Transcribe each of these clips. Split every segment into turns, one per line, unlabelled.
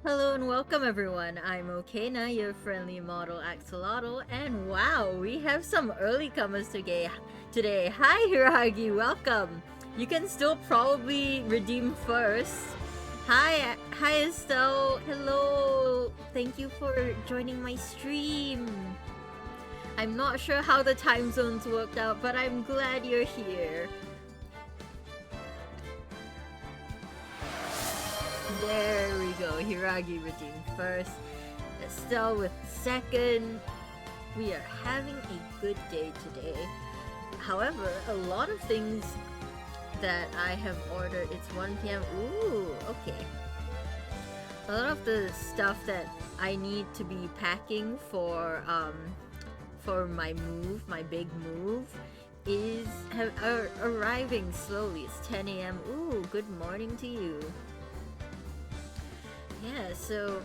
Hello and welcome everyone, I'm Okena, your friendly model axolotl, and wow, we have some early comers today. Hi Hiragi, welcome! You can still probably redeem first. Hi Estelle, hello! Thank you for joining my stream. I'm not sure how the time zones worked out, but I'm glad you're here. There we go. Hiragi redeemed first. Estelle with second. We are having a good day today. However, a lot of things that I have ordered. It's 1 p.m. Ooh, okay. A lot of the stuff that I need to be packing for my big move, are arriving slowly. It's 10 a.m. Ooh, good morning to you. Yeah, so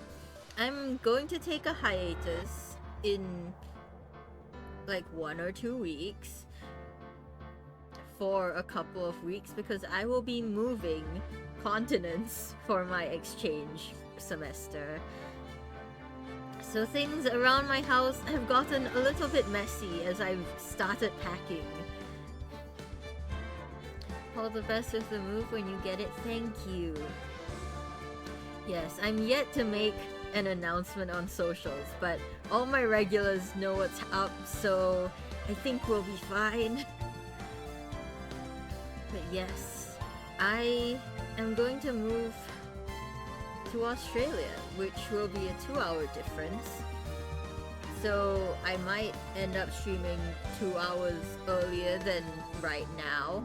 I'm going to take a hiatus in like 1 or 2 weeks for a couple of weeks because I will be moving continents for my exchange semester. So things around my house have gotten a little bit messy as I've started packing. All the best with the move when you get it, thank you. Yes, I'm yet to make an announcement on socials, but all my regulars know what's up, so I think we'll be fine. But yes, I am going to move to Australia, which will be a 2-hour difference. So I might end up streaming 2 hours earlier than right now.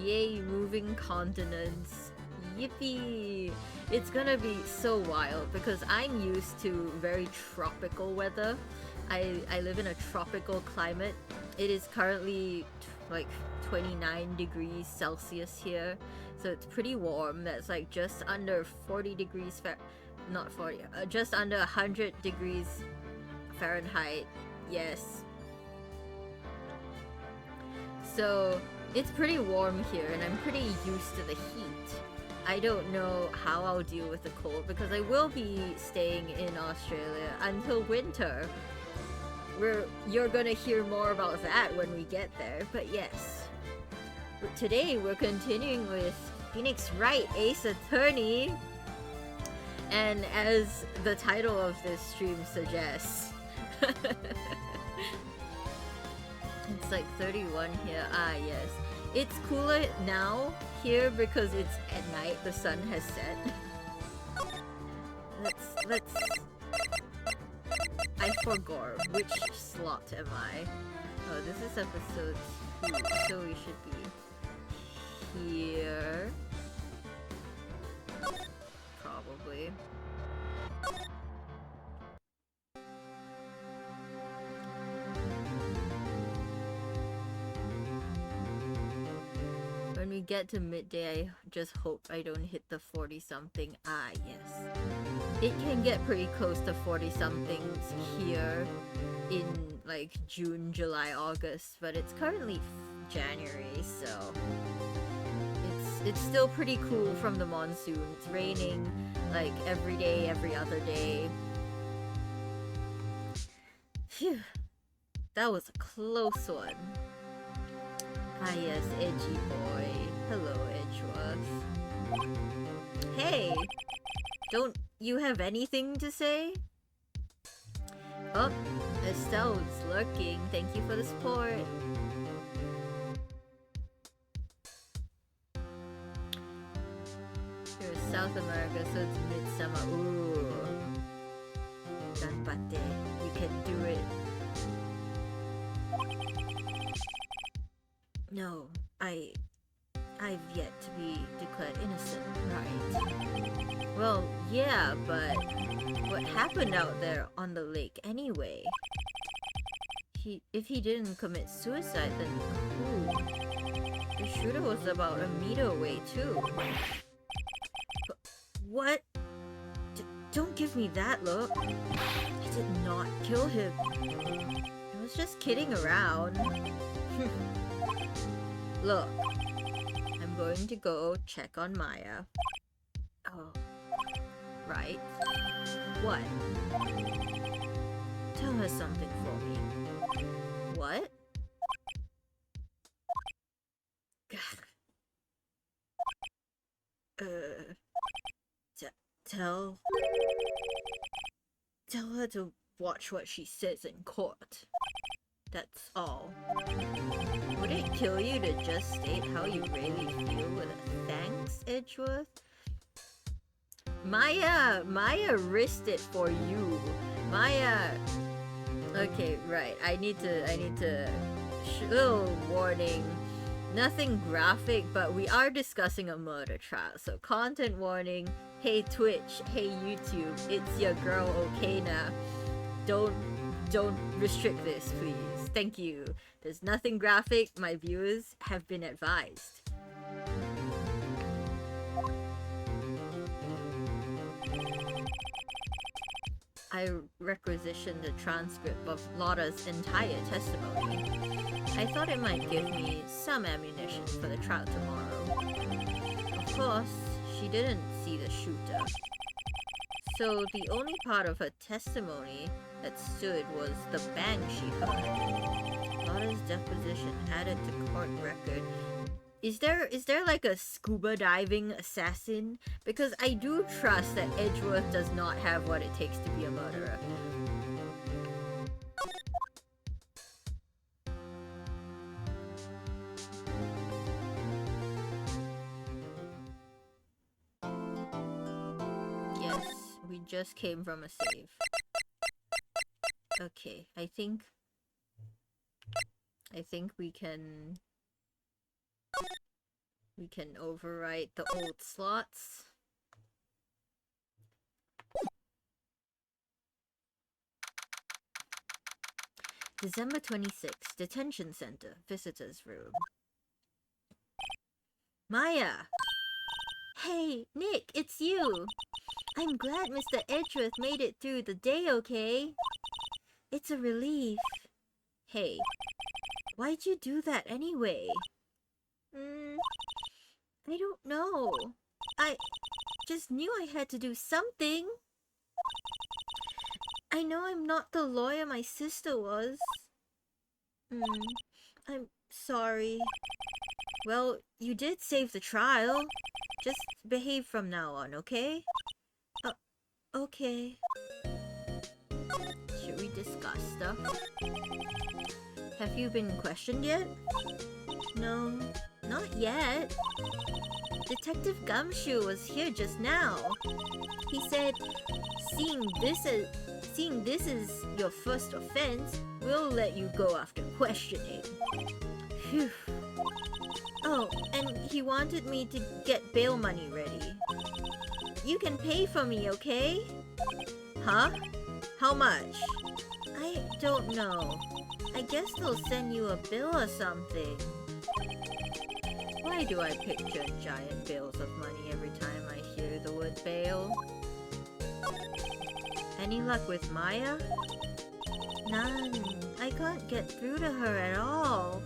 Yay, moving continents. Yippee! It's gonna be so wild because I'm used to very tropical weather. I live in a tropical climate. It is currently like 29 degrees Celsius here, so it's pretty warm. That's like just under 40 degrees not 40, just under 100 degrees Fahrenheit. Yes. So it's pretty warm here and I'm pretty used to the heat. I don't know how I'll deal with the cold because I will be staying in Australia until winter. You're gonna hear more about that when we get there, but yes. Today we're continuing with Phoenix Wright, Ace Attorney. And as the title of this stream suggests, it's like 31 here. Ah, yes. It's cooler now here because it's at night, the sun has set. Let's... I forgot. Which slot am I? Oh, this is episode 2, so we should be here. Probably. When we get to midday, I just hope I don't hit the 40-something. Ah, yes. It can get pretty close to 40-somethings here in like June, July, August, but it's currently January, so it's still pretty cool from the monsoon. It's raining like every day, every other day. Phew. That was a close one. Ah yes, Edgy Boy. Hello, Edgeworth. Hey! Don't you have anything to say? Oh, Estelle's lurking. Thank you for the support. Here's South America, so it's midsummer. Ooh. Danbate. You can do it. No, I've yet to be declared innocent, right? Well, yeah, but what happened out there on the lake anyway? If he didn't commit suicide, then who? The shooter was about a meter away, too. But what? Don't give me that look. I did not kill him. I was just kidding around. Look, I'm going to go check on Maya. Oh, What? Tell her something for me. What? Tell her to watch what she says in court. That's all. Would it kill you to just state how you really feel with a thanks, Edgeworth? Maya risked it for you. Maya. Okay, right. I need to. Little warning. Nothing graphic, but we are discussing a murder trial. So content warning. Hey Twitch. Hey YouTube. It's your girl Okana. Don't restrict this, please. Thank you. There's nothing graphic. My viewers have been advised. I requisitioned a transcript of Lotta's entire testimony. I thought it might give me some ammunition for the trial tomorrow. Of course, she didn't see the shooter. So the only part of her testimony that stood was the bang she heard. Lotta's deposition added to court record. Is there like a scuba diving assassin? Because I do trust that Edgeworth does not have what it takes to be a murderer. Yes, we just came from a save. Okay, I think we can overwrite the old slots. December 26th, Detention Center, Visitors Room. Maya! Hey, Nick, it's you! I'm glad Mr. Edgeworth made it through the day okay? It's a relief. Hey, why'd you do that anyway? I don't know. I just knew I had to do something. I know I'm not the lawyer my sister was. I'm sorry. Well, you did save the trial. Just behave from now on, okay? Okay. Should we discuss stuff? Have you been questioned yet? No, not yet. Detective Gumshoe was here just now. He said, seeing this is your first offense, we'll let you go after questioning. Phew. Oh, and he wanted me to get bail money ready. You can pay for me, okay? Huh? How much? I don't know. I guess they'll send you a bill or something. Why do I picture giant bales of money every time I hear the word bail? Any luck with Maya? None. I can't get through to her at all.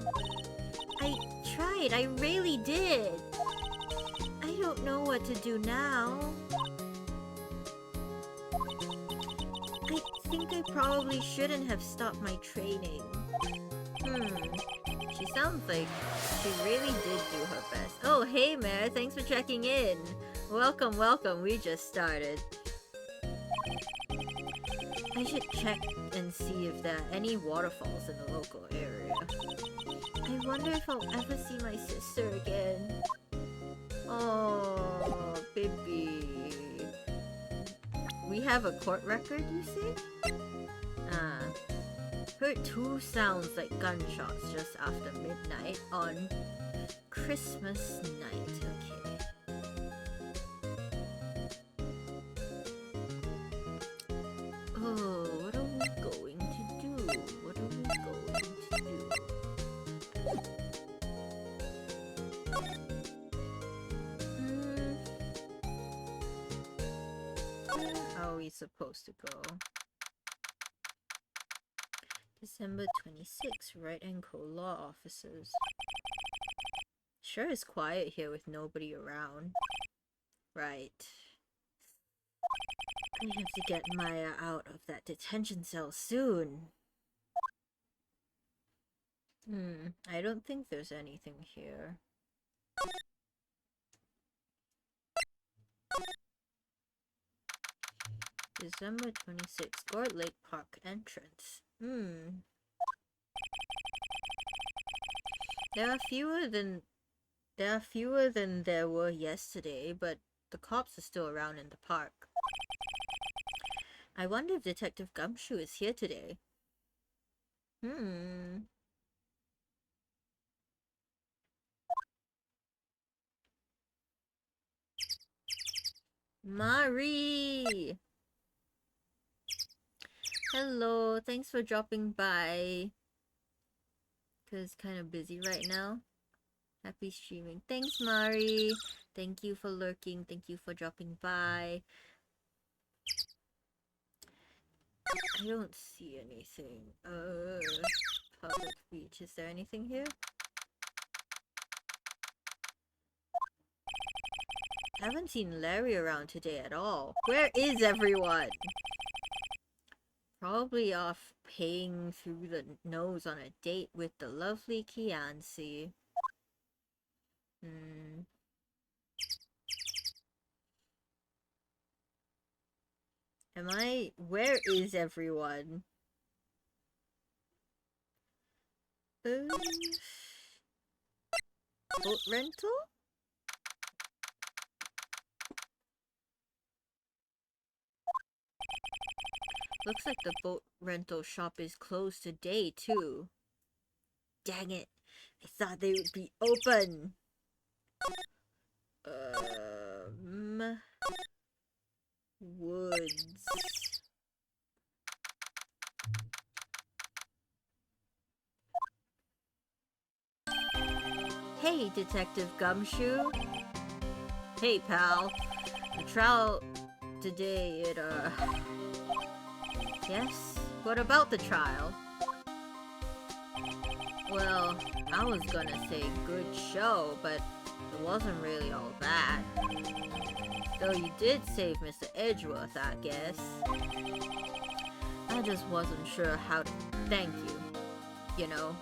I tried, I really did. I don't know what to do now. I think I probably shouldn't have stopped my training. She sounds like she really did do her best. Oh, hey Mare, thanks for checking in. Welcome, welcome, we just started. I should check and see if there are any waterfalls in the local area. I wonder if I'll ever see my sister again. Oh, baby. We have a court record, you say? Heard two sounds like gunshots just after midnight on Christmas night. Okay. Oh, what are we going to do? What are we going to do? How are we supposed to go? December 26th, Wright and Co. Law Officers. Sure is quiet here with nobody around. Right. We have to get Maya out of that detention cell soon. I don't think there's anything here. December 26th, Gord Lake Park entrance. There are fewer than there were yesterday, but the cops are still around in the park. I wonder if Detective Gumshoe is here today. Mari! Hello, thanks for dropping by. Cause kind of busy right now. Happy streaming. Thanks, Mari. Thank you for lurking. Thank you for dropping by. I don't see anything. Public beach. Is there anything here? I haven't seen Larry around today at all. Where is everyone? Probably off paying through the nose on a date with the lovely Kianci. Where is everyone? Boat rental? Looks like the boat rental shop is closed today, too. Dang it. I thought they would be open. Woods. Hey, Detective Gumshoe. Hey, pal. The trial today, Yes? What about the trial? Well, I was gonna say good show, but it wasn't really all that. Though you did save Mr. Edgeworth, I guess. I just wasn't sure how to thank you, you know?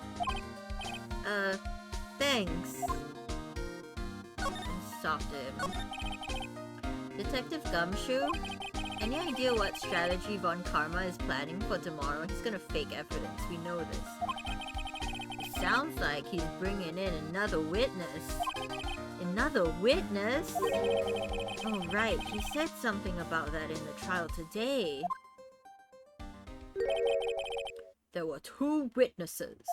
Thanks. Stopped him. Detective Gumshoe? Any idea what strategy Von Karma is planning for tomorrow? He's gonna fake evidence, we know this. It sounds like he's bringing in another witness. Another witness? Oh right, he said something about that in the trial today. There were 2 witnesses.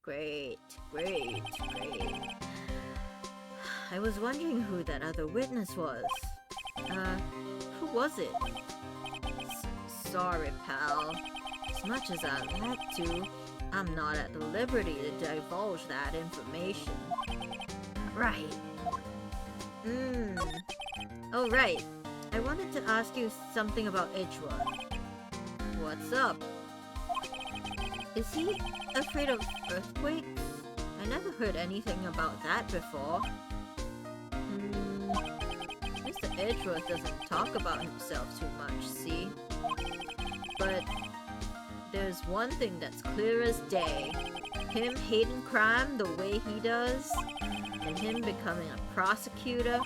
Great. I was wondering who that other witness was. Who was it? Sorry, pal. As much as I'd like to, I'm not at the liberty to divulge that information. Right. Oh, right. I wanted to ask you something about Edgeworth. What's up? Is he afraid of earthquakes? I never heard anything about that before. Mr. Edgeworth doesn't talk about himself too much, see? But there's one thing that's clear as day. Him hating crime the way he does, and him becoming a prosecutor,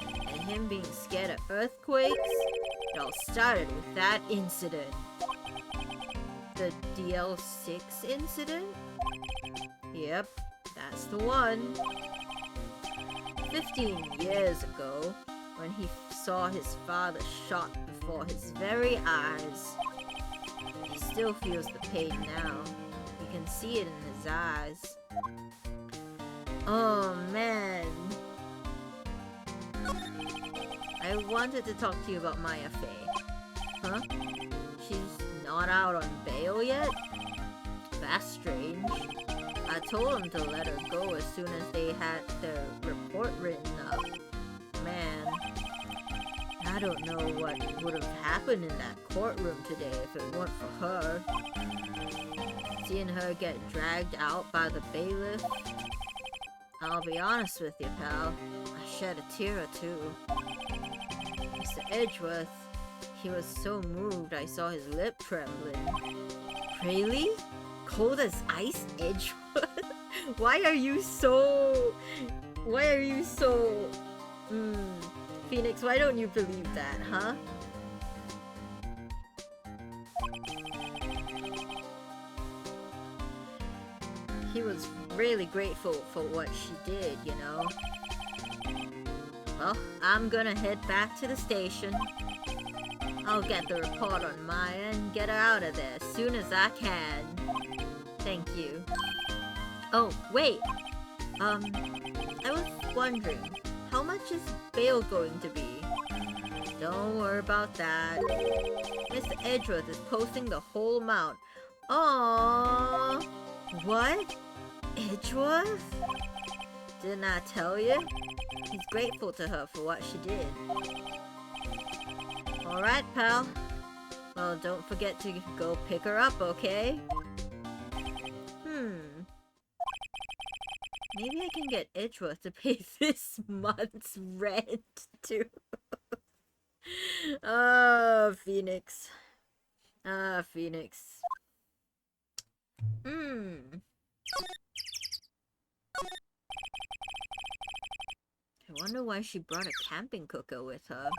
and him being scared of earthquakes, it all started with that incident. The DL6 incident? Yep, that's the one. 15 years ago, when he saw his father shot before his very eyes. He still feels the pain now. You can see it in his eyes. Oh man. I wanted to talk to you about Maya Fey. Huh? She's not out on bail yet? That's strange. I told him to let her go as soon as they had their report written up. Man, I don't know what would have happened in that courtroom today if it weren't for her. Seeing her get dragged out by the bailiff. I'll be honest with you, pal. I shed a tear or two. Mr. Edgeworth, He was so moved I saw his lip trembling. Really? Cold as ice, Edgeworth? Why are you so... Phoenix, why don't you believe that, huh? He was really grateful for what she did, you know? Well, I'm gonna head back to the station. I'll get the report on Maya and get her out of there as soon as I can. Thank you. Oh, wait! I was wondering, how much is bail going to be? Don't worry about that. Mr. Edgeworth is posting the whole amount. Aww! What? Edgeworth? Didn't I tell you? He's grateful to her for what she did. Alright, pal. Well, don't forget to go pick her up, okay? Maybe I can get Edgeworth to pay this month's rent, too. Ah, Phoenix. Ah, Phoenix. I wonder why she brought a camping cooker with her.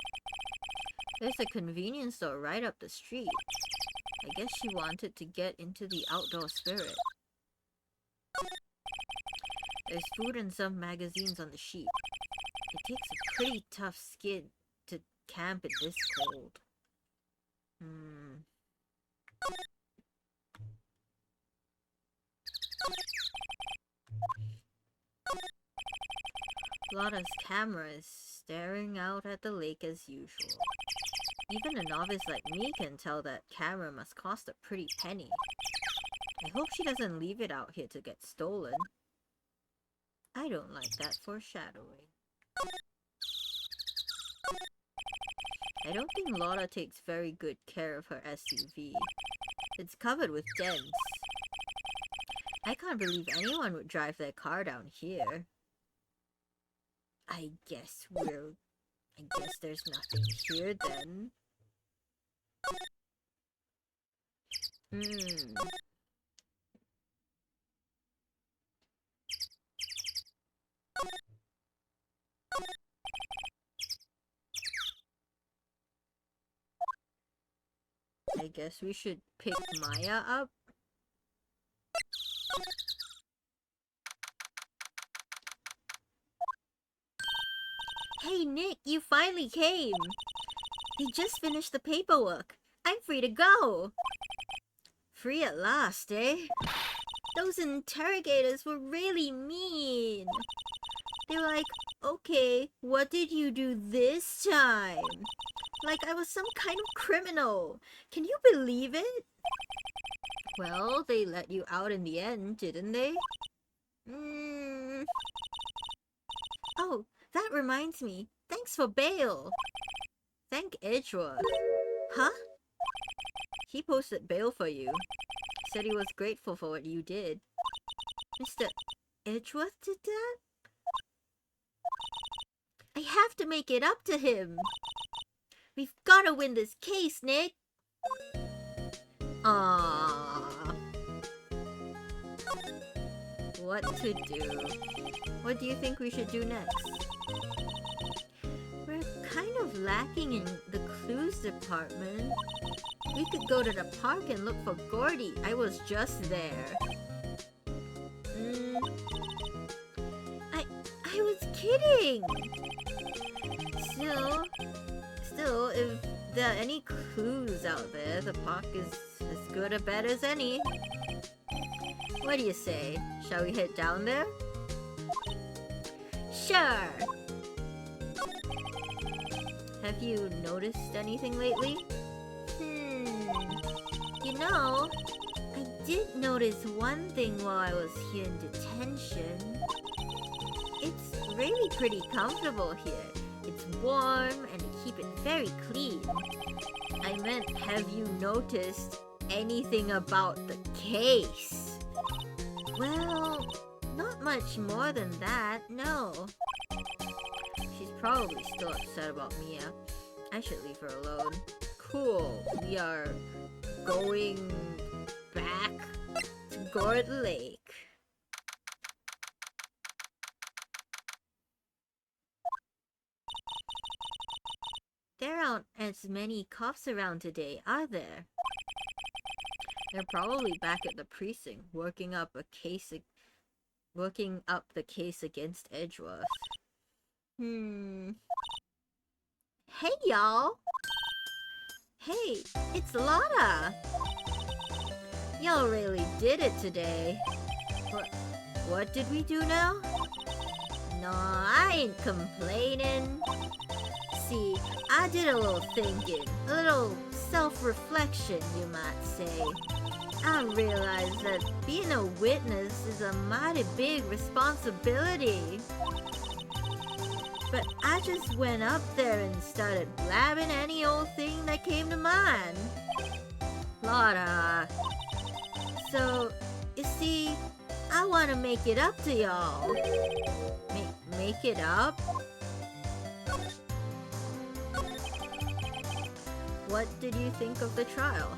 There's a convenience store right up the street. I guess she wanted to get into the outdoor spirit. There's food and some magazines on the sheet. It takes a pretty tough skin to camp in this cold. Lotta's camera is staring out at the lake as usual. Even a novice like me can tell that camera must cost a pretty penny. I hope she doesn't leave it out here to get stolen. I don't like that foreshadowing. I don't think Lotta takes very good care of her SUV. It's covered with dents. I can't believe anyone would drive their car down here. I guess there's nothing here then. I guess we should pick Maya up. Hey Nick, you finally came! They just finished the paperwork. I'm free to go! Free at last, eh? Those interrogators were really mean. They were like, okay, what did you do this time? Like I was some kind of criminal. Can you believe it? Well, they let you out in the end, didn't they? Oh, that reminds me. Thanks for bail. Thank Edgeworth. Huh? He posted bail for you. Said he was grateful for what you did. Mr. Edgeworth did that? I have to make it up to him. We've gotta win this case, Nick. Aww. What to do? What do you think we should do next? We're kind of lacking in the clues department. We could go to the park and look for Gordy. I was just there. I was kidding! Still, if there are any clues out there, the park is as good a bet as any. What do you say? Shall we head down there? Sure! Have you noticed anything lately? You know, I did notice one thing while I was here in detention. It's really pretty comfortable here. It's warm and they keep it very clean. I meant, have you noticed anything about the case? Well, not much more than that, no. She's probably still upset about Mia. I should leave her alone. Cool. We are going back to Gord Lake. There aren't as many cops around today, are there? They're probably back at the precinct, working up the case against Edgeworth. Hey, y'all! Hey, it's Lotta! Y'all really did it today. What did we do now? No, I ain't complaining. See, I did a little thinking, a little self-reflection, you might say. I realized that being a witness is a mighty big responsibility. But I just went up there and started blabbing any old thing that came to mind. Lotta. So, you see, I want to make it up to y'all. Make it up? What did you think of the trial?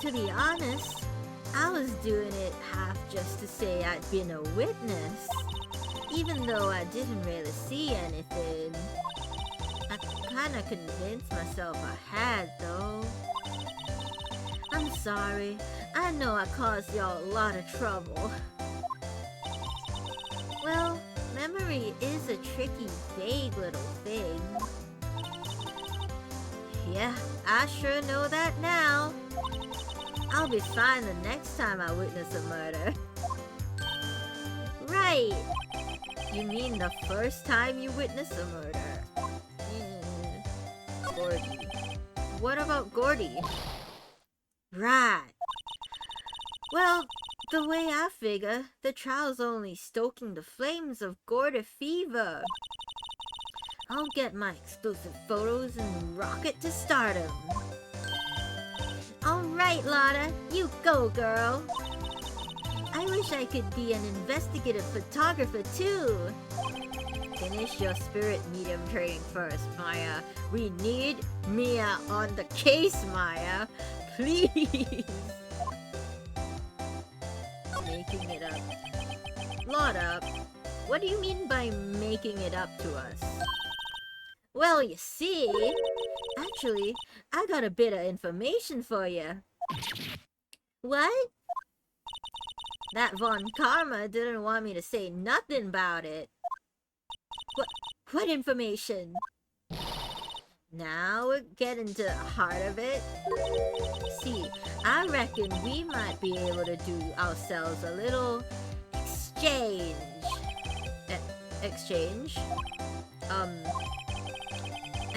To be honest, I was doing it half just to say I'd been a witness. Even though I didn't really see anything. I kinda convinced myself I had, though. I'm sorry. I know I caused y'all a lot of trouble. Well, memory is a tricky, vague little thing. Yeah, I sure know that now. I'll be fine the next time I witness a murder. Right! You mean the first time you witness a murder? Gordy. What about Gordy? Right. Well, the way I figure, the trial's only stoking the flames of Gordy fever. I'll get my exclusive photos and rocket to stardom. Alright, Lotta, you go, girl. I wish I could be an investigative photographer too. Finish your spirit medium training first, Maya. We need Mia on the case, Maya. Please. Making it up. Lotta, what do you mean by making it up to us? Well, you see, actually, I got a bit of information for you. What? That Von Karma didn't want me to say nothing about it. What information? Now we're getting to the heart of it. See, I reckon we might be able to do ourselves a little exchange. Exchange?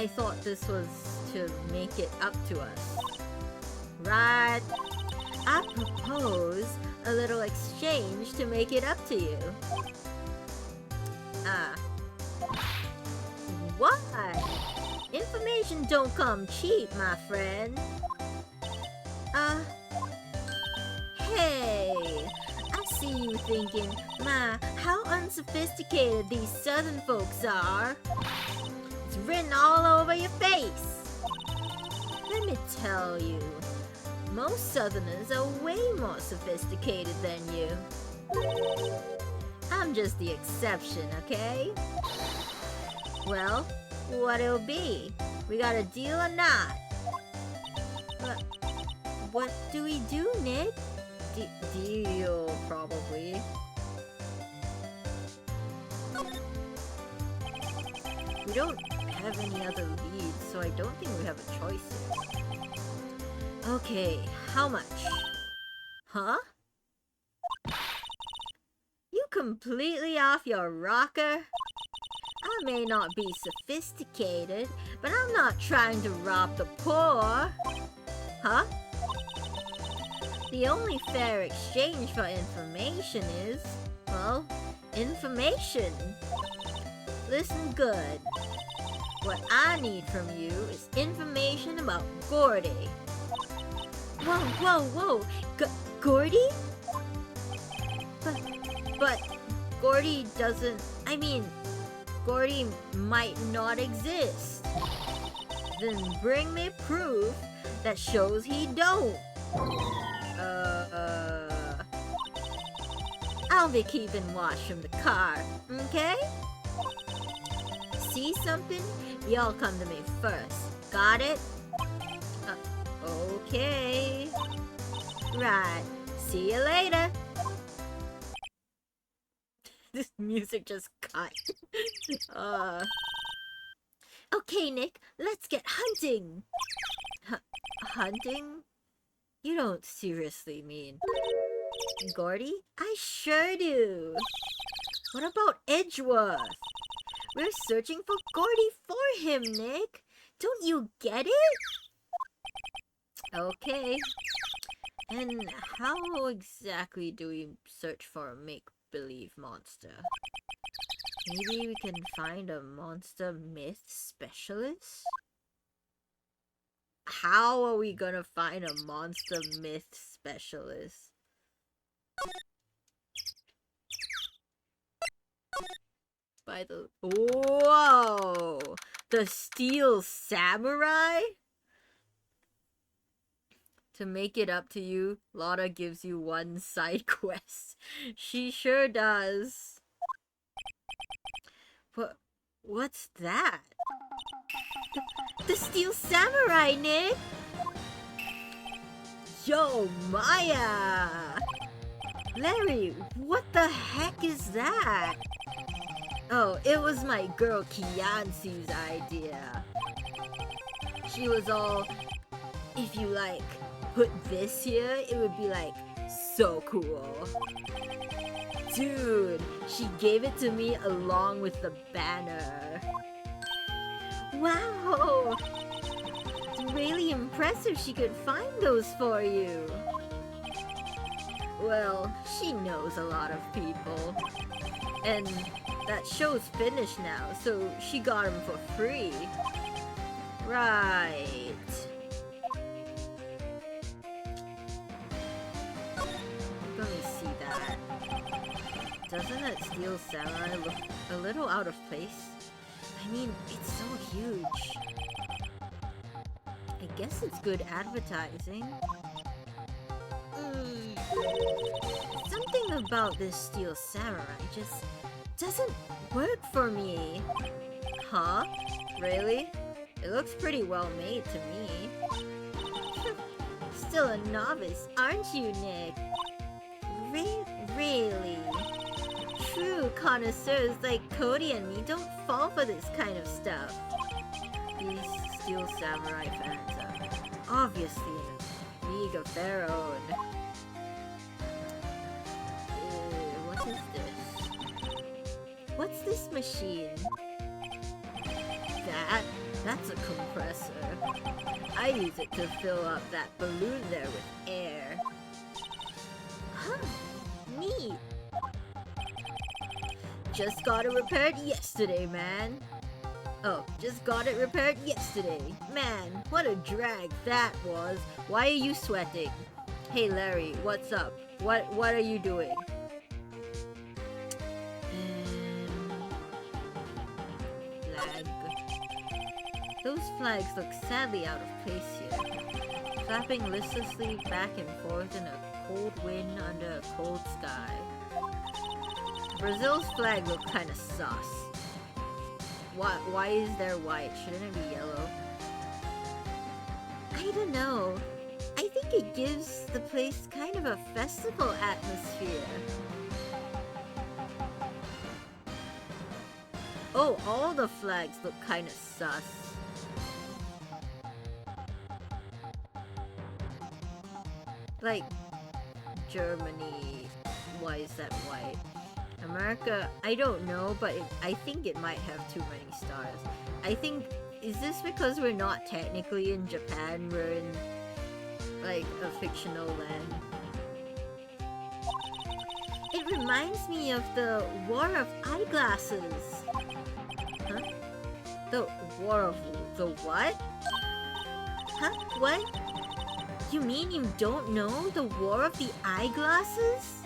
I thought this was to make it up to us. Right. I propose a little exchange to make it up to you. What? Information don't come cheap, my friend. Hey, I see you thinking, my, how unsophisticated these southern folks are. It's written all over your face. Let me tell you, most southerners are way more sophisticated than you. I'm just the exception, okay? Well, what it'll be? We got a deal or not? What do we do, Nick? Deal, probably. We don't have any other leads, so I don't think we have a choice here. Okay, how much? Huh? You completely off your rocker? I may not be sophisticated, but I'm not trying to rob the poor. Huh? The only fair exchange for information is, well, information. Listen good. What I need from you is information about Gordy. Whoa. Gordy? But Gordy doesn't... I mean, Gordy might not exist. Then bring me proof that shows he don't. I'll be keeping watch from the car, okay? See something? Y'all come to me first. Got it? Okay. Right. See you later. This music just cut. Okay, Nick, let's get hunting. Hunting? You don't seriously mean Gordy? I sure do. What about Edgeworth? We're searching for Gordy for him, Nick. Don't you get it? Okay. And how exactly do we search for a make-believe monster? Maybe we can find a monster myth specialist? How are we gonna find a monster myth specialist? By the... Whoa! The Steel Samurai? To make it up to you, Lotta gives you one side quest. She sure does. What's that? The Steel Samurai, Nick! Yo, Maya! Larry, what the heck is that? Oh, it was my girl Kiance's idea. She was all, if you like, put this here, it would be like, so cool. Dude, she gave it to me along with the banner. Wow! It's really impressive she could find those for you. Well, she knows a lot of people. And that show's finished now, so she got them for free. Right. Let me see that. Doesn't that Steel Samurai look a little out of place? I mean, it's so huge. I guess it's good advertising. Something about this Steel Samurai just doesn't work for me. Huh? Really? It looks pretty well made to me. Still a novice, aren't you, Nick? Really? True connoisseurs like Cody and me don't fall for this kind of stuff. These Steel Samurai fans are obviously in a league of their own. What is this? What's this machine? That's a compressor. I use it to fill up that balloon there with air. Huh, neat. Just got it repaired yesterday, man. Oh, just got it repaired yesterday. Man, what a drag that was. Why are you sweating? Hey Larry, what's up? What are you doing? Flag. Those flags look sadly out of place here. Flapping listlessly back and forth in a cold wind under a cold sky. Brazil's flag looked kinda sus. Why is there white? Shouldn't it be yellow? I don't know. I think it gives the place kind of a festival atmosphere. Oh, all the flags look kinda sus. Like, Germany, why is that white? America, I don't know, but I think it might have too many stars. I think, is this because we're not technically in Japan, we're in, like, a fictional land? It reminds me of the War of Eyeglasses. Huh? The War of the what? Huh? What? You mean you don't know the War of the Eyeglasses?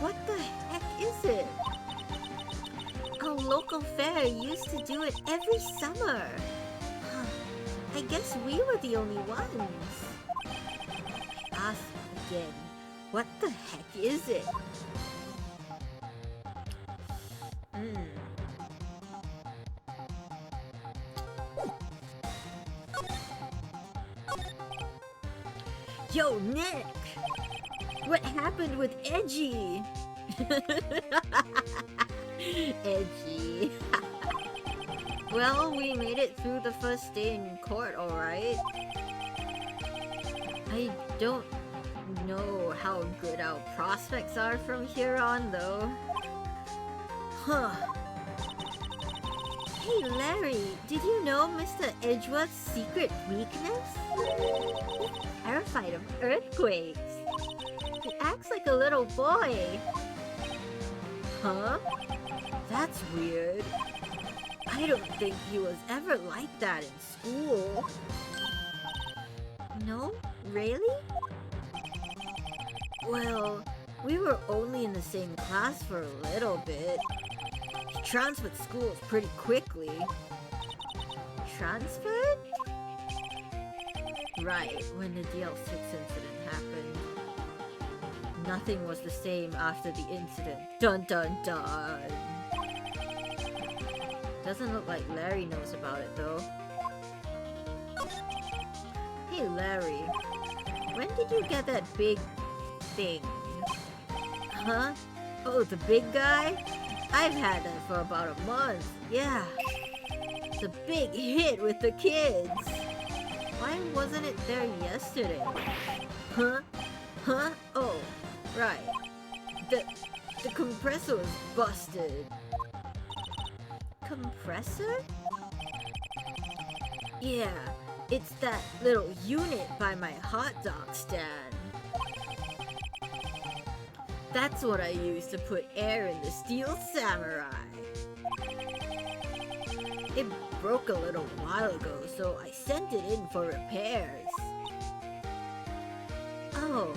What the heck is it? Our local fair used to do it every summer. Huh. I guess we were the only ones. Ask again. What the heck is it? Yo, Nick! What happened with Edgy? Edgy. Well, we made it through the first day in court, alright? I don't know how good our prospects are from here on, though. Huh. Hey, Larry, did you know Mr. Edgeworth's secret weakness? He's terrified of earthquakes. He acts like a little boy. Huh? That's weird. I don't think he was ever like that in school. No? Really? Well, we were only in the same class for a little bit. He transferred schools pretty quickly. Transferred? Right, when the DL6 incident happened. Nothing was the same after the incident. Dun dun dun! Doesn't look like Larry knows about it though. Hey Larry, when did you get that big thing? Huh? Oh, the big guy? I've had that for about a month. Yeah. It's a big hit with the kids. Why wasn't it there yesterday? Huh? Huh? Oh, right. The compressor was busted. Compressor? Yeah, it's that little unit by my hot dog stand. That's what I use to put air in the Steel Samurai. It broke a little while ago, so I sent it in for repairs. Oh.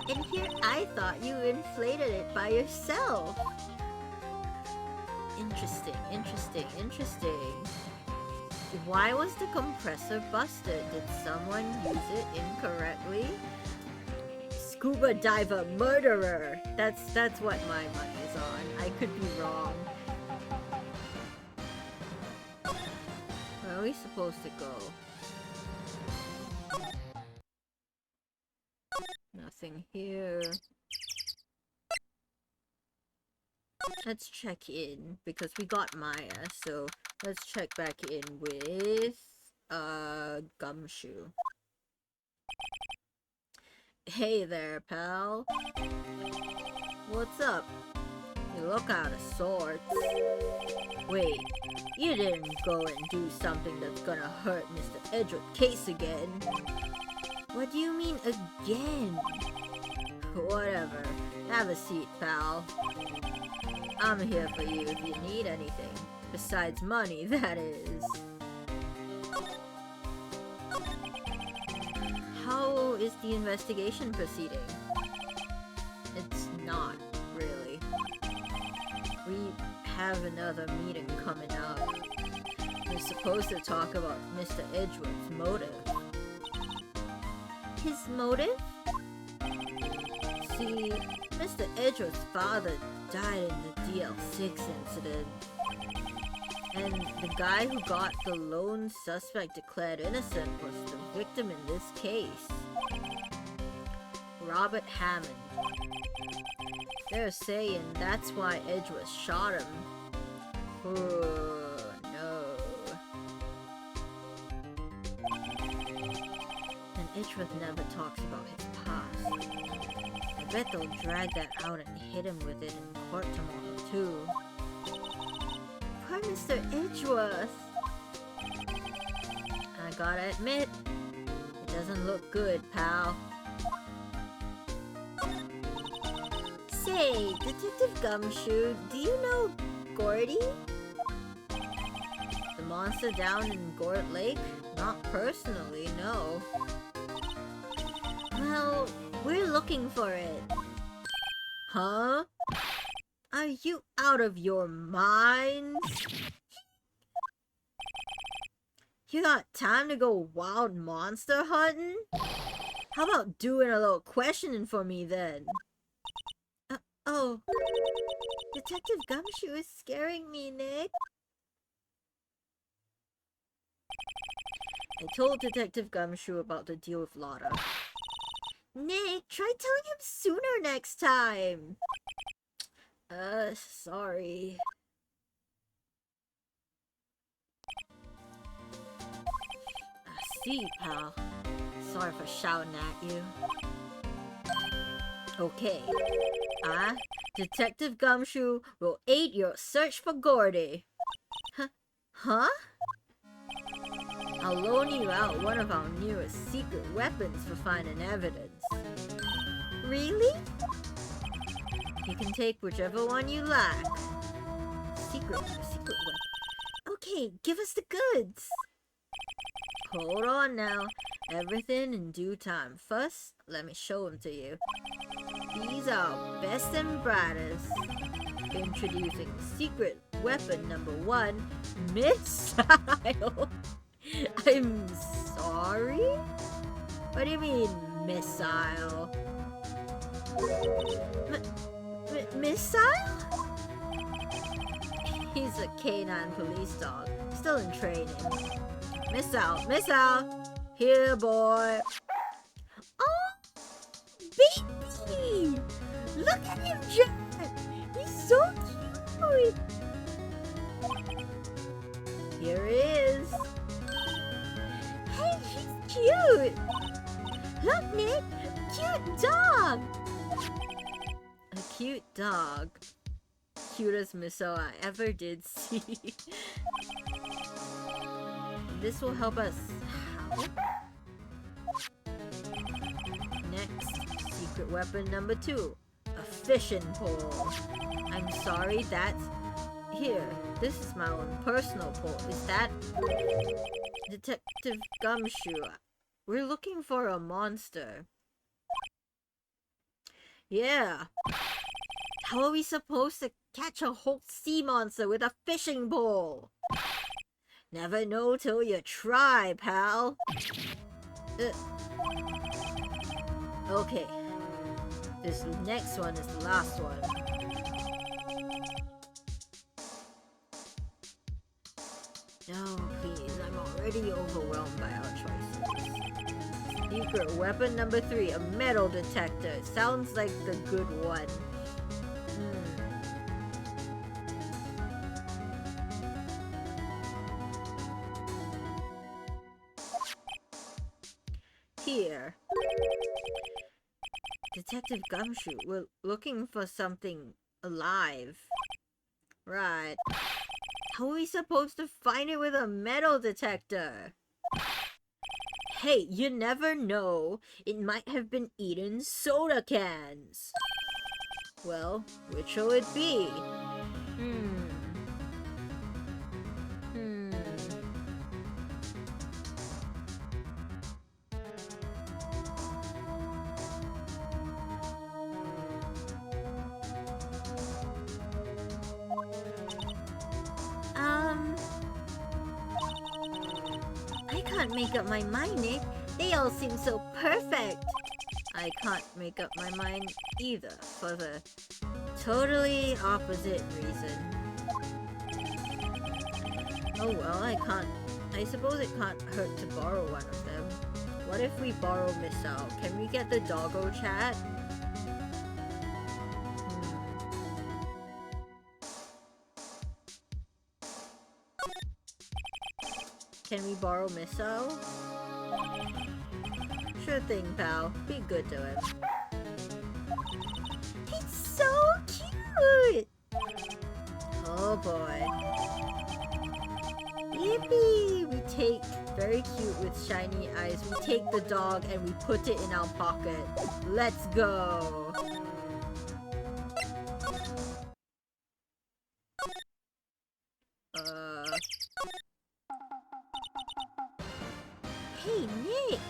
And here I thought you inflated it by yourself. Interesting, interesting, interesting. Why was the compressor busted? Did someone use it incorrectly? Scuba diver murderer! That's what my money is on. I could be wrong. Where are we supposed to go? Nothing here. Let's check in, because we got Maya, so let's check back in with, Gumshoe. Hey there, pal. What's up? You look out of sorts. Wait, you didn't go and do something that's gonna hurt Mr. Edgeworth's case again. What do you mean, again? Whatever. Have a seat, pal. I'm here for you if you need anything. Besides money, that is. How is the investigation proceeding? It's not, really. We have another meeting coming up. We're supposed to talk about Mr. Edgeworth's motive. His motive? See, Mr. Edgeworth's father died in the DL6 incident. And the guy who got the lone suspect declared innocent was the victim in this case. Robert Hammond. They're saying that's why Edgeworth shot him. Oh, no. And Edgeworth never talks about his past. I bet they'll drag that out and hit him with it in court tomorrow, too. Poor Mr. Edgeworth. I gotta admit, it doesn't look good, pal. Say, Detective Gumshoe, do you know Gordy? The monster down in Gord Lake? Not personally, no. Well, we're looking for it. Huh? Are you out of your mind? You got time to go wild monster hunting? How about doing a little questioning for me then? Oh. Detective Gumshoe is scaring me, Nick. I told Detective Gumshoe about the deal with Lotta. Nick, try telling him sooner next time. Sorry. See, pal. Sorry for shouting at you. Okay. Detective Gumshoe will aid your search for Gordy. Huh? I'll loan you out one of our newest secret weapons for finding evidence. Really? You can take whichever one you like. Secret weapon. Okay, give us the goods. Hold on now. Everything in due time. First, let me show them to you. These are best and brightest. Introducing secret weapon number 1, missile. I'm sorry? What do you mean, missile? Missile? He's a canine police dog, still in training. Missile! Here, boy! Oh, baby! Look at him, Jack! He's so cute! Here he is! Hey, he's cute! Look, Nick! Cute dog! A cute dog. Cutest missile I ever did see. This will help us. How? Next, secret weapon number 2. A fishing pole. I'm sorry, that's... Here, this is my own personal pole. Is that... Detective Gumshoe? We're looking for a monster. Yeah. How are we supposed to catch a whole sea monster with a fishing pole? Never know till you try, pal. Okay. This next one is the last one. No, please. I'm already overwhelmed by our choices. Secret weapon number 3. A metal detector. Sounds like the good one. Here. Detective Gumshoe, we're looking for something alive. Right. How are we supposed to find it with a metal detector? Hey, you never know. It might have been eating soda cans. Well, which will it be? I can't make up my mind, Nick. They all seem so perfect. I can't make up my mind either, for the totally opposite reason. Oh well, I suppose it can't hurt to borrow one of them. What if we borrow Missile? Can we get the doggo chat? Can we borrow Missile? Sure thing, pal. Be good to him. He's so cute! Oh boy. Yippee! We take, very cute with shiny eyes, we take the dog and we put it in our pocket. Let's go! Hey, Nick!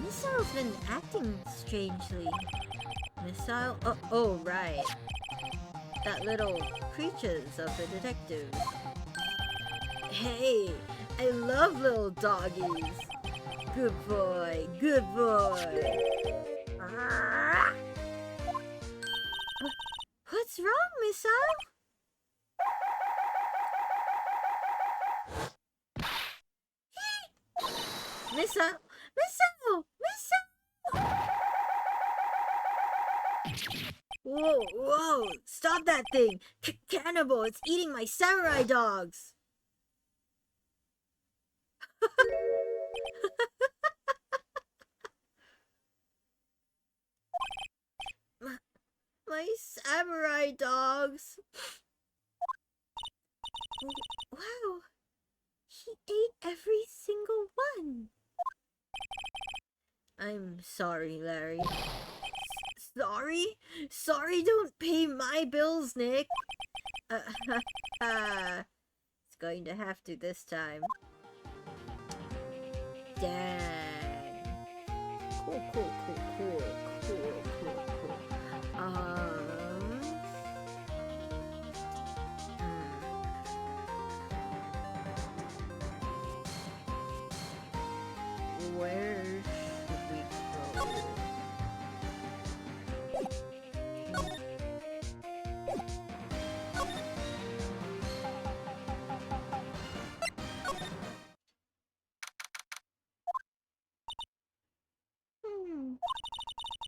Missile's been acting strangely. Missile? Oh, right. That little creatures of the detective. Hey, I love little doggies. Good boy, good boy. What's wrong, Missa? Missa! Missa! Missa! Whoa, whoa! Stop that thing! Cannibal! It's eating my samurai dogs! My samurai dogs! Wow! He ate every single one! I'm sorry, Larry. Sorry? Sorry don't pay my bills, Nick! It's going to have to this time. Dang. Cool, cool, cool, cool, cool, cool, cool. Where should we go?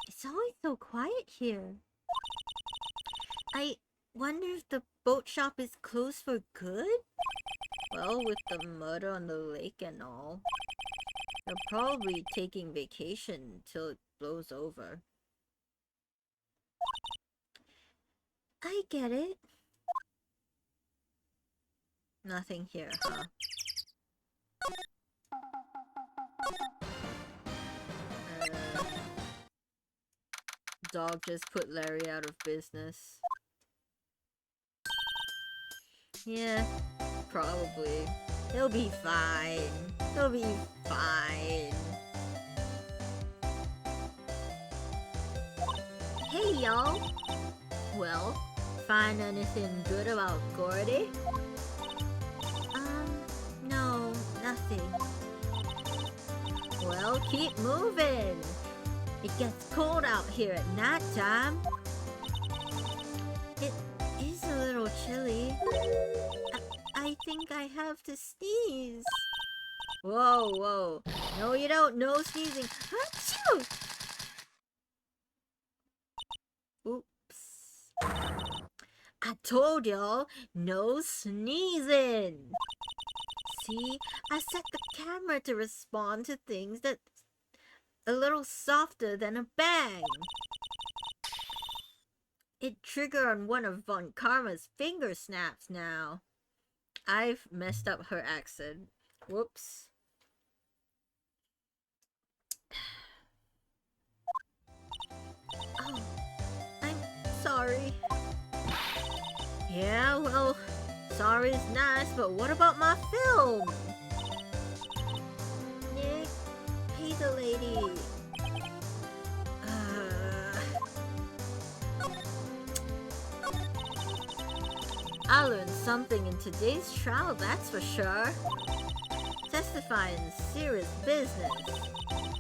It's always so quiet here. I wonder if the boat shop is closed for good? Well, with the mud on the lake and all. They're probably taking vacation till it blows over. I get it. Nothing here, huh? Dog just put Larry out of business. Yeah, probably. He'll be fine. He'll be fine. Hey, y'all. Well, find anything good about Gordy? No, nothing. Well, keep moving. It gets cold out here at nighttime. It is a little chilly. I think I have to sneeze. Whoa, whoa. No, you don't. No sneezing. Achoo! Oops. I told y'all, no sneezing. See, I set the camera to respond to things that's a little softer than a bang. It triggered on one of Von Karma's finger snaps now. I've messed up her accent. Whoops. Oh, I'm sorry. Yeah, well, sorry's nice, but what about my film? Nick, pay the lady. I learned something in today's trial, that's for sure. Testifying is serious business.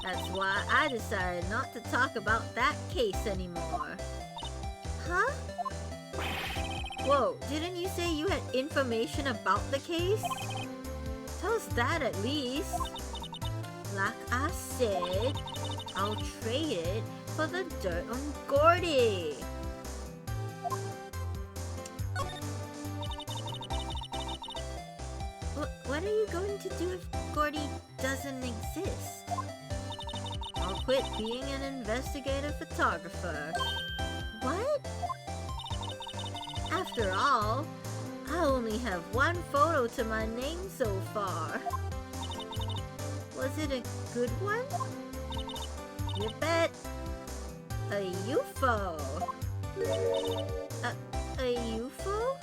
That's why I decided not to talk about that case anymore. Huh? Whoa, didn't you say you had information about the case? Tell us that at least. Like I said, I'll trade it for the dirt on Gordy. What are you going to do if Gordy doesn't exist? I'll quit being an investigative photographer. What? After all, I only have one photo to my name so far. Was it a good one? You bet. A UFO. A UFO?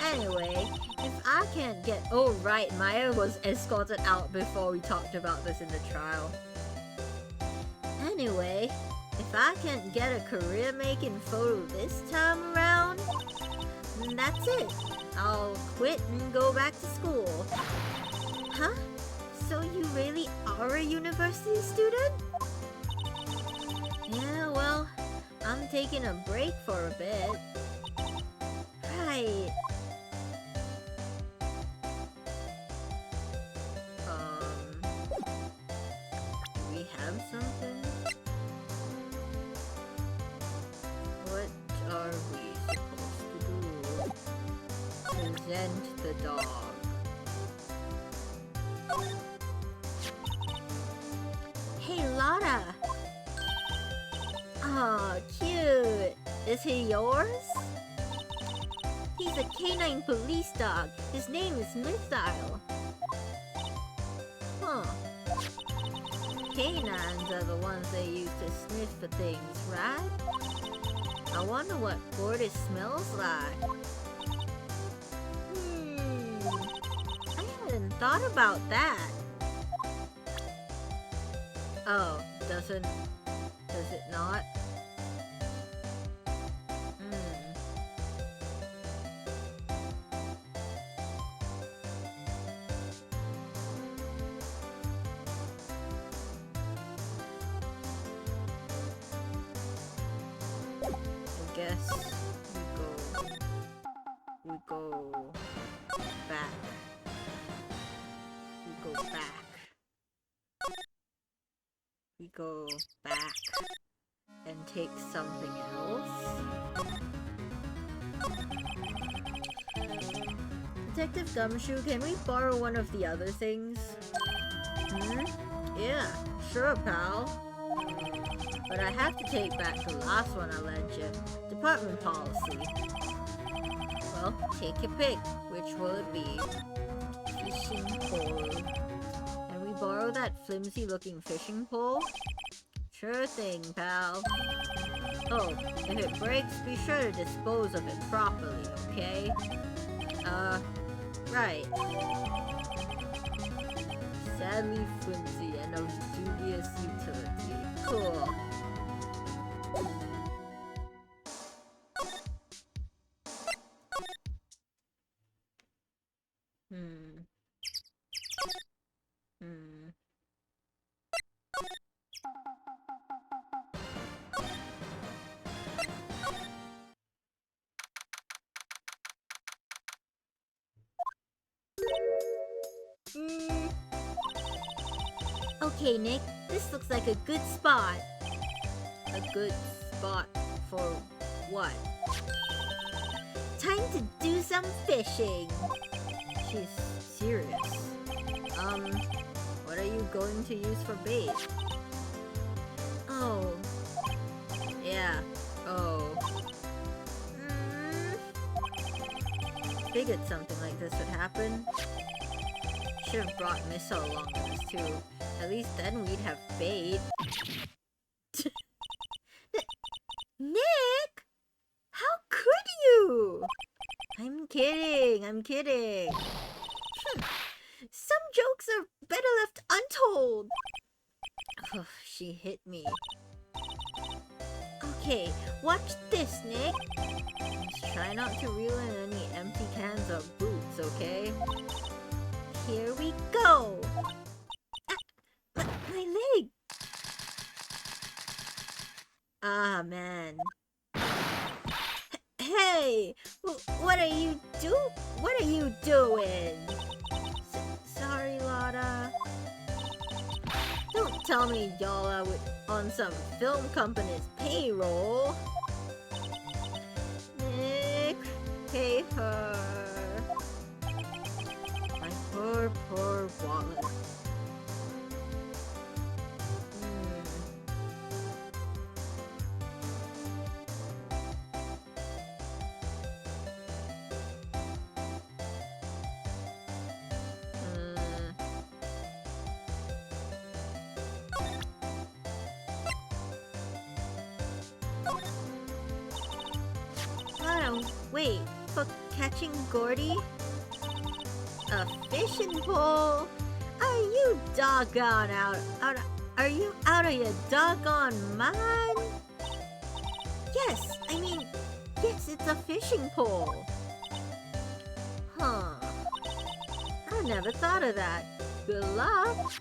Anyway, if I can't get... Oh right, Maya was escorted out before we talked about this in the trial. Anyway, if I can't get a career-making photo this time around, then that's it. I'll quit and go back to school. Huh? So you really are a university student? Yeah, well, I'm taking a break for a bit. Right. Do we have something? What are we supposed to do? Present the dog. Hey, Lotta! Aw, cute! Is he yours? He's a canine police dog. His name is Missile. Huh. Canines are the ones they use to sniff for things, right? I wonder what Gordy smells like. I hadn't thought about that. Oh, does it not? I guess we go back. We go back. We go back and take something else. Detective Gumshoe, can we borrow one of the other things? Yeah, sure, pal. But I have to take back the last one I lent you. Department policy. Well, take your pick. Which will it be? Fishing pole. Can we borrow that flimsy-looking fishing pole? Sure thing, pal. Oh, if it breaks, be sure to dispose of it properly, okay? Right. Sadly flimsy and of dubious utility. Cool. Okay, Nick, this looks like a good spot. A good spot for what? Time to do some fishing. She's serious. What are you going to use for bait? Oh. Yeah. Oh. Figured something like this would happen. Should have brought Missile along with us too. At least then we'd have bait. Nick! How could you? I'm kidding, I'm kidding. Some jokes are better left untold. Oh, she hit me. Okay, watch this, Nick. Just try not to reel in any empty cans or boots, okay? Here we go! My leg! Ah, man. Hey! What are you doing? Sorry, Lotta. Don't tell me y'all are on some film company's payroll. Nick, pay her. My poor wallet. Wait, for catching Gordy? A fishing pole? Are you doggone are you out of your doggone mind? Yes, I mean, yes, it's a fishing pole. Huh. I never thought of that. Good luck.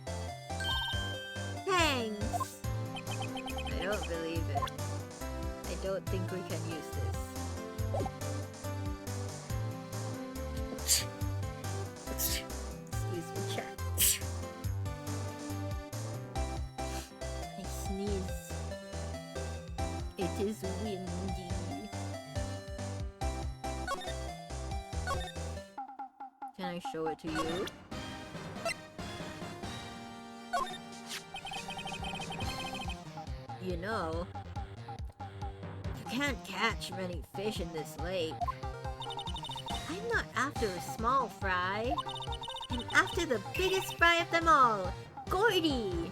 Thanks. I don't believe it. I don't think we can use this. Excuse me, chat. I sneeze. It is windy. Can I show it to you? You know, you can't catch many fish in this lake. I'm not after a small fry. I'm after the biggest fry of them all, Gordy!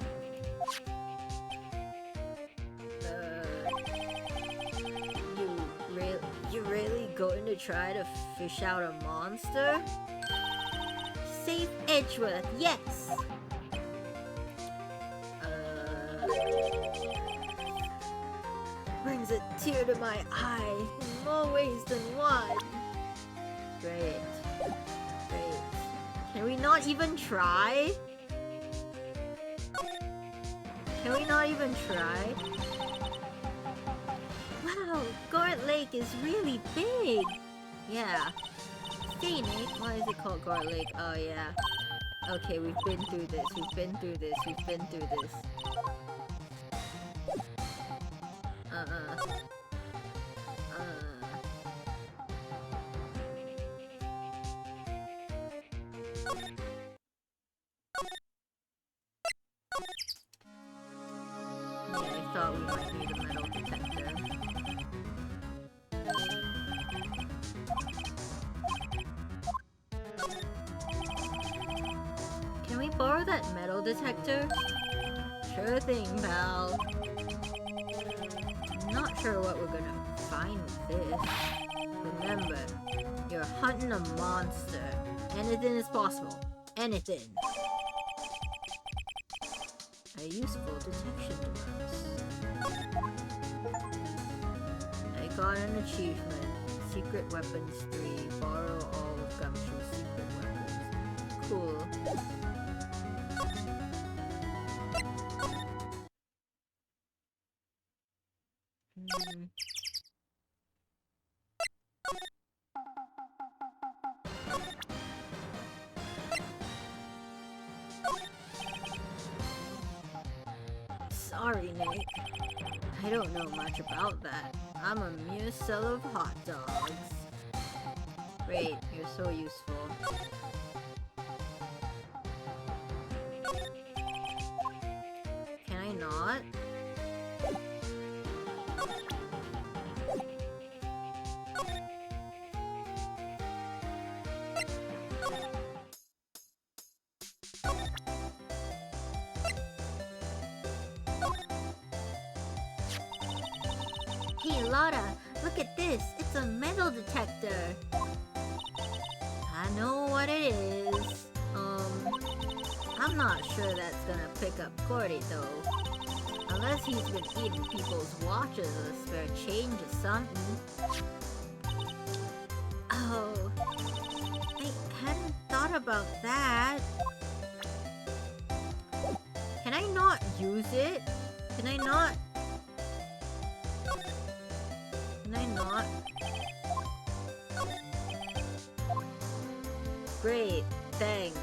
You really going to try to fish out a monster? Save Edgeworth, yes! Brings a tear to my eye in more ways than one. Great. Great. Can we not even try? Can we not even try? Wow, Gort Lake is really big! Yeah. Say, Nick, why is it called Gort Lake? Oh, yeah. Okay, we've been through this, we've been through this, we've been through this. Yeah, I thought we might need a metal detector. Can we borrow that metal detector? Sure thing, pal. I'm not sure what we're gonna find with this. Remember, you're hunting a monster. Anything is possible. Anything. A useful detection device. I got an achievement. Secret Weapons 3. Borrow all of Gumshoe's secret weapons. Cool. Sorry, Nick. I don't know much about that. I'm a mere seller of hot dogs. Great, you're so useful. Can I not? Hey Lotta, look at this! It's a metal detector! I know what it is. I'm not sure that's gonna pick up Cordy though. Unless he's been eating people's watches or spare change or something. Oh, I hadn't thought about that. Can I not use it? Can I not? Can I not? Great, thanks.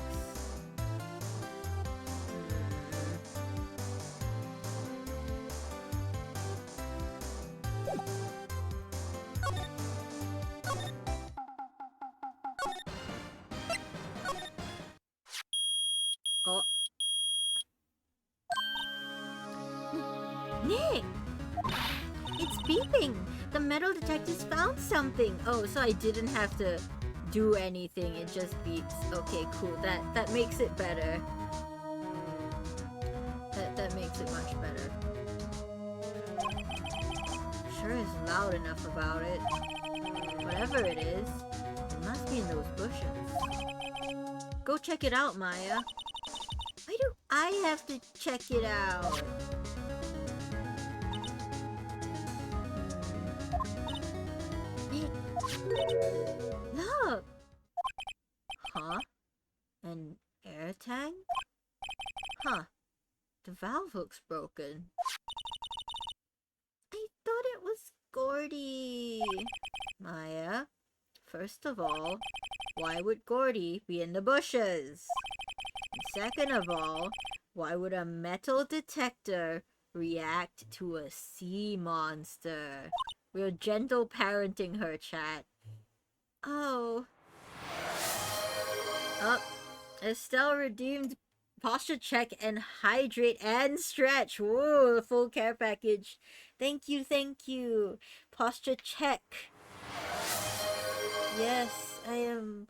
Oh. Nick! It's beeping! The metal detector's found something! Oh, so I didn't have to do anything, it just beeps. Okay, cool. That makes it better. That makes it much better. Sure is loud enough about it. Whatever it is, it must be in those bushes. Go check it out, Maya. Why do I have to check it out? Look! An air tank? Huh. The valve looks broken. I thought it was Gordy. Maya, first of all, why would Gordy be in the bushes? And second of all, why would a metal detector react to a sea monster? We're gentle parenting her, chat. Oh. Oh. Estelle redeemed posture check and hydrate and stretch. Whoa, the full care package. Thank you, thank you. Posture check. Yes, I am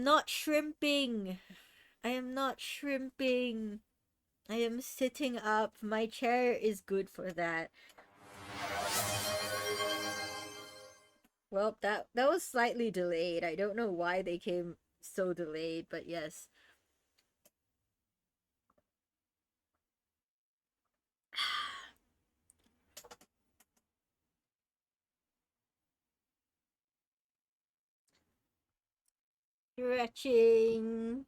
not shrimping. I am not shrimping. I am sitting up. My chair is good for that. Well, that was slightly delayed. I don't know why they came so delayed, but yes. Stretching.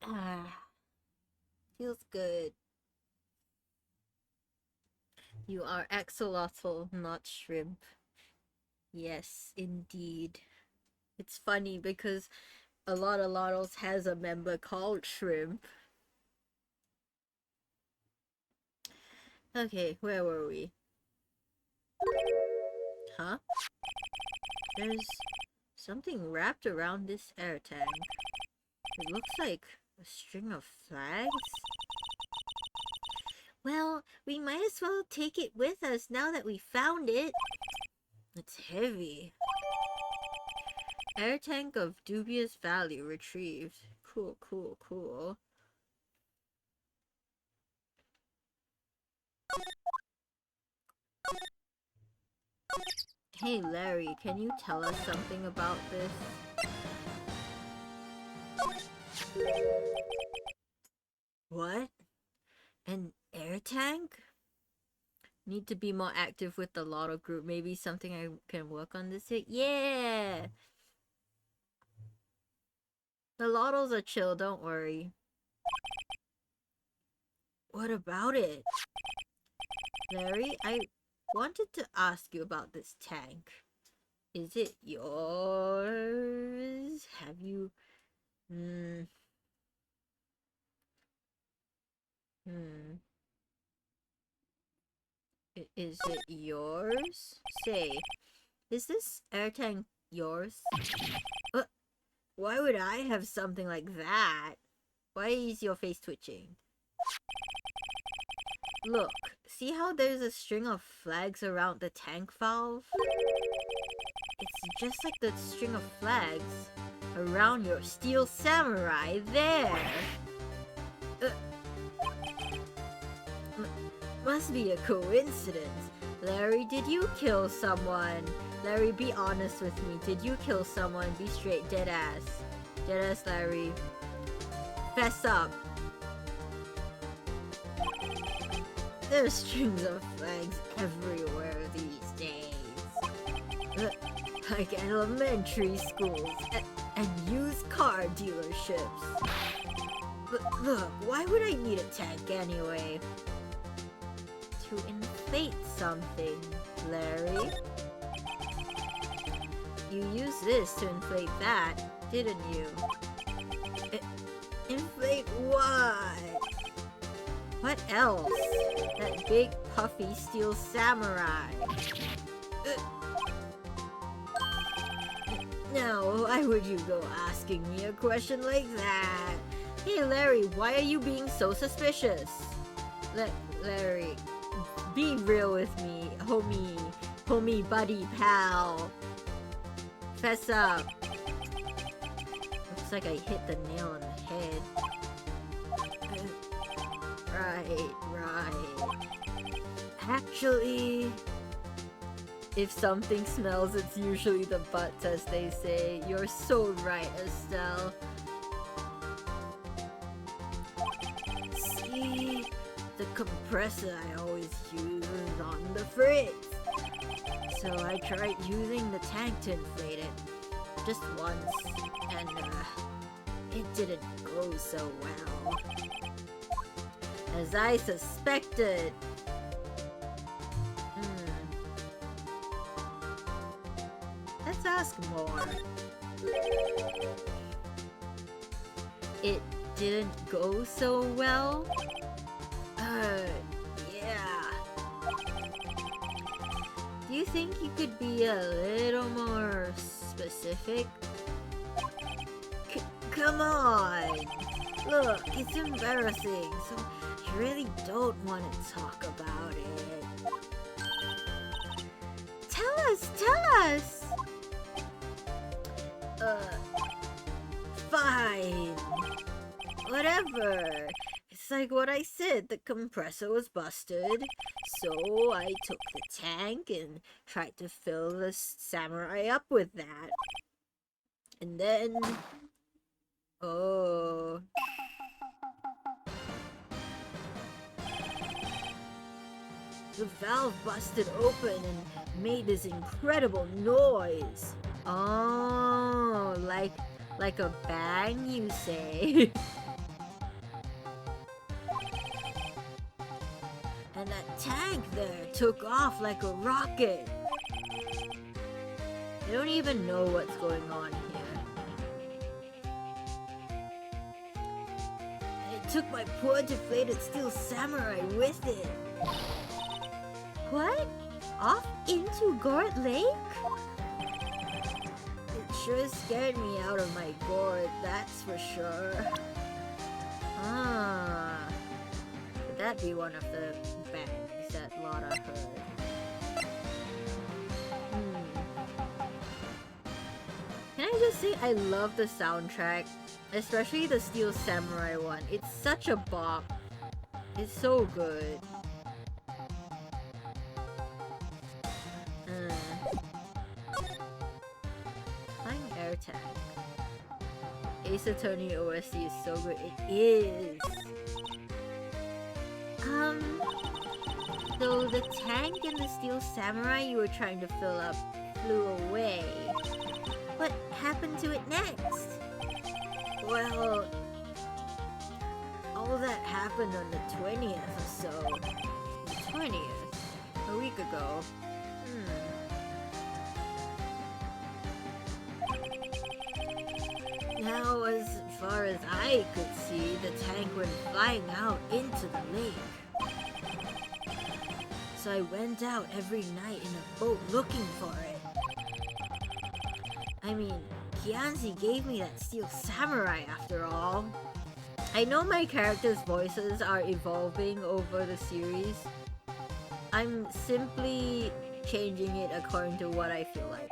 Ah, feels good. You are axolotl, not shrimp. Yes, indeed. It's funny because a lot of Lottles has a member called Shrimp. Okay, where were we? Huh? There's something wrapped around this air tank. It looks like a string of flags. Well, we might as well take it with us now that we found it. It's heavy. Air tank of dubious value retrieved. Cool, cool, cool. Hey Larry, can you tell us something about this? What? An air tank? Need to be more active with the Lotto group. Maybe something I can work on this year? Yeah! The Lottos are chill, don't worry. What about it? Larry, I wanted to ask you about this tank. Is it yours? Have you... Is it yours? Say, is this air tank yours? Why would I have something like that? Why is your face twitching? Look, see how there's a string of flags around the tank valve? It's just like the string of flags around your steel samurai there. Must be a coincidence. Larry, did you kill someone? Larry, be honest with me. Did you kill someone? Be straight, dead ass. Dead ass, Larry. Fess up. There's strings of flags everywhere these days. Like elementary schools and used car dealerships. Look, why would I need a tank anyway? To inflate something, Larry. You used this to inflate that, didn't you? Inflate what? What else? That big puffy steel samurai. Now, why would you go asking me a question like that? Hey Larry, why are you being so suspicious? Larry, be real with me, homie, buddy, pal. Fess up. Looks like I hit the nail on the head. Right. Actually, if something smells, it's usually the butts, as they say. You're so right, Estelle. See, the compressor I always use is on the fritz. So I tried using the tank to inflate it. Just once. And, it didn't go so well. As I suspected. Let's ask more. It didn't go so well? Yeah. Do you think you could be a little more specific? Come on! Look, it's embarrassing, so I really don't want to talk about it. Tell us! Fine. Whatever. It's like what I said, the compressor was busted. So I took the tank and tried to fill the samurai up with that. And then... Oh... The valve busted open and made this incredible noise. Oh, like a bang, you say? And that tank there took off like a rocket. I don't even know what's going on here. And it took my poor deflated steel samurai with it. What? Off into Gort Lake? It sure scared me out of my gourd, that's for sure. Ah. Could that be one of the bangs that Lotta heard? Can I just say I love the soundtrack? Especially the Steel Samurai one. It's such a bop. It's so good. Air tag. Ace Attorney OST is so good. It is. So the tank and the Steel Samurai you were trying to fill up flew away. What happened to it next? Well, all that happened on the 20th or so. The 20th? A week ago. Now, as far as I could see, the tank went flying out into the lake. So I went out every night in a boat looking for it. I mean, Kianzi gave me that Steel Samurai after all. I know my characters' voices are evolving over the series. I'm simply changing it according to what I feel like.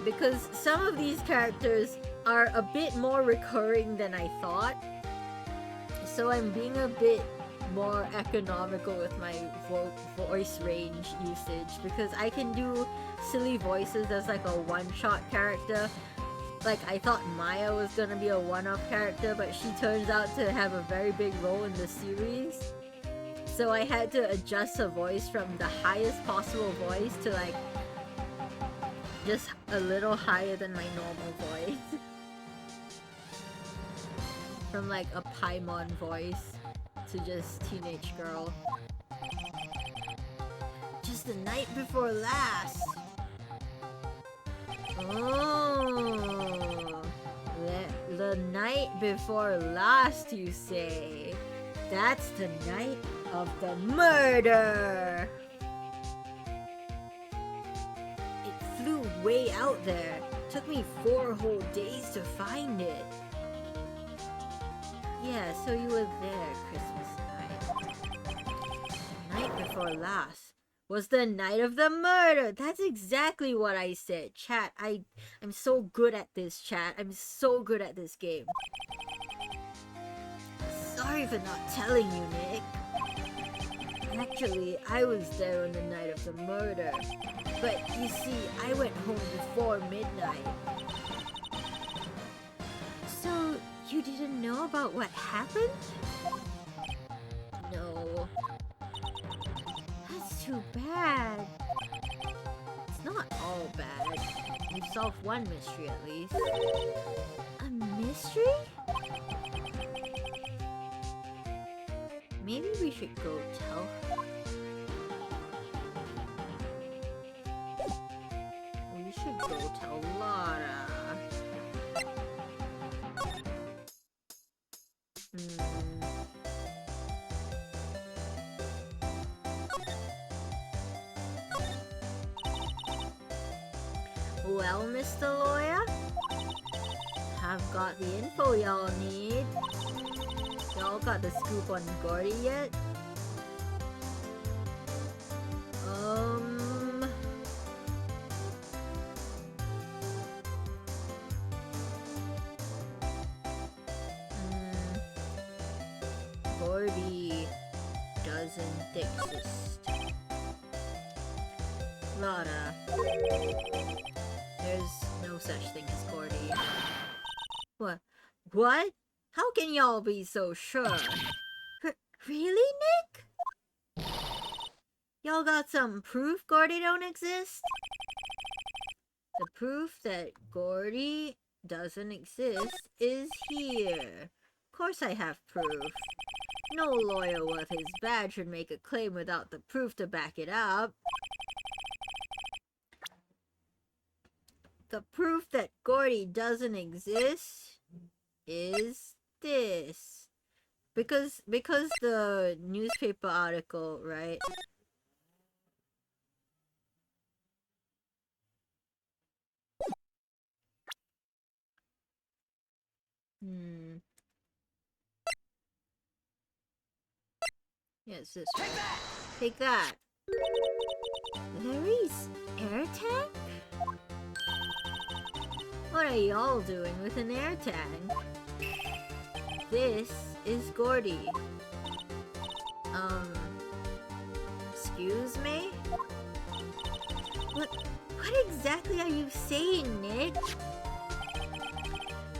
Because some of these characters are a bit more recurring than I thought. So I'm being a bit more economical with my voice range usage. Because I can do silly voices as like a one-shot character. Like, I thought Maya was gonna be a one-off character, but she turns out to have a very big role in the series. So I had to adjust her voice from the highest possible voice to like just a little higher than my normal voice. From like a Paimon voice to just teenage girl. Just the night before last. Oh, the night before last, you say? That's the night of the murder! Flew way out there. Took me 4 whole days to find it. Yeah, so you were there Christmas night. Night before last was the night of the murder. That's exactly what I said. Chat, I'm so good at this, chat. I'm so good at this game. Sorry for not telling you, Nick. Actually, I was there on the night of the murder. But you see, I went home before midnight. So, you didn't know about what happened? No. That's too bad. not all bad. We've solved one mystery at least. A mystery? Maybe we should go tell her. We should go tell Lara. Well, Mr. Lawyer, I've got the info y'all need. Y'all got the scoop on Gordy yet? Gordy doesn't exist. Lara, there's no such thing as Gordy. What? What? How can y'all be so sure? Really, Nick? Y'all got some proof Gordy don't exist? The proof that Gordy doesn't exist is here. Of course I have proof. No lawyer worth his badge should make a claim without the proof to back it up. The proof that Gordy doesn't exist is this. Because the newspaper article, right? Yeah, it's this one. Take that! Larry's air tank? What are y'all doing with an air tank? This is Gordy. Excuse me? What exactly are you saying, Nick?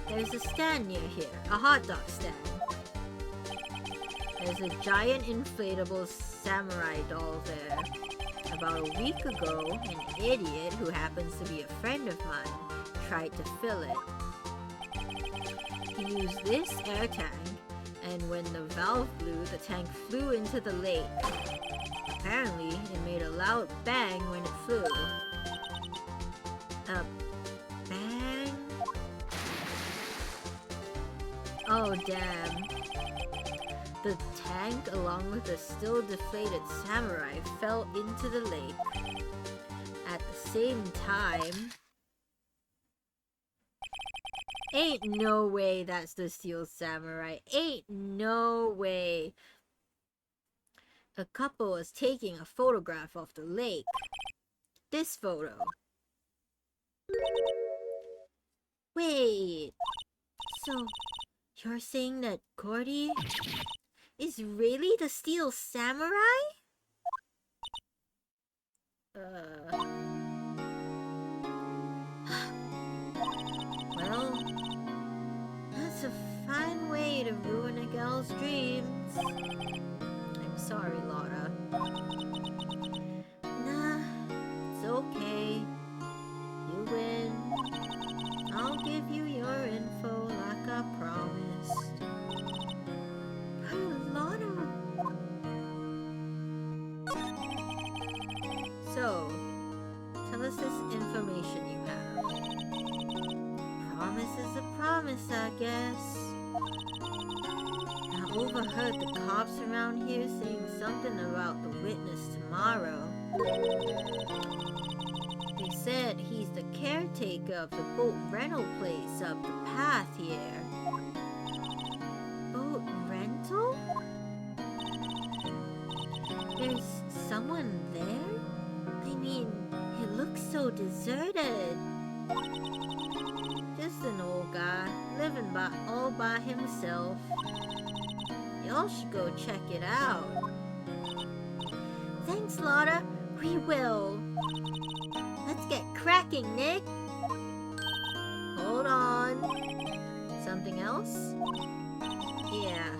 There's a stand near here, a hot dog stand. There's a giant inflatable samurai doll there. About a week ago, an idiot who happens to be a friend of mine tried to fill it. He used this air tank, and when the valve blew, the tank flew into the lake. Apparently, it made a loud bang when it flew. A bang? Oh, damn. The tank, along with the still deflated samurai, fell into the lake. At the same time... Ain't no way that's the steel samurai. Ain't no way. A couple was taking a photograph of the lake. This photo. Wait. So, you're saying that Gordy is really the steel samurai? Well, that's a fine way to ruin a girl's dreams. I'm sorry, Lara. Nah, it's okay. You win. I'll give you your info like I promised. But Lara... So, tell us this information you have. Promise is a promise, I guess. I overheard the cops around here saying something about the witness tomorrow. They said he's the caretaker of the boat rental place up the path here. Boat rental? There's someone there? I mean, it looks so deserted. Just an old guy, living all by himself. Y'all should go check it out. Thanks, Lara. We will. Let's get cracking, Nick. Hold on. Something else? Yeah.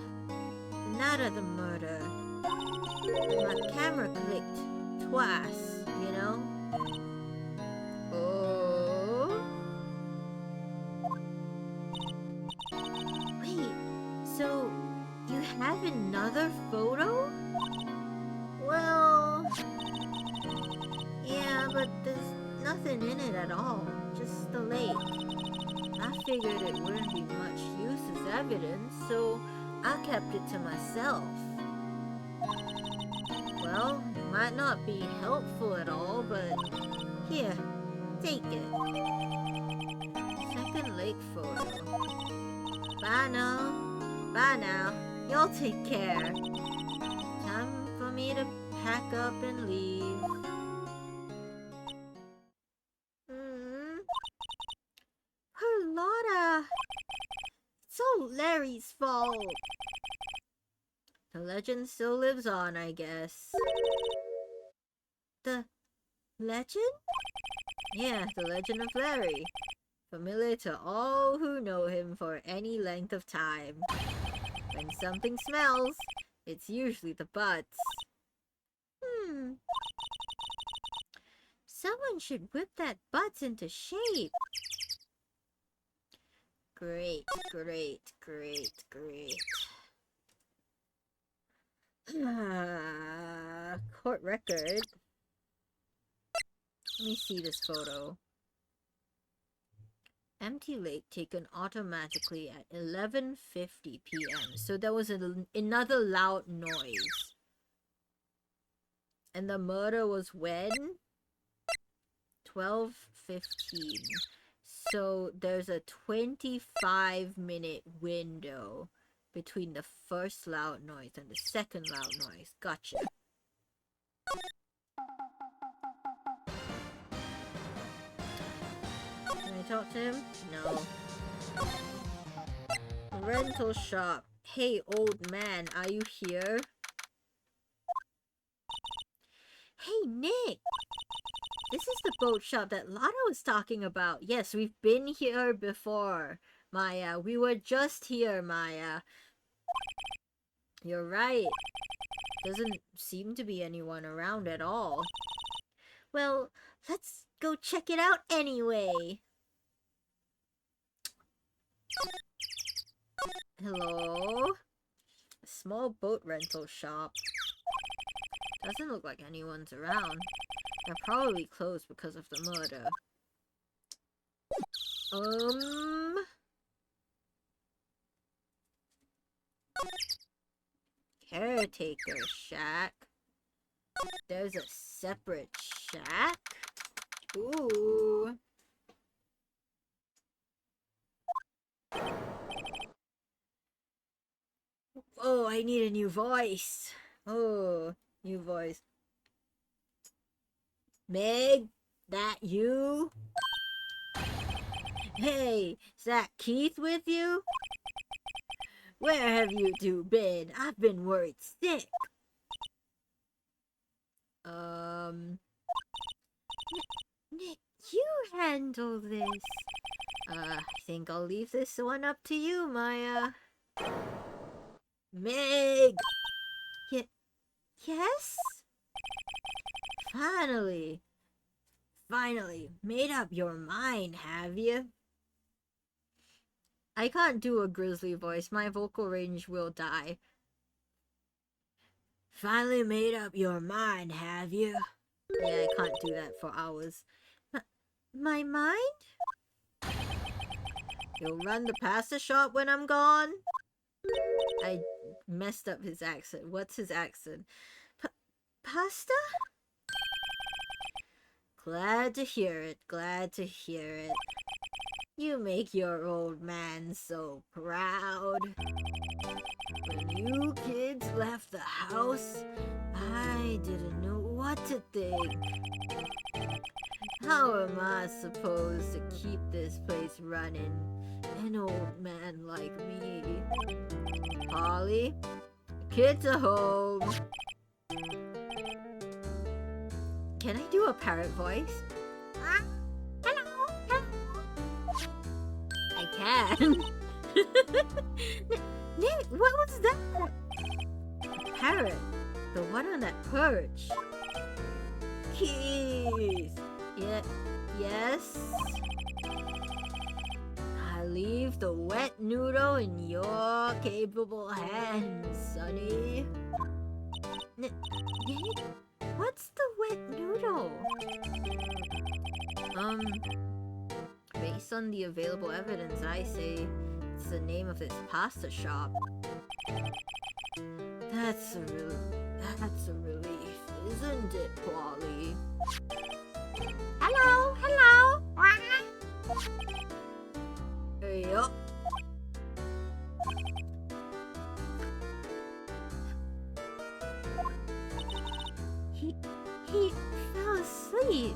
The night of the murder. My camera clicked twice, you know? nothing in it at all, just the lake. I figured it wouldn't be much use as evidence, so I kept it to myself. Well, it might not be helpful at all, but here, take it. Second lake photo. Bye now. Y'all take care. Time for me to pack up and leave. Carlotta! It's all Larry's fault. The legend still lives on, I guess. The legend? Yeah, the legend of Larry. Familiar to all who know him for any length of time. When something smells, it's usually the butts. Someone should whip that butts into shape. Great. Court record. Let me see this photo. Empty lake taken automatically at 11:50 p.m. So there was another loud noise. And the murder was when? 12:15. So there's a 25-minute window between the first loud noise and the second loud noise. Gotcha. Can I talk to him? No. Rental shop. Hey, old man, are you here? Hey, Nick! This is the boat shop that Lana was talking about. Yes, we've been here before, Maya. We were just here, Maya. You're right. Doesn't seem to be anyone around at all. Well, let's go check it out anyway. Hello? A small boat rental shop. Doesn't look like anyone's around. They're probably closed because of the murder. Caretaker shack. There's a separate shack? Ooh. Oh, I need a new voice. Oh, new voice. Meg, that you? Hey, is that Keith with you? Where have you two been? I've been worried sick. Nick, you handle this. I think I'll leave this one up to you, Maya. Meg! Yes? Finally, made up your mind, have you? I can't do a grizzly voice. My vocal range will die. Finally made up your mind, have you? Yeah, I can't do that for hours. My mind? You'll run the pasta shop when I'm gone? I messed up his accent. What's his accent? Pasta? Glad to hear it. You make your old man so proud. When you kids left the house, I didn't know what to think. How am I supposed to keep this place running? An old man like me. Polly, the kids are home. Can I do a parrot voice? Hello. I can. Nick, what was that? A parrot. The one on that perch. Keith. Yes? I leave the wet noodle in your capable hands, Sonny. Nick? What's the wet noodle? Um, based on the available evidence, I say it's the name of his pasta shop. That's a relief, isn't it, Polly?
Hello, hello.
Yup.
He fell asleep.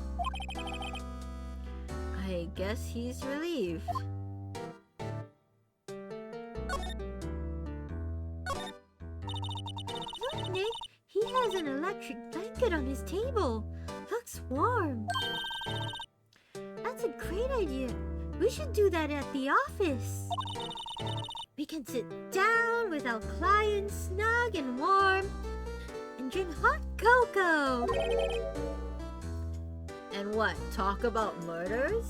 I guess he's relieved.
Look, Nick, he has an electric blanket on his table. Looks warm. That's a great idea. We should do that at the office. We can sit down with our clients snug and warm and drink hot cocoa.
And what, talk about murders?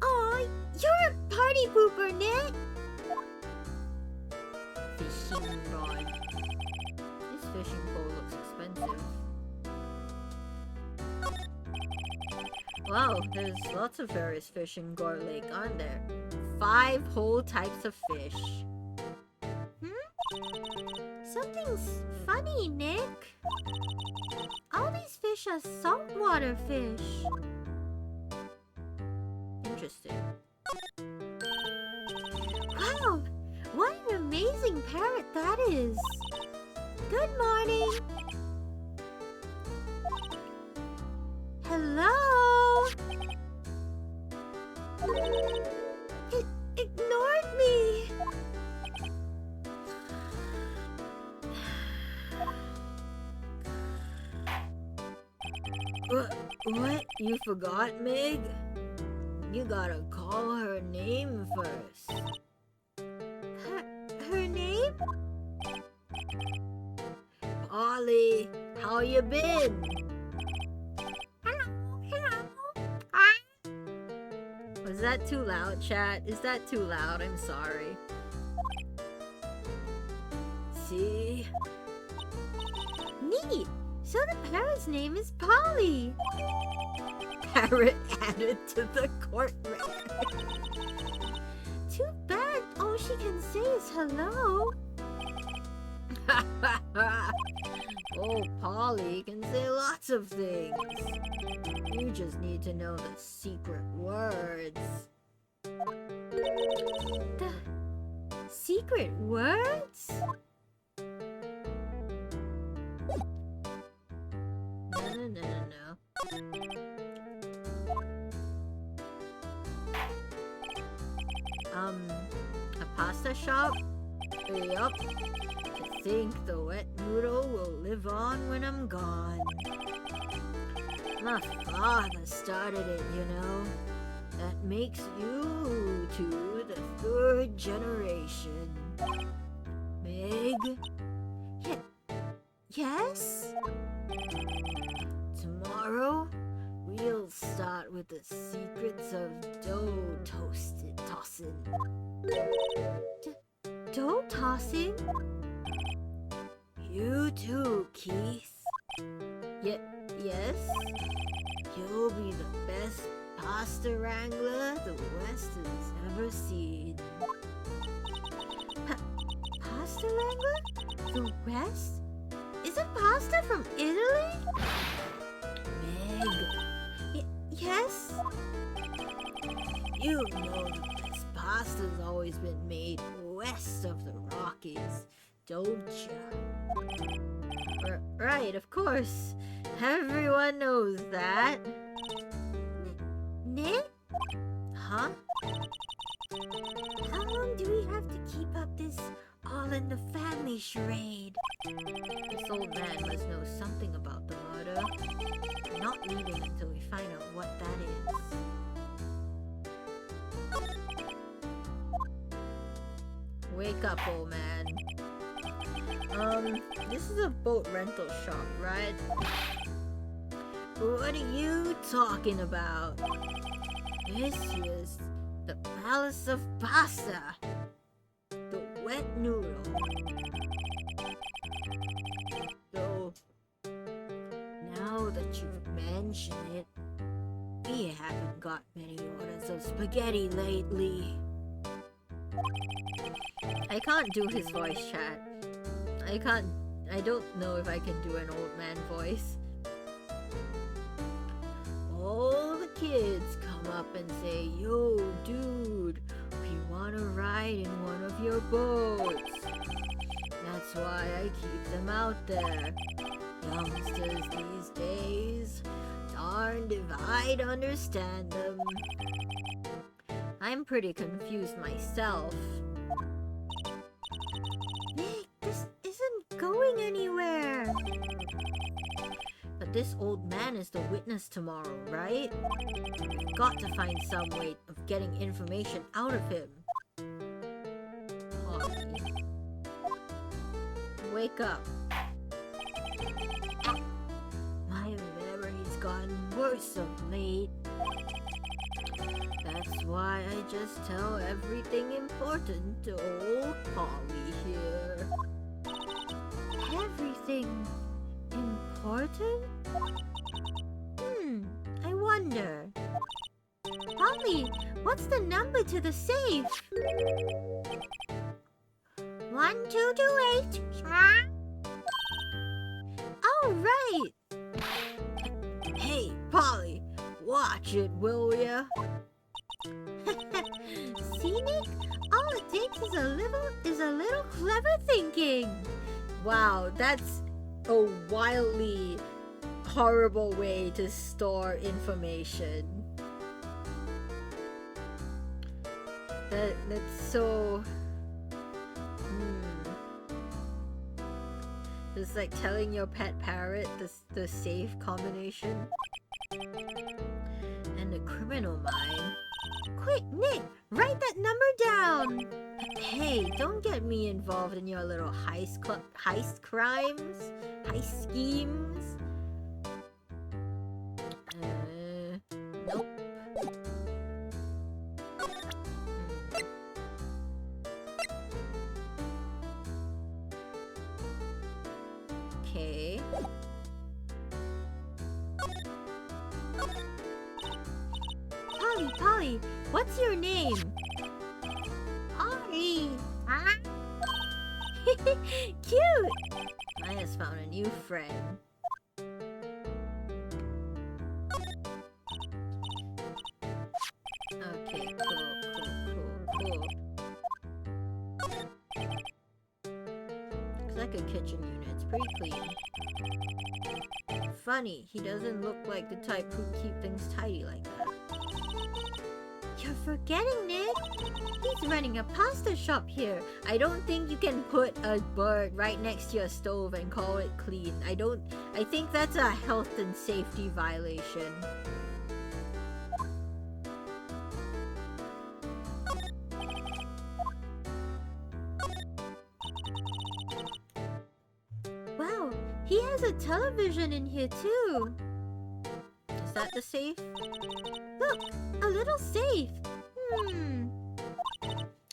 Aw, you're a party pooper, Nick.
Fishing rod. This fishing pole looks expensive. Wow, there's lots of various fish in Gore Lake, aren't there? 5 whole types of fish.
Something's funny, Nick. All these fish are saltwater fish.
Interesting.
Wow, what an amazing parrot that is. Good morning. Hello? It ignored me.
What? You forgot, Meg? You gotta call her name first.
Her name?
Polly, how you been?
Hello.
Was that too loud, chat? Is that too loud? I'm sorry. See?
Neat. So the parrot's name is Polly.
Parrot added to the court record.
Too bad all she can say is hello.
Oh, Polly can say lots of things. You just need to know the secret words.
The secret words?
No. A pasta shop? Yup. To think the wet noodle will live on when I'm gone. My father started it, you know. That makes you to the 3rd generation. Meg?
Yes?
Tomorrow, we'll start with the secrets of dough tossing.
Dough tossing?
You too, Keith. Yes? You'll be the best pasta wrangler the West has ever seen.
Pasta wrangler? The West? Isn't pasta from Italy?
Meg,
Yes?
you know the best pasta's always been made west of the Rockies, don't ya? Right, of course. Everyone knows that.
Nick?
Huh?
How long do we have to keep up this all in the family charade?
This old man must know something about the murder. We're not leaving until we find out what that is. Wake up, old man. This is a boat rental shop, right? What are you talking about? This is the Palace of Pasta. The wet noodle. So, now that you've mentioned it, We haven't got many orders of spaghetti lately. I can't do his voice chat. I don't know if I can do an old man voice. All the kids come up and say, "Yo, dude, we want to ride in one of your boats." That's why I keep them out there. Youngsters these days, darned if I'd understand them. I'm pretty confused myself.
Nick, this isn't going anywhere.
But this old man is the witness tomorrow, right? We've got to find some way of getting information out of him. Holly. Wake up. My memory's gotten worse of late. That's why I just tell everything important to old Polly here.
Everything important? I wonder. Polly, what's the number to the safe? 1228. Oh, right.
Hey, Polly, watch it, will ya?
See, Nick? All it takes is a little clever thinking.
Wow, that's a wildly horrible way to store information. That's so... It's like telling your pet parrot the safe combination. And the criminal mind.
Quick, Nick, write that number down.
Hey, don't get me involved in your little heist crimes, heist schemes. Nope. Okay.
Polly, what's your name?
Ari.
Huh? Cute.
I just found a new friend. Okay, cool. Looks like a kitchen unit. It's pretty clean. Funny, he doesn't look like the type who'd keep things tidy like that.
You're forgetting, Nick. He's running a pasta shop here.
I don't think you can put a bird right next to your stove and call it clean. I think that's a health and safety violation.
Wow, he has a television in here too.
Is that the safe?
Look, a little safe.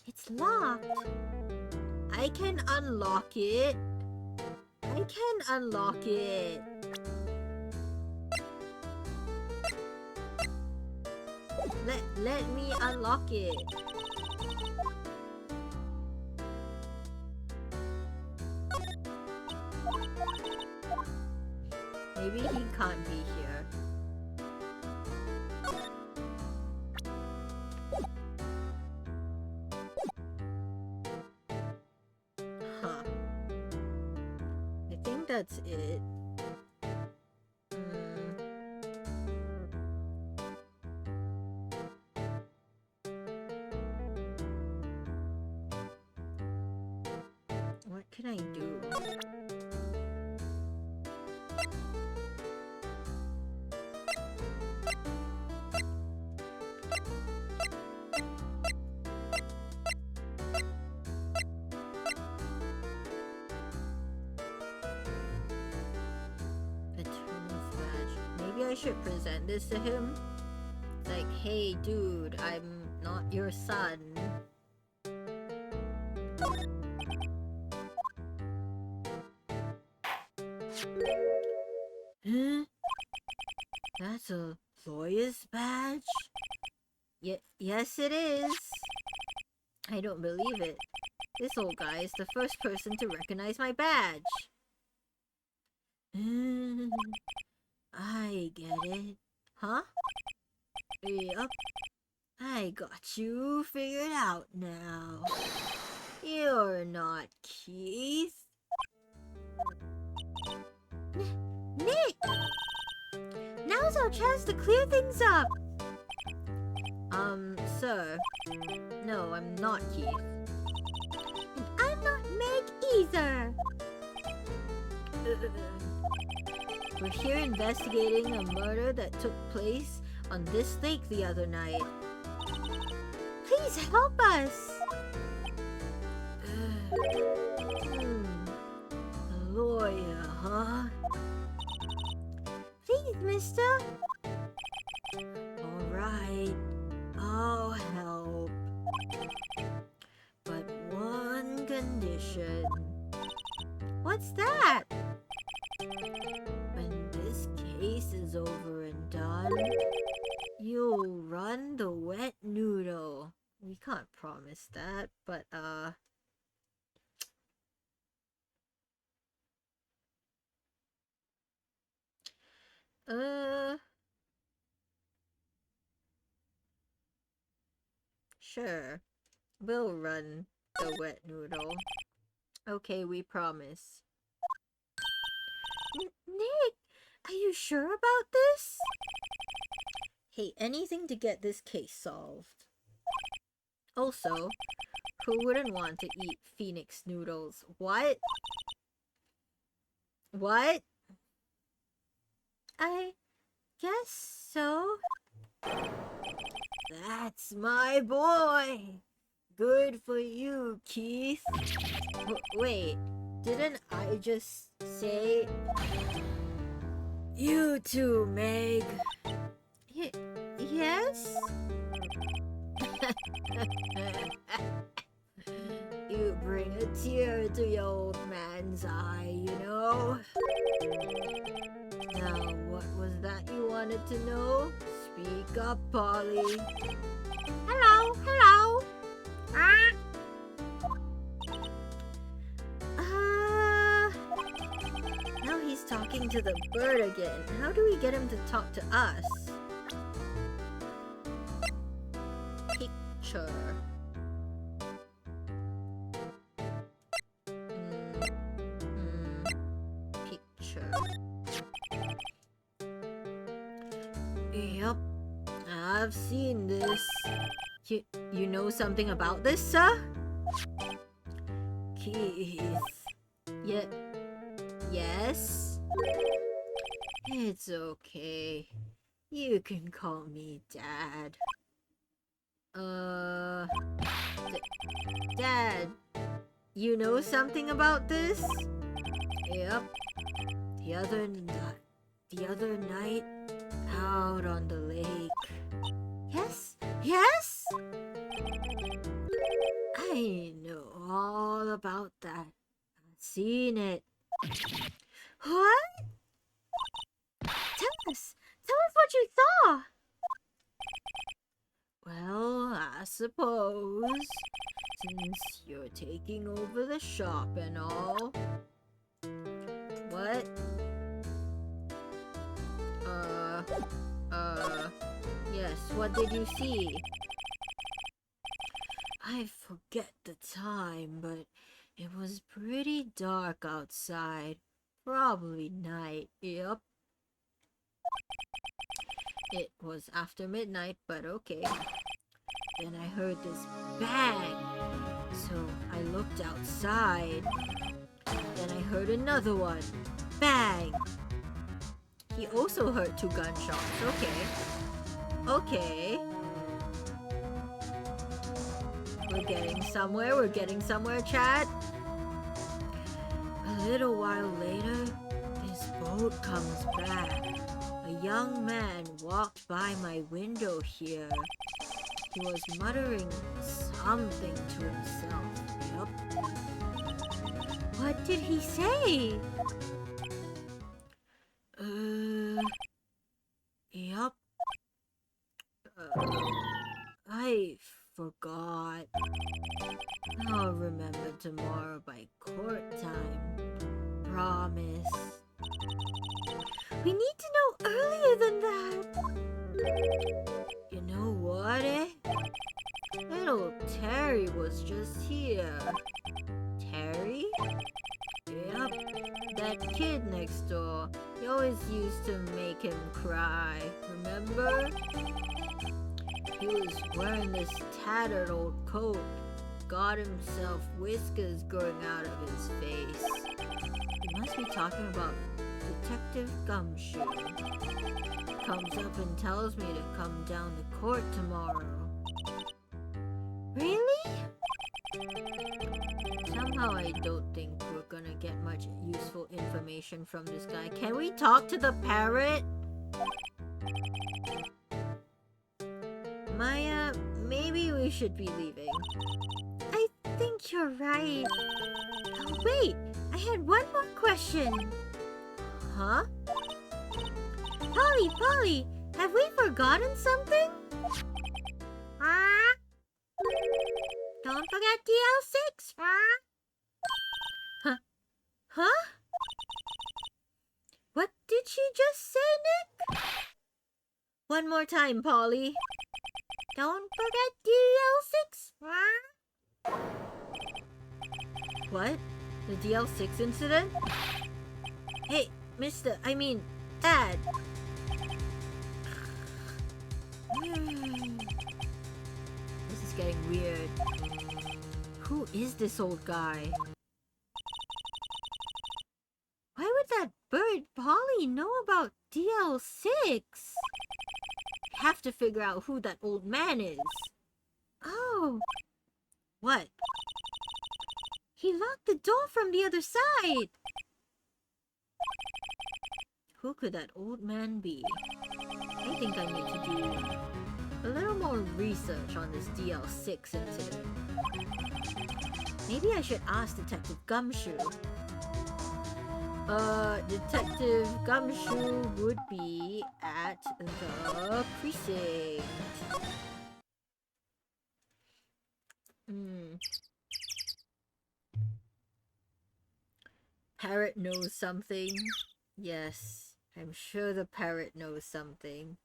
It's locked.
I can unlock it. Let me unlock it. Maybe he can't be here. Huh. I think that's it. What can I do? Maybe I should present this to him. It's like, hey dude, I'm not your son. Huh? That's a employer's badge? Yes, it is. I don't believe it. This old guy is the first person to recognize my badge. I get it. Huh? Yup. I got you figured out now. You're not Keith.
Nick! Now's our chance to clear things up.
Sir. No, I'm not Keith.
And I'm not Meg either.
We're here investigating a murder that took place on this lake the other night.
Please help us.
A lawyer, huh?
Please, mister.
Alright, I'll help. But one condition.
What's that?
When this case is over and done, you'll run the wet noodle. We can't promise that, but sure. We'll run the wet noodle. Okay, we promise.
Nick, are you sure about this?
Hey, anything to get this case solved. Also, who wouldn't want to eat Phoenix noodles? What? What?
I guess so.
That's my boy! Good for you, Keith. Wait, didn't I just say... You too, Meg.
Yes?
You bring a tear to your old man's eye, you know? Now, what was that you wanted to know? Speak up, Polly.
Hello, hello.
Now he's talking to the bird again. How do we get him to talk to us? Picture. Picture. Yep, I've seen this. You know something about this, sir? Keith. Yes? It's okay. You can call me Dad. Dad, you know something about this? Yep. The other night, out on the lake.
Yes? Yes?
I know all about that. I've seen it.
What? Tell us what you saw.
Well, I suppose, since you're taking over the shop and all. What? Yes, what did you see? I forget the time, but it was pretty dark outside. Probably night, yep. It was after midnight, but okay. Then I heard this bang. So I looked outside. Then I heard another one. Bang! He also heard 2 gunshots. Okay. We're getting somewhere, Chad. A little while later, this boat comes back. A young man walked by my window here. He was muttering something to himself. Yup.
What did he say?
Yup. I forgot. I'll remember tomorrow by court time. Promise.
We need to know earlier than that.
You know what, eh? Little Terry was just here. Terry? Yep, that kid next door. He always used to make him cry, remember? He was wearing this tattered old coat. Got himself whiskers growing out of his face. He must be talking about Detective Gumshoe. Comes up and tells me to come down to court tomorrow.
Really?
Somehow I don't think we're gonna get much useful information from this guy. Can we talk to the parrot? Maya, maybe we should be leaving.
I think you're right. Oh, wait, I had one more question.
Huh?
Polly, have we forgotten something? Don't forget DL6.
Huh?
What did she just say, Nick?
One more time, Polly.
Don't forget DL6.
What? The DL6 incident? Hey, Dad. This is getting weird. Who is this old guy?
Why would that bird Polly know about DL6?
Have to figure out who that old man is.
Oh,
What?
he locked the door from the other side.
Who could that old man be? I think I need to do a little more research on this DL6 incident. Maybe I should ask Detective Gumshoe. Detective Gumshoe would be at the precinct. Parrot knows something. Yes, I'm sure the parrot knows something.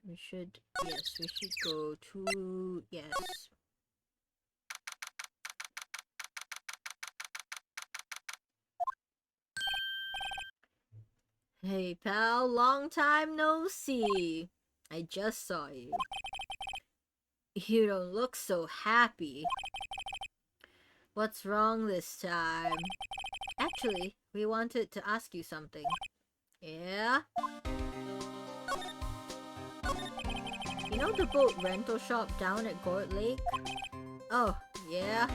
We should go to, yes. Hey pal, long time no see. I just saw you. You don't look so happy. What's wrong this time? Actually, we wanted to ask you something. Yeah? You know the boat rental shop down at Gort Lake? Oh, yeah?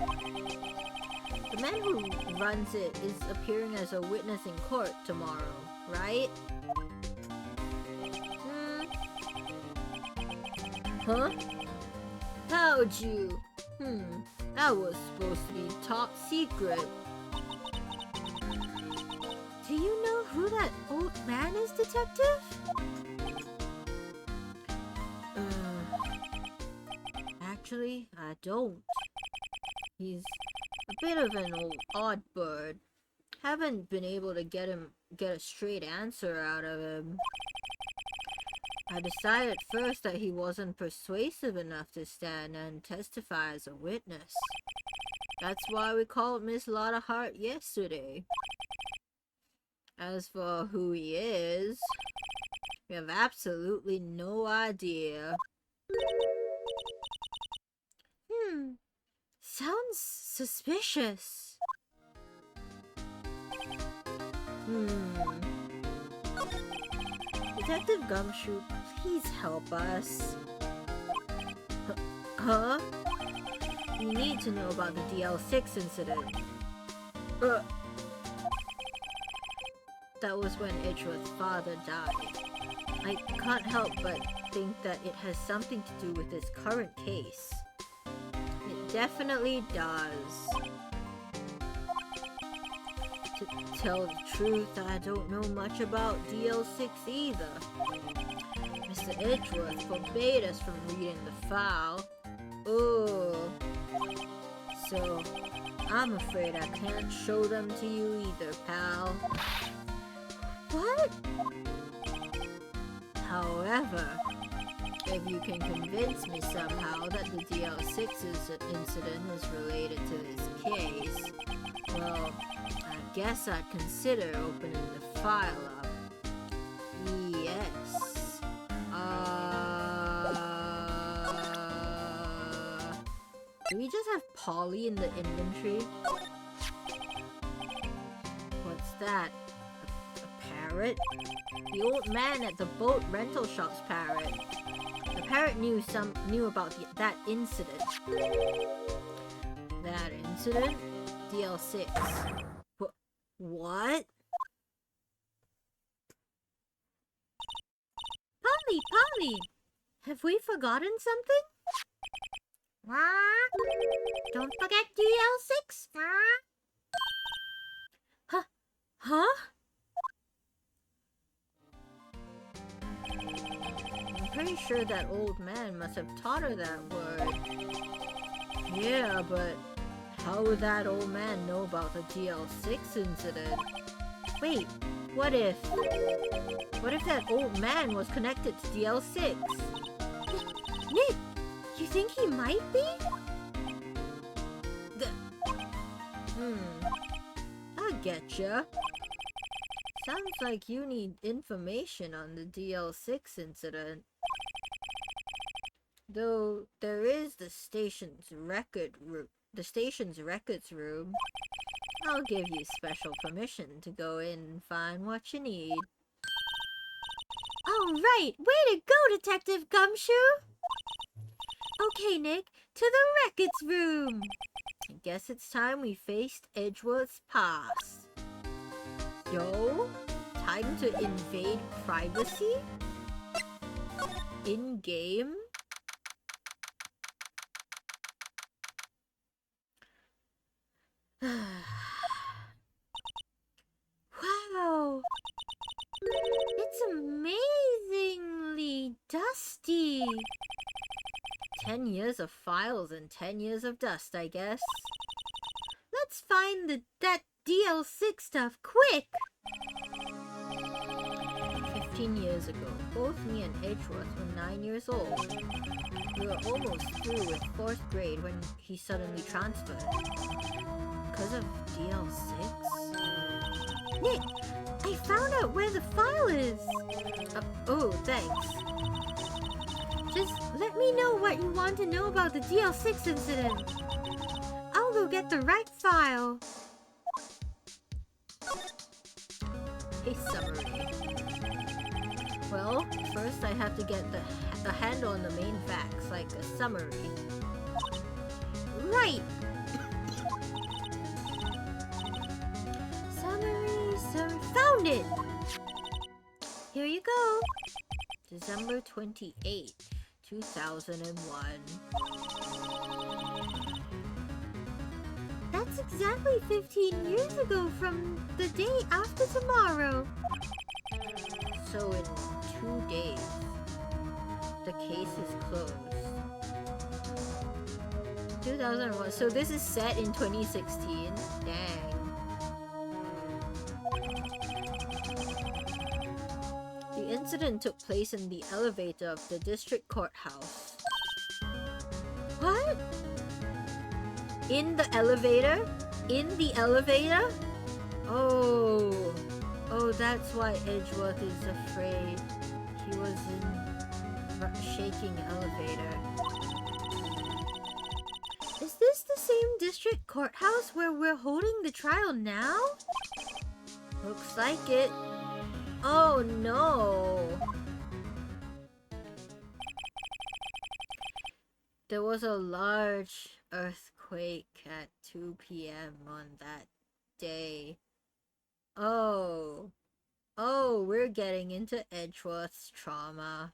The man who runs it is appearing as a witness in court tomorrow, right? Huh? How'd you? That was supposed to be top secret.
Do you know who that old man is, Detective?
Actually, I don't. He's a bit of an odd bird. Haven't been able to get a straight answer out of him. I decided first that he wasn't persuasive enough to stand and testify as a witness. That's why we called Miss Lotta Hart yesterday. As for who he is, we have absolutely no idea.
Sounds suspicious.
Detective Gumshoe, please help us. Huh? We need to know about the DL6 incident. that was when Edgeworth's father died. I can't help but think that it has something to do with this current case. It definitely does. To tell the truth, I don't know much about DL6 either. Mr. Edgeworth forbade us from reading the file. Oh. So, I'm afraid I can't show them to you either, pal.
What?
However, if you can convince me somehow that the DL6 incident is related to this case, well, I guess I'd consider opening the file up. Yes. Do we just have Polly in the inventory? What's that? A parrot? The old man at the boat rental shop's parrot. The parrot knew about that incident. That incident? DL6. What?
Polly! Have we forgotten something? Don't forget DL6. Huh?
I'm pretty sure that old man must have taught her that word. Yeah, but how would that old man know about the DL6 incident? Wait, what if that old man was connected to DL6?
Nick, you think he might be?
I getcha. Sounds like you need information on the DL6 incident. Though there is the station's records room. I'll give you special permission to go in and find what you need.
All right, way to go, Detective Gumshoe. Okay, Nick, to the records room.
I guess it's time we faced Edgeworth's past. Yo, time to invade privacy? In-game?
Wow, it's amazingly dusty.
10 years of files and 10 years of dust, I guess.
Let's find that DL6 stuff quick.
15 years ago, both me and Edgeworth were 9 years old. We were almost through with 4th grade when he suddenly transferred. Because of DL6?
Nick, I found out where the file is.
Oh, thanks.
Just let me know what you want to know about the DL6 incident. I'll go get the right file.
A summary. Well, first I have to get the handle on the main facts, like a summary.
Right. Summary. Found it. Here you go.
December 28, 2001.
That's exactly 15 years ago from the day after tomorrow.
So in 2 days, the case is closed. 2001. So this is set in 2016. Dang. The incident took place in the elevator of the district courthouse.
What?
In the elevator? In the elevator? Oh, that's why Edgeworth is afraid. He was in a shaking elevator.
Is this the same district courthouse where we're holding the trial now?
Looks like it. Oh no! There was a large earthquake at 2 p.m. on that day. Oh. Oh, we're getting into Edgeworth's trauma.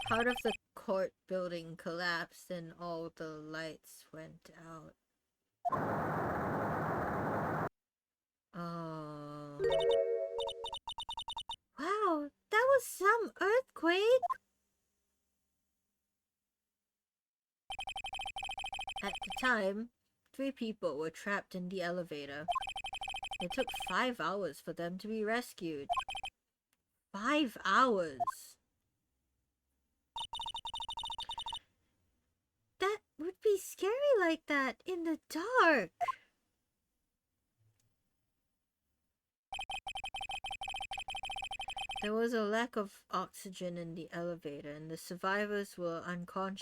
Part of the court building collapsed and all the lights went out. Oh.
Wow, that was some earthquake.
At the time, 3 people were trapped in the elevator. It took 5 hours for them to be rescued. 5 hours!
That would be scary like that in the dark.
There was a lack of oxygen in the elevator and the survivors were unconscious.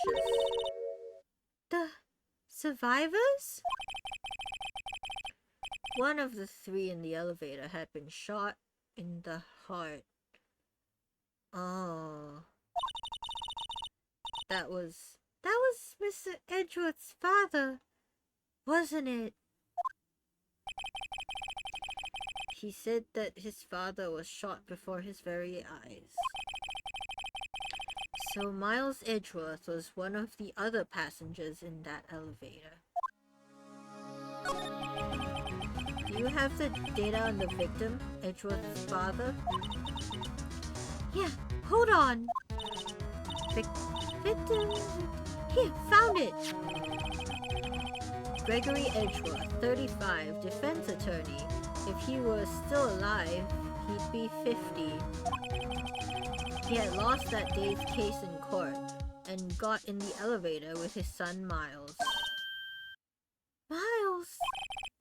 The survivors?
One of the 3 in the elevator had been shot in the heart. Oh. That was
Mr. Edgeworth's father, wasn't it?
He said that his father was shot before his very eyes. So Miles Edgeworth was one of the other passengers in that elevator. Do you have the data on the victim, Edgeworth's father?
Yeah, hold on. Victim. Here, found it.
Gregory Edgeworth, 35, defense attorney. If he was still alive, he'd be 50. He had lost that day's case in court and got in the elevator with his son Miles.
Miles.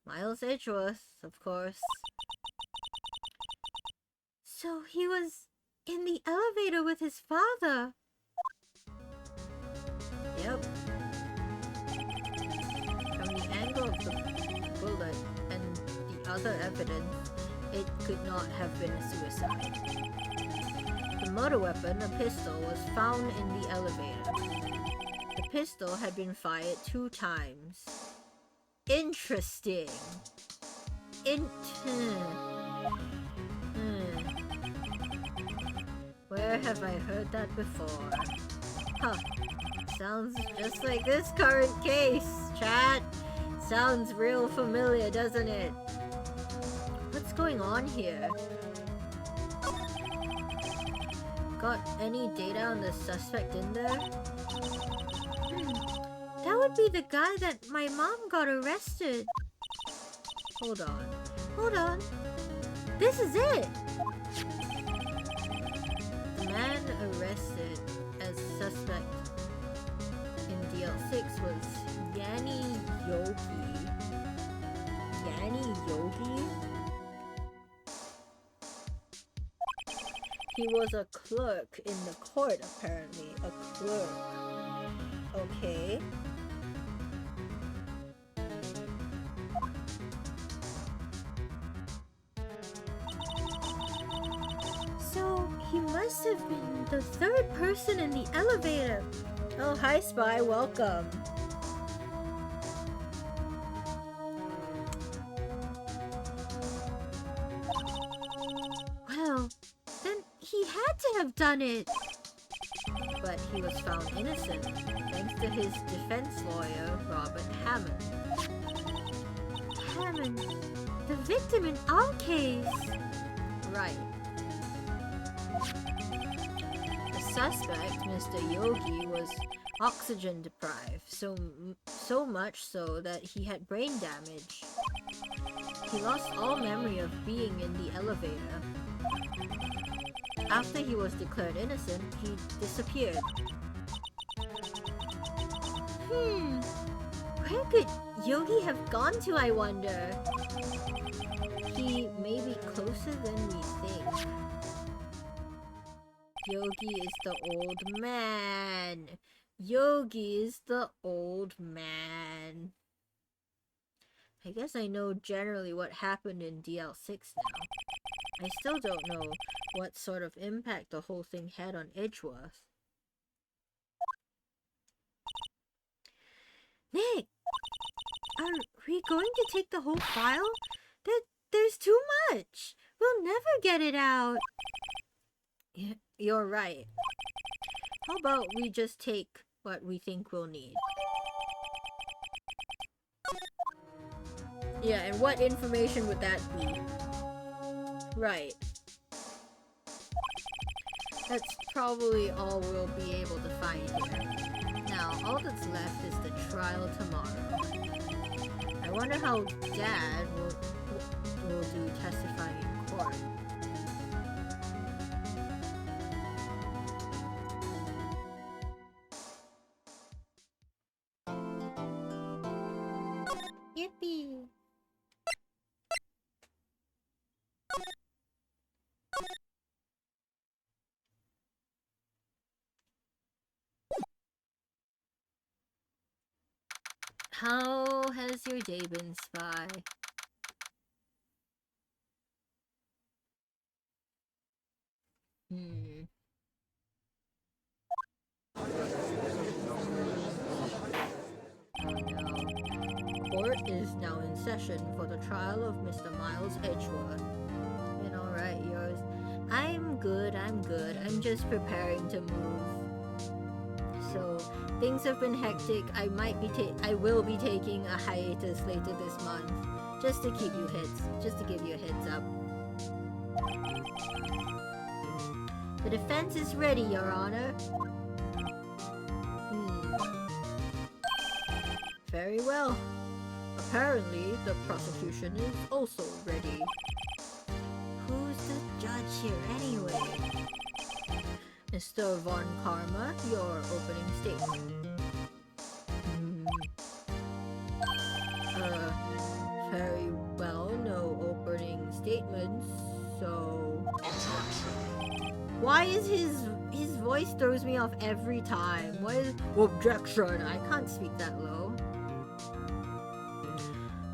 Miles Edgeworth, of course.
So he was in the elevator with his father.
Yep. From the angle of the bullet and the other evidence, it could not have been a suicide. The murder weapon, a pistol, was found in the elevator. The pistol had been fired 2 times. Interesting. Where have I heard that before? Huh. Sounds just like this current case, chat. Sounds real familiar, doesn't it? What's going on here? Got any data on the suspect in there?
That would be the guy that my mom got arrested.
Hold on.
Hold on. This is it.
The man arrested as suspect in DL6 was Yanni Yogi. Yanni Yogi? He was a clerk in the court, apparently. A clerk. Okay.
So he must have been the 3rd person in the elevator.
Oh, hi, Spy. Welcome.
Well, then he had to have done it.
But he was found innocent, thanks to his defense lawyer, Robert Hammond.
Hammond, the victim in our case.
Right. The suspect, Mr. Yogi, was oxygen deprived, so much so that he had brain damage. He lost all memory of being in the elevator. After he was declared innocent, he disappeared.
Where could Yogi have gone to, I wonder?
He may be closer than we think. Yogi is the old man. Yogi is the old man. I guess I know generally what happened in DL6 now. I still don't know what sort of impact the whole thing had on Edgeworth.
Nick, are we going to take the whole file? That There's too much. We'll never get it out.
You're right. How about we just take what we think we'll need? Yeah, and what information would that be? Right. That's probably all we'll be able to find here. Now, all that's left is the trial tomorrow. I wonder how Dad will do testifying in court.
Yippee.
How has your day been, Spy? Court is now in session for the trial of Mr. Miles Edgeworth. And alright, yours. I'm good. I'm just preparing to move. So, things have been hectic. I will be taking a hiatus later this month. Just to give you a heads up. The defense is ready, Your Honor. Very well. Apparently, the prosecution is also ready.
Who's the judge here anyway?
Mr. Von Karma, your opening statement. Very well, no opening statements, so... Why is his voice throws me off every time? Why is... Objection! I can't speak that low.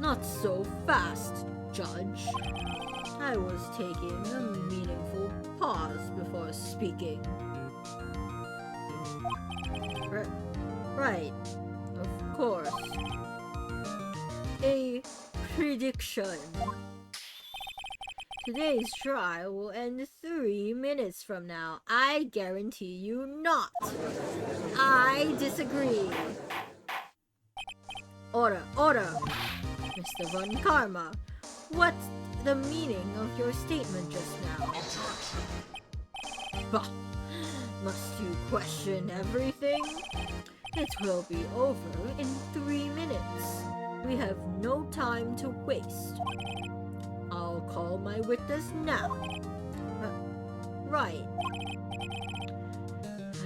Not so fast, Judge. I was taking a meaningful pause before speaking. Right. Of course. A prediction. Today's trial will end 3 minutes from now. I guarantee you not. I disagree. Order. Mr. Von Karma, what's the meaning of your statement just now? Bah! Must you question everything? It will be over in 3 minutes. We have no time to waste. I'll call my witness now. Right.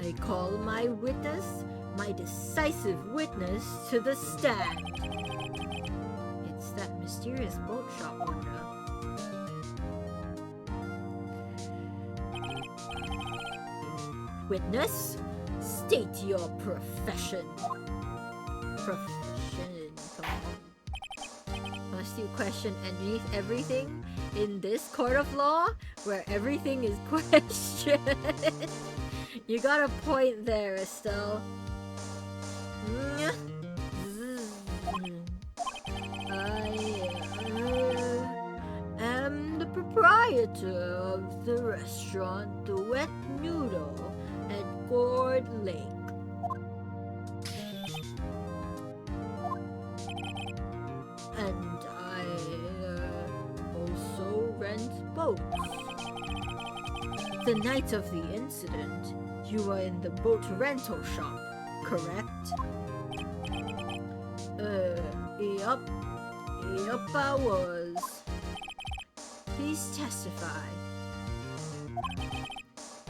I call my witness, my decisive witness, to the stand. It's that mysterious boat shop owner. Witness, state your profession. Profession, come on. Must you question everything in this court of law, where everything is questioned? You got a point there, Estelle. I am the proprietor of the restaurant The Wet Noodle at Gourd Lake. And I also rent boats. The night of the incident, you were in the boat rental shop, correct? Yup, I was. Please testify.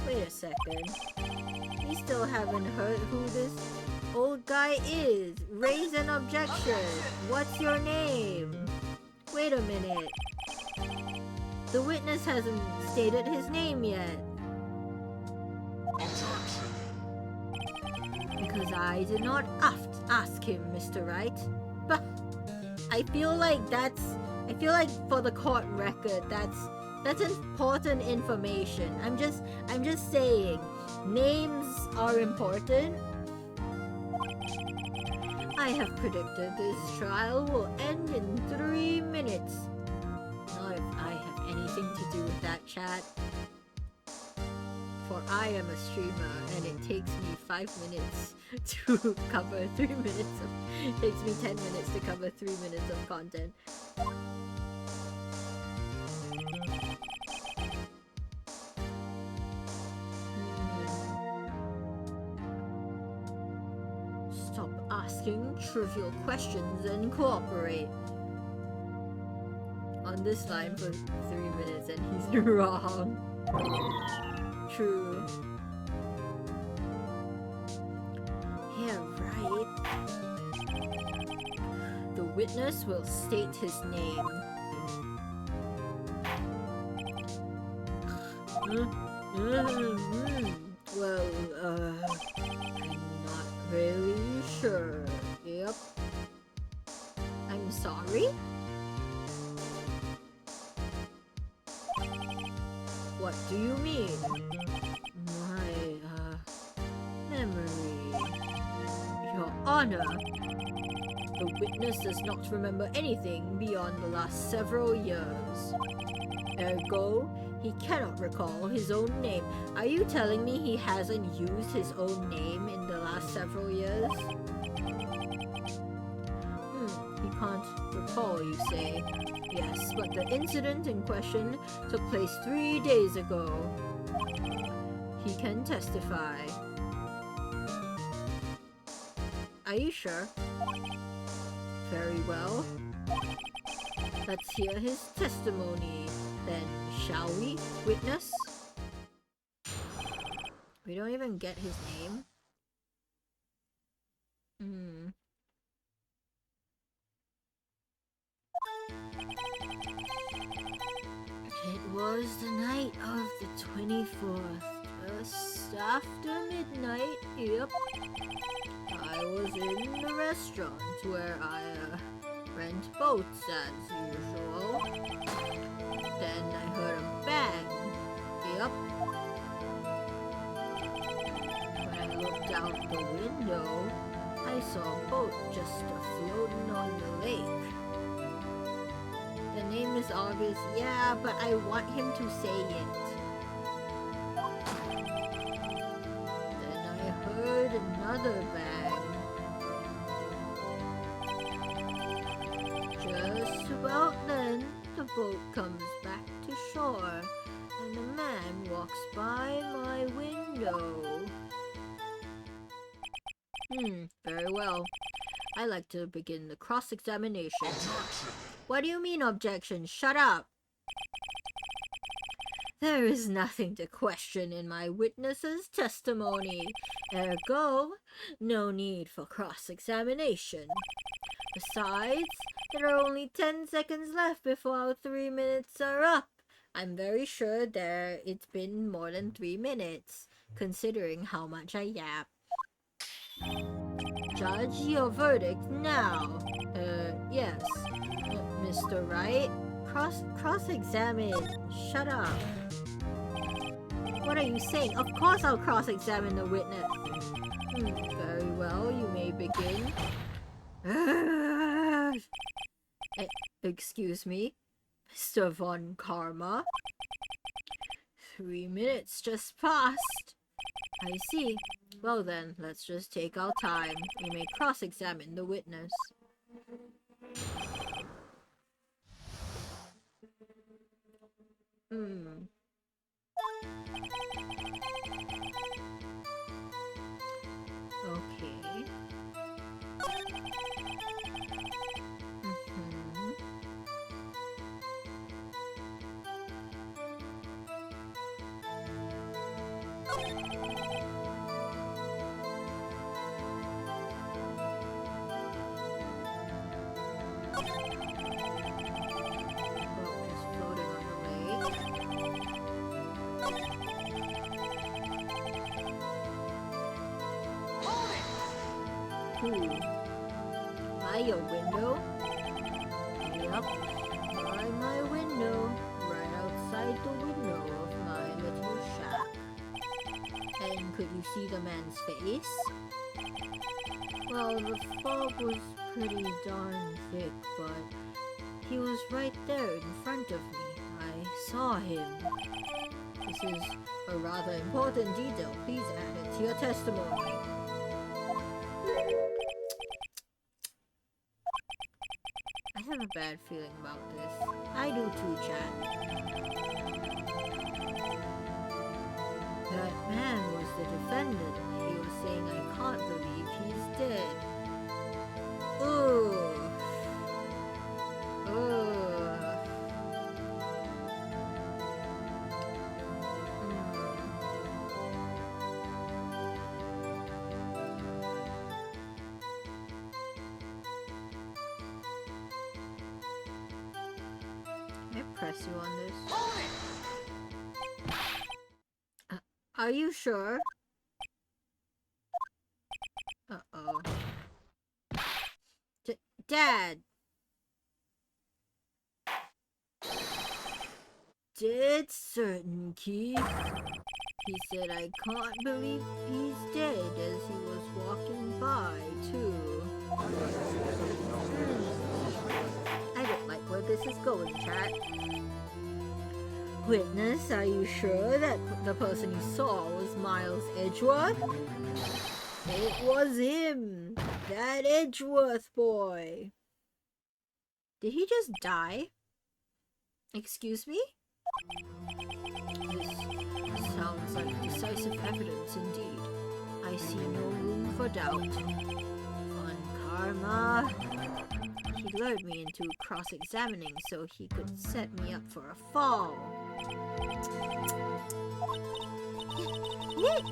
Wait a second. We still haven't heard who this old guy is. Raise an objection. What's your name? Wait a minute. The witness hasn't stated his name yet. Because I did not ask him, Mr. Wright. But I feel like for the court record, that's important information. I'm just saying, names are important. I have predicted this trial will end in 3 minutes. Not anything to do with that, chat. For I am a streamer, and it takes me 5 minutes to cover 3 minutes of... It takes me 10 minutes to cover 3 minutes of content. Stop asking trivial questions and cooperate. On this line for 3 minutes and he's wrong. True. Yeah, right. The witness will state his name. Well, I'm not really sure. Yep. I'm sorry? What do you mean? My, memory. Your Honor, the witness does not remember anything beyond the last several years. Ergo, he cannot recall his own name. Are you telling me he hasn't used his own name in the last several years? He can't recall, you say? Yes, but the incident in question took place 3 days ago. He can testify. Are you sure? Very well. Let's hear his testimony, then, shall we, witness? We don't even get his name. It was the night of the 24th, just after midnight, yep. I was in the restaurant where I rent boats as usual. Then I heard a bang, yep. When I looked out the window, I saw a boat just floating on the lake. The name is obvious, yeah, but I want him to say it. Then I heard another bang. Just about then, the boat comes back to shore, and a man walks by my window. Very well. I like to begin the cross-examination. Objection! What do you mean, objection? Shut up! There is nothing to question in my witness's testimony. Ergo, no need for cross-examination. Besides, there are only 10 seconds left before our 3 minutes are up. I'm very sure it's been more than 3 minutes, considering how much I yap. Judge your verdict now. Yes. Mr. Wright? Cross-examine. Shut up. What are you saying? Of course I'll cross-examine the witness. Very well, you may begin. Excuse me? Mr. Von Karma? 3 minutes just passed. I see. Well then, let's just take our time. You may cross-examine the witness. Okay. By your window? Yup, by my window, right outside the window of my little shack. And could you see the man's face? Well, the fog was pretty darn thick, but he was right there in front of me. I saw him. This is a rather important detail. Please add it to your testimony. I have a bad feeling about this. I do too, chat. That man was the defendant. He was saying, I can't believe he's dead. Ooh. Ooh. Can I press you on this? Are you sure? Uh-oh. Dad! Dead certain, Keith. He said, I can't believe he's dead, as he was walking by, too. I don't like where this is going, chat. Witness, are you sure that the person you saw was Miles Edgeworth? It was him! That Edgeworth boy! Did he just die? Excuse me? This sounds like decisive evidence indeed. I see no room for doubt. Fun karma. He lured me into cross-examining so he could set me up for a fall.
Nick!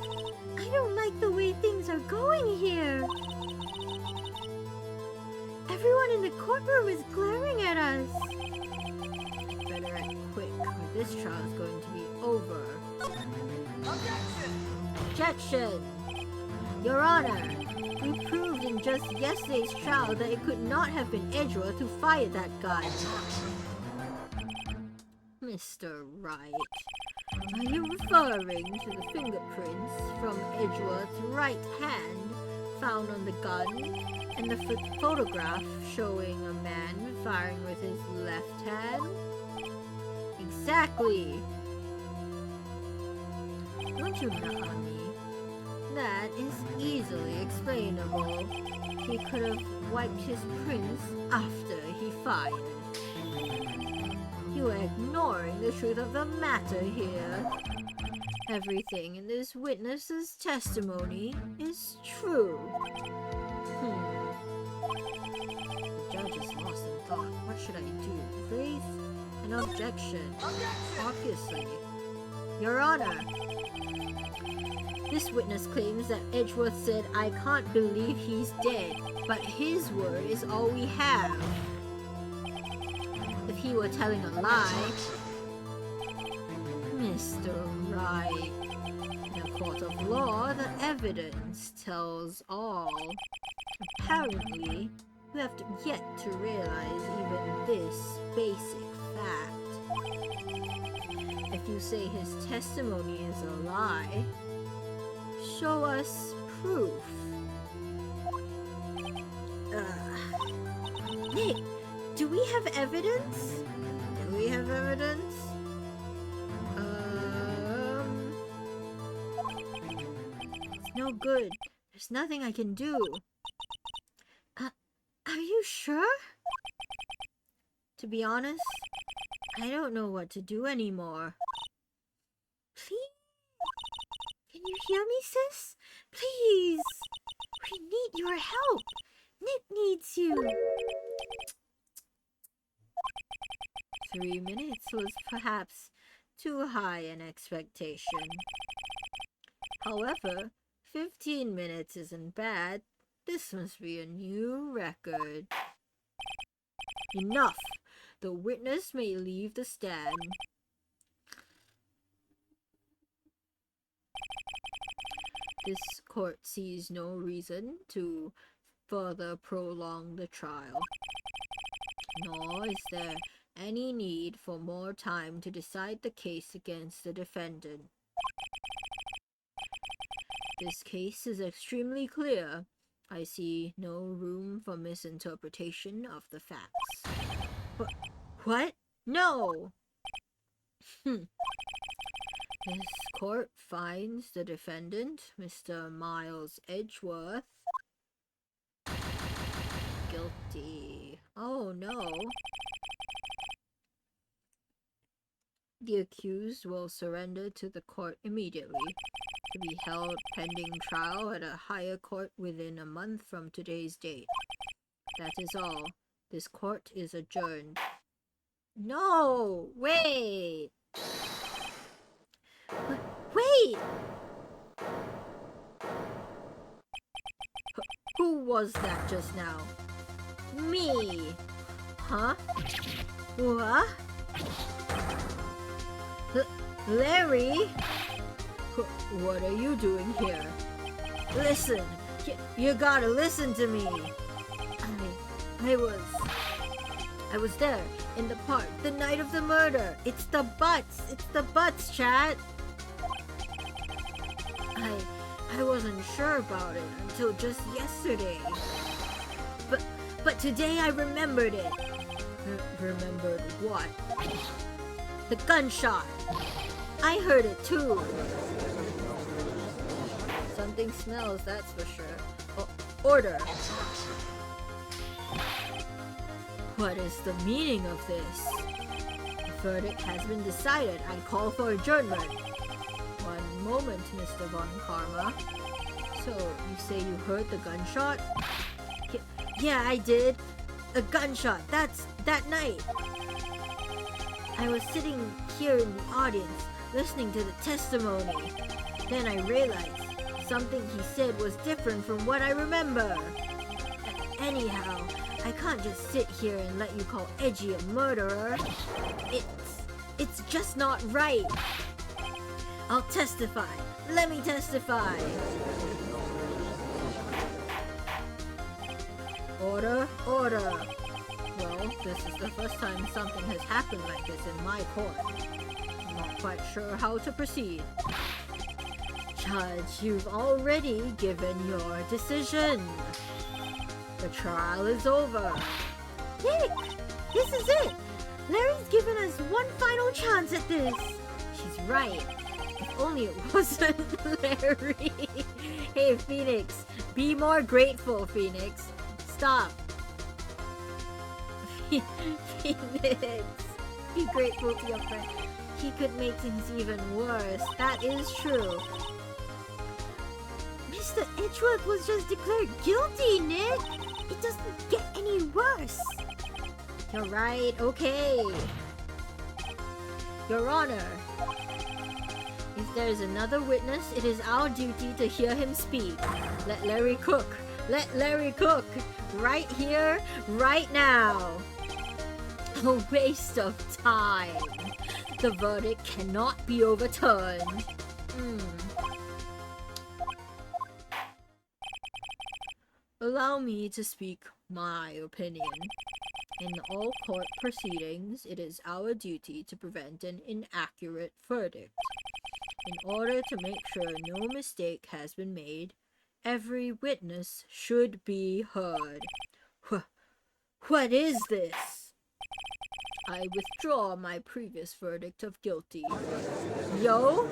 I don't like the way things are going here. Everyone in the courtroom is glaring at us.
Better act quick, or this trial is going to be over. Objection! Objection! Your Honor, we proved in just yesterday's trial that it could not have been Edgeworth who fired that gun. Mr. Wright, are you referring to the fingerprints from Edgeworth's right hand found on the gun and the photograph showing a man firing with his left hand? Exactly! Don't you nut on me. That is easily explainable. He could have wiped his prints after he fired. You are ignoring the truth of the matter here. Everything in this witness's testimony is true. The judge is lost in thought. What should I do? Raise an objection. Obviously. Your Honor, this witness claims that Edgeworth said, I can't believe he's dead, but his word is all we have. If he were telling a lie, Mr. Wright, in a court of law, the evidence tells all. Apparently, you have yet to realize even this basic fact. If you say his testimony is a lie, show us proof.
Nick, do we have evidence?
Do we have evidence? It's no good. There's nothing I can do.
Are you sure?
To be honest, I don't know what to do anymore.
Please? Can you hear me, sis? Please! We need your help! Nick needs you!
3 minutes was perhaps too high an expectation. However, 15 minutes isn't bad. This must be a new record. Enough! The witness may leave the stand. This court sees no reason to further prolong the trial. Nor is there any need for more time to decide the case against the defendant. This case is extremely clear. I see no room for misinterpretation of the facts. What? No! This court finds the defendant, Mr. Miles Edgeworth, guilty. Oh no. The accused will surrender to the court immediately, to be held pending trial at a higher court within a month from today's date. That is all. This court is adjourned. No! Wait!
Wait!
Who was that just now? Me! Huh? What? Larry? What are you doing here? Listen! You gotta listen to me! I was there, in the park, the night of the murder! It's the butts! It's the butts, chat! I wasn't sure about it until just yesterday. But today I remembered it. Remembered what? The gunshot! I heard it too! Something smells, that's for sure. Oh, order! What is the meaning of this? The verdict has been decided. I call for adjournment. One moment, Mr. Von Karma. So, you say you heard the gunshot? Yeah, I did. A gunshot. That's that night. I was sitting here in the audience, listening to the testimony. Then I realized something he said was different from what I remember. Anyhow, I can't just sit here and let you call Edgy a murderer. It's just not right. I'll testify. Let me testify. Order, order. Well, this is the first time something has happened like this in my court. I'm not quite sure how to proceed. Judge, you've already given your decision. The trial is over.
Nick, this is it. Larry's given us one final chance at this.
She's right. If only it wasn't Larry. Hey, Phoenix. Be more grateful, Phoenix. Stop. Phoenix. Be grateful to your friend. He could make things even worse. That is true.
Mr. Edgeworth was just declared guilty, Nick. It doesn't get any worse.
You're right. Okay. Your Honor. If there is another witness, it is our duty to hear him speak. Let Larry cook. Let Larry cook. Right here, right now. A waste of time. The verdict cannot be overturned. Allow me to speak my opinion. In all court proceedings, it is our duty to prevent an inaccurate verdict. In order to make sure no mistake has been made, every witness should be heard. What is this? I withdraw my previous verdict of guilty. Yo,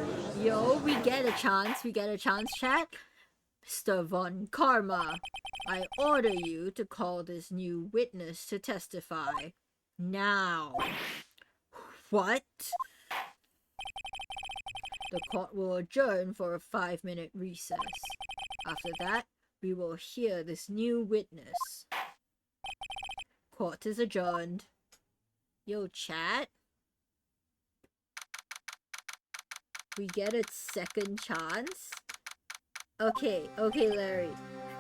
we get a chance, chat. Mr. Von Karma, I order you to call this new witness to testify. Now. What? The court will adjourn for a 5-minute recess. After that, we will hear this new witness. Court is adjourned. Yo, chat. We get a second chance? Okay, Larry.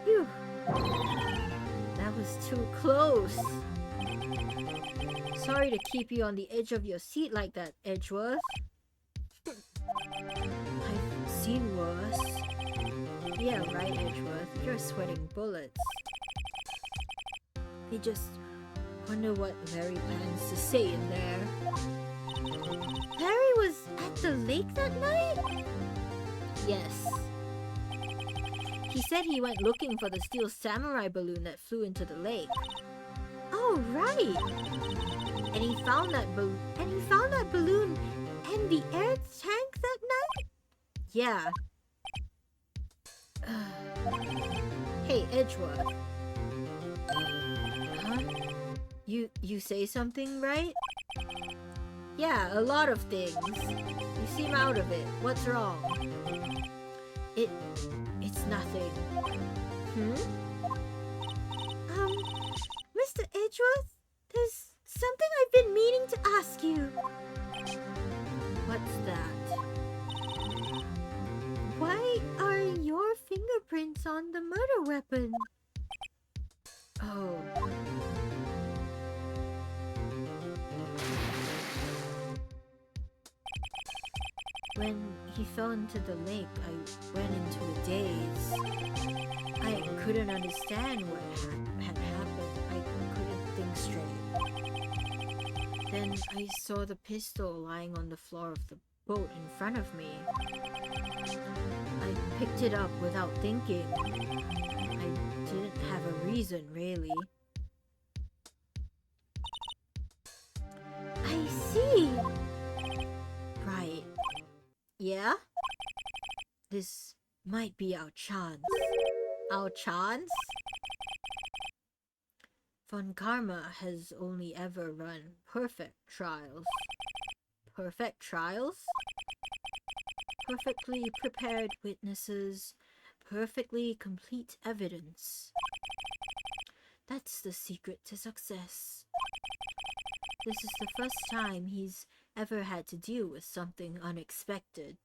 Phew. That was too close. Sorry to keep you on the edge of your seat like that, Edgeworth. I've seen worse. Yeah, right, Edgeworth. You're sweating bullets. I just wonder what Larry plans to say in there.
Larry was at the lake that night?
Yes. He said he went looking for the steel samurai balloon that flew into the lake.
Oh, right.
And he found that balloon
in the air tank that night?
Yeah. Hey, Edgeworth. Huh? You say something, right? Yeah, a lot of things. You seem out of it. What's wrong? It's nothing.
Mr. Edgeworth, there's something I've been meaning to ask you.
What's that?
Why are your fingerprints on the murder weapon?
Oh. When he fell into the lake, I went into a daze. I couldn't understand what had happened. I couldn't think straight. Then I saw the pistol lying on the floor of the boat in front of me. I picked it up without thinking. I didn't have a reason, really.
I see.
Right. Yeah? This might be our chance. Our chance? Von Karma has only ever run perfect trials. Perfect trials? Perfectly prepared witnesses, perfectly complete evidence. That's the secret to success. This is the first time he's ever had to deal with something unexpected.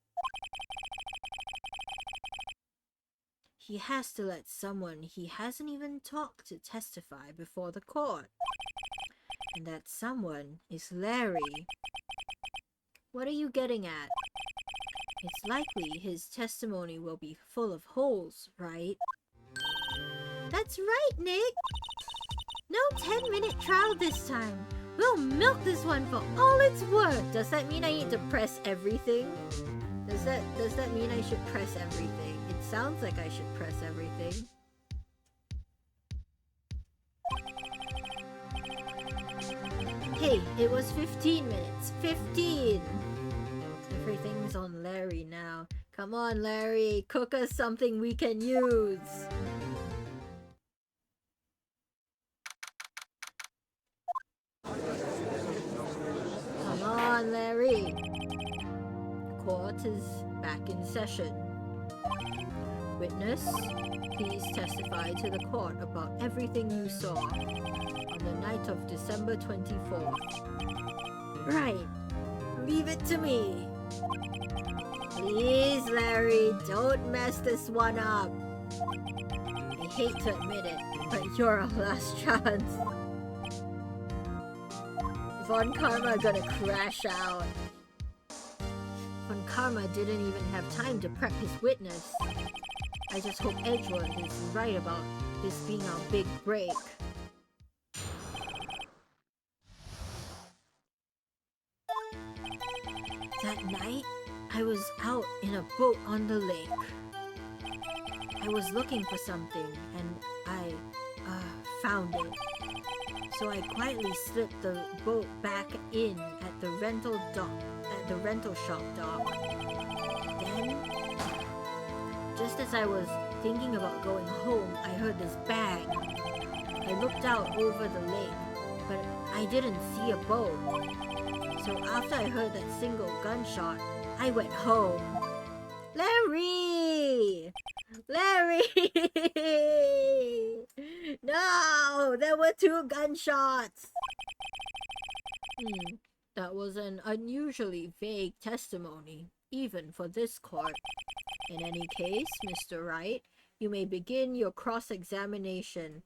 He has to let someone he hasn't even talked to testify before the court. And that someone is Larry. What are you getting at? It's likely his testimony will be full of holes, right?
That's right, Nick. No 10-minute trial this time. We'll milk this one for all it's worth.
Does that mean I need to press everything? Does that mean I should press everything? It sounds like I should press everything. Hey, it was 15 minutes. 15! Everything's on Larry now. Come on, Larry. Cook us something we can use. Come on, Larry. The court is back in session. Witness, please testify to the court about everything you saw on the night of December 24th. Right. Leave it to me. Please, Larry, don't mess this one up. I hate to admit it, but you're our last chance. Von Karma gonna crash out. Von Karma didn't even have time to prep his witness. I just hope Edgeworth is right about this being our big break. That night, I was out in a boat on the lake. I was looking for something, and I found it. So I quietly slipped the boat back in at the rental shop dock. Then, just as I was thinking about going home, I heard this bang. I looked out over the lake, but I didn't see a boat. So after I heard that single gunshot, I went home. Larry! Larry! No! There were 2 gunshots! That was an unusually vague testimony, even for this court. In any case, Mr. Wright, you may begin your cross-examination.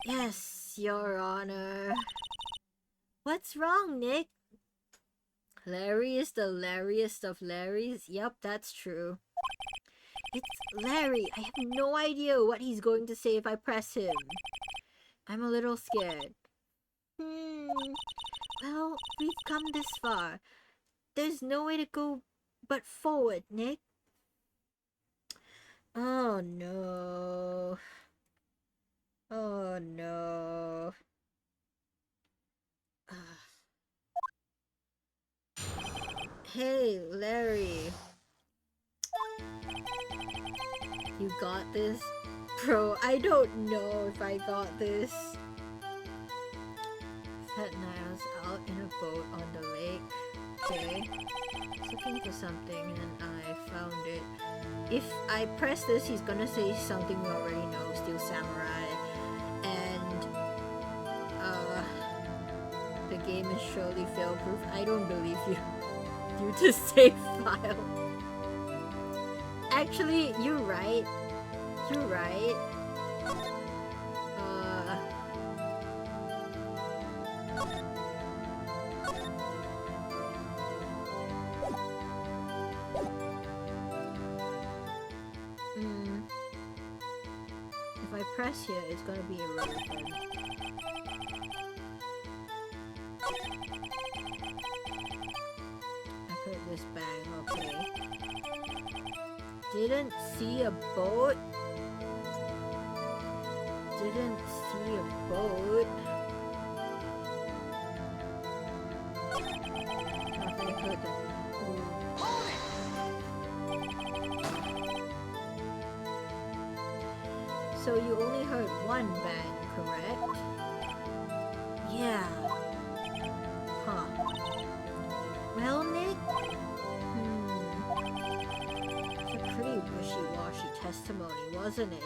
Yes, Your Honor.
What's wrong, Nick?
Larry is the Larryest of Larrys? Yep, that's true. It's Larry. I have no idea what he's going to say if I press him. I'm a little scared.
Well, we've come this far. There's no way to go but forward, Nick.
Oh no. Oh no. Hey, Larry. You got this? Bro, I don't know if I got this. That night I was out in a boat on the lake. Okay. I was looking for something and I found it. If I press this, he's gonna say something we already know, Steel Samurai. And, the game is surely fail-proof. I don't believe you. You to save file. Actually, you're right. You're right. If I press here, it's gonna be irrelevant. I heard this bang, okay. Didn't see a boat. Didn't see a boat. Okay, heard that. So you only heard one bang, correct? Yeah. Huh. Well, Nick? It's a pretty wishy-washy testimony, wasn't it?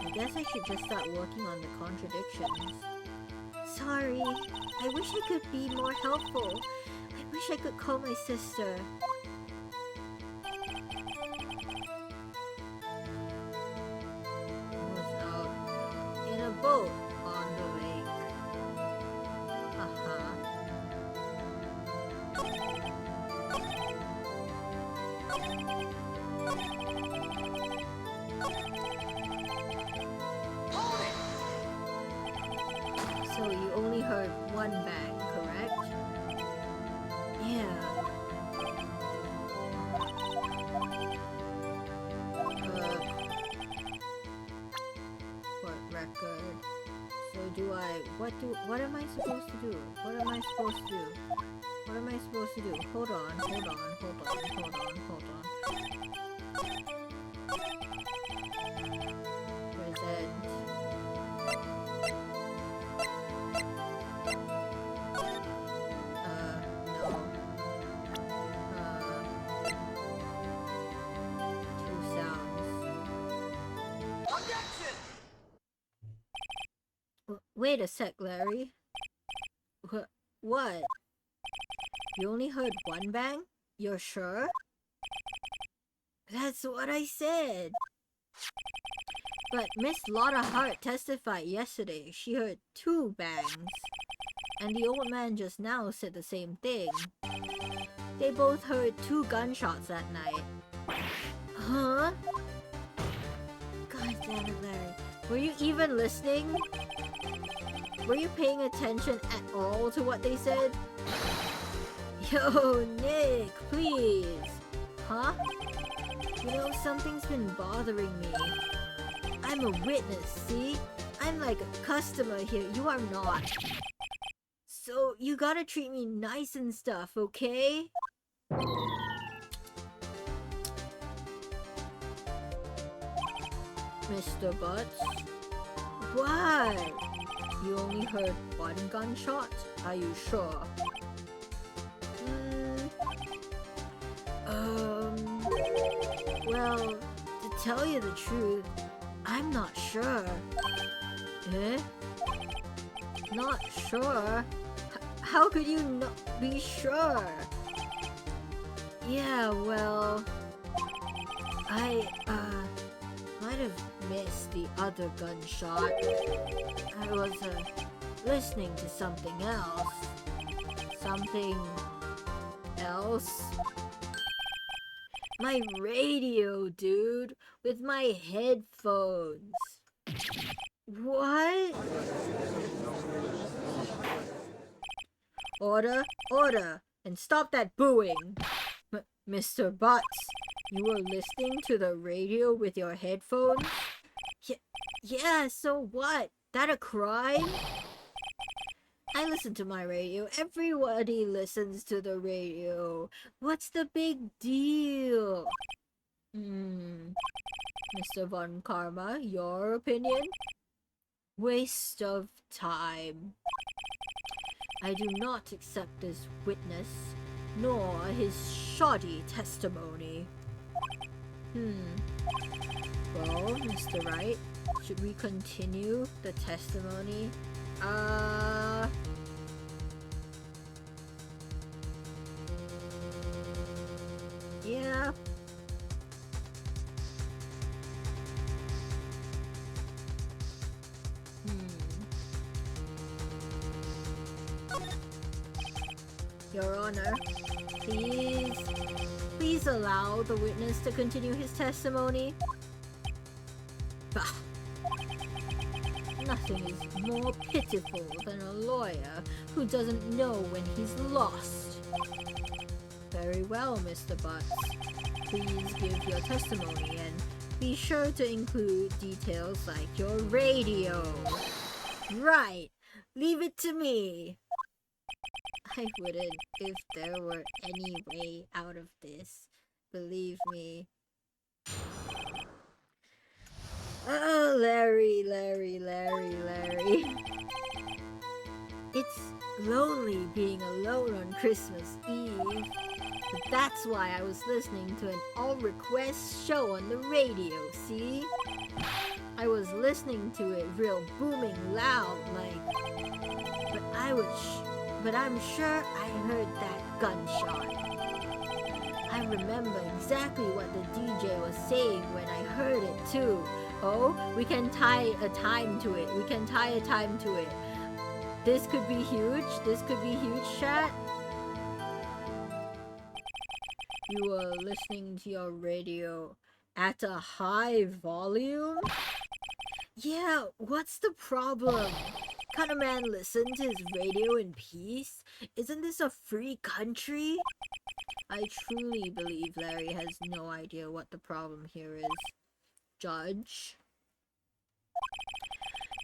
I guess I should just start working on the contradictions. Sorry. I wish I could be more helpful. I wish I could call my sister. I was out in a boat on the lake. So you only heard one bang, correct? Yeah. What record? So what am I supposed to do? What am I supposed to do? What am I supposed to do? Hold on. Present. No. Two sounds. Wait a sec, Larry. What? You only heard one bang? You're sure? That's what I said. But Miss Lotta Hart testified yesterday she heard two bangs. And the old man just now said the same thing. They both heard two gunshots that night. Huh? God damn it, Larry. Were you even listening? Were you paying attention at all to what they said? Yo, Nick, please. Huh? You know, something's been bothering me. I'm a witness, see? I'm like a customer here. You are not. So, you gotta treat me nice and stuff, okay? Mr. Butts? What? You only heard one gunshot? Are you sure? Well, to tell you the truth, I'm not sure. Eh? Not sure? How could you not be sure? Yeah, well, I, might have missed the other gunshot. I was, listening to something else. Something else? My radio, dude, with my headphones. What? Order, and stop that booing. Mr. Butts, you were listening to the radio with your headphones? Yeah, so what? That a crime? I listen to my radio. Everybody listens to the radio. What's the big deal? Mr. Von Karma, your opinion? Waste of time. I do not accept this witness, nor his shoddy testimony. Well, Mr. Wright, should we continue the testimony? Yeah. Your Honor, please allow the witness to continue his testimony. Bah. Nothing is more pitiful than a lawyer who doesn't know when he's lost. Very well, Mr. Butts. Please give your testimony and be sure to include details like your radio. Right. Leave it to me. I wouldn't if there were any way out of this. Believe me. Oh, Larry. It's lonely being alone on Christmas Eve. But that's why I was listening to an all-request show on the radio, see? I was listening to it real booming loud, like... But I'm sure I heard that gunshot. I remember exactly what the DJ was saying when I heard it too. Oh, we can tie a time to it. This could be huge. Chat. You were listening to your radio at a high volume? Yeah, what's the problem? Can't a man listen to his radio in peace? Isn't this a free country? I truly believe Larry has no idea what the problem here is. Judge?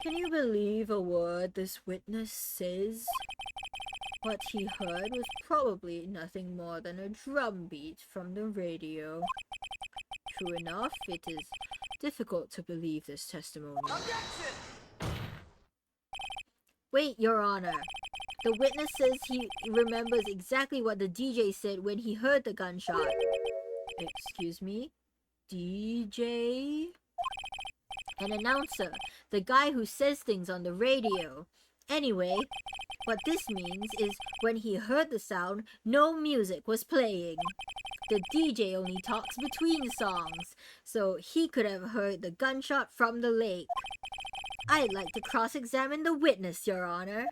Can you believe a word this witness says? What he heard was probably nothing more than a drum beat from the radio. True enough, it is difficult to believe this testimony.
Objection!
Wait, Your Honor. The witness says he remembers exactly what the DJ said when he heard the gunshot. Excuse me? DJ? An announcer. The guy who says things on the radio. Anyway, what this means is when he heard the sound, no music was playing. The DJ only talks between songs, so he could have heard the gunshot from the lake. I'd like to cross-examine the witness, Your Honor.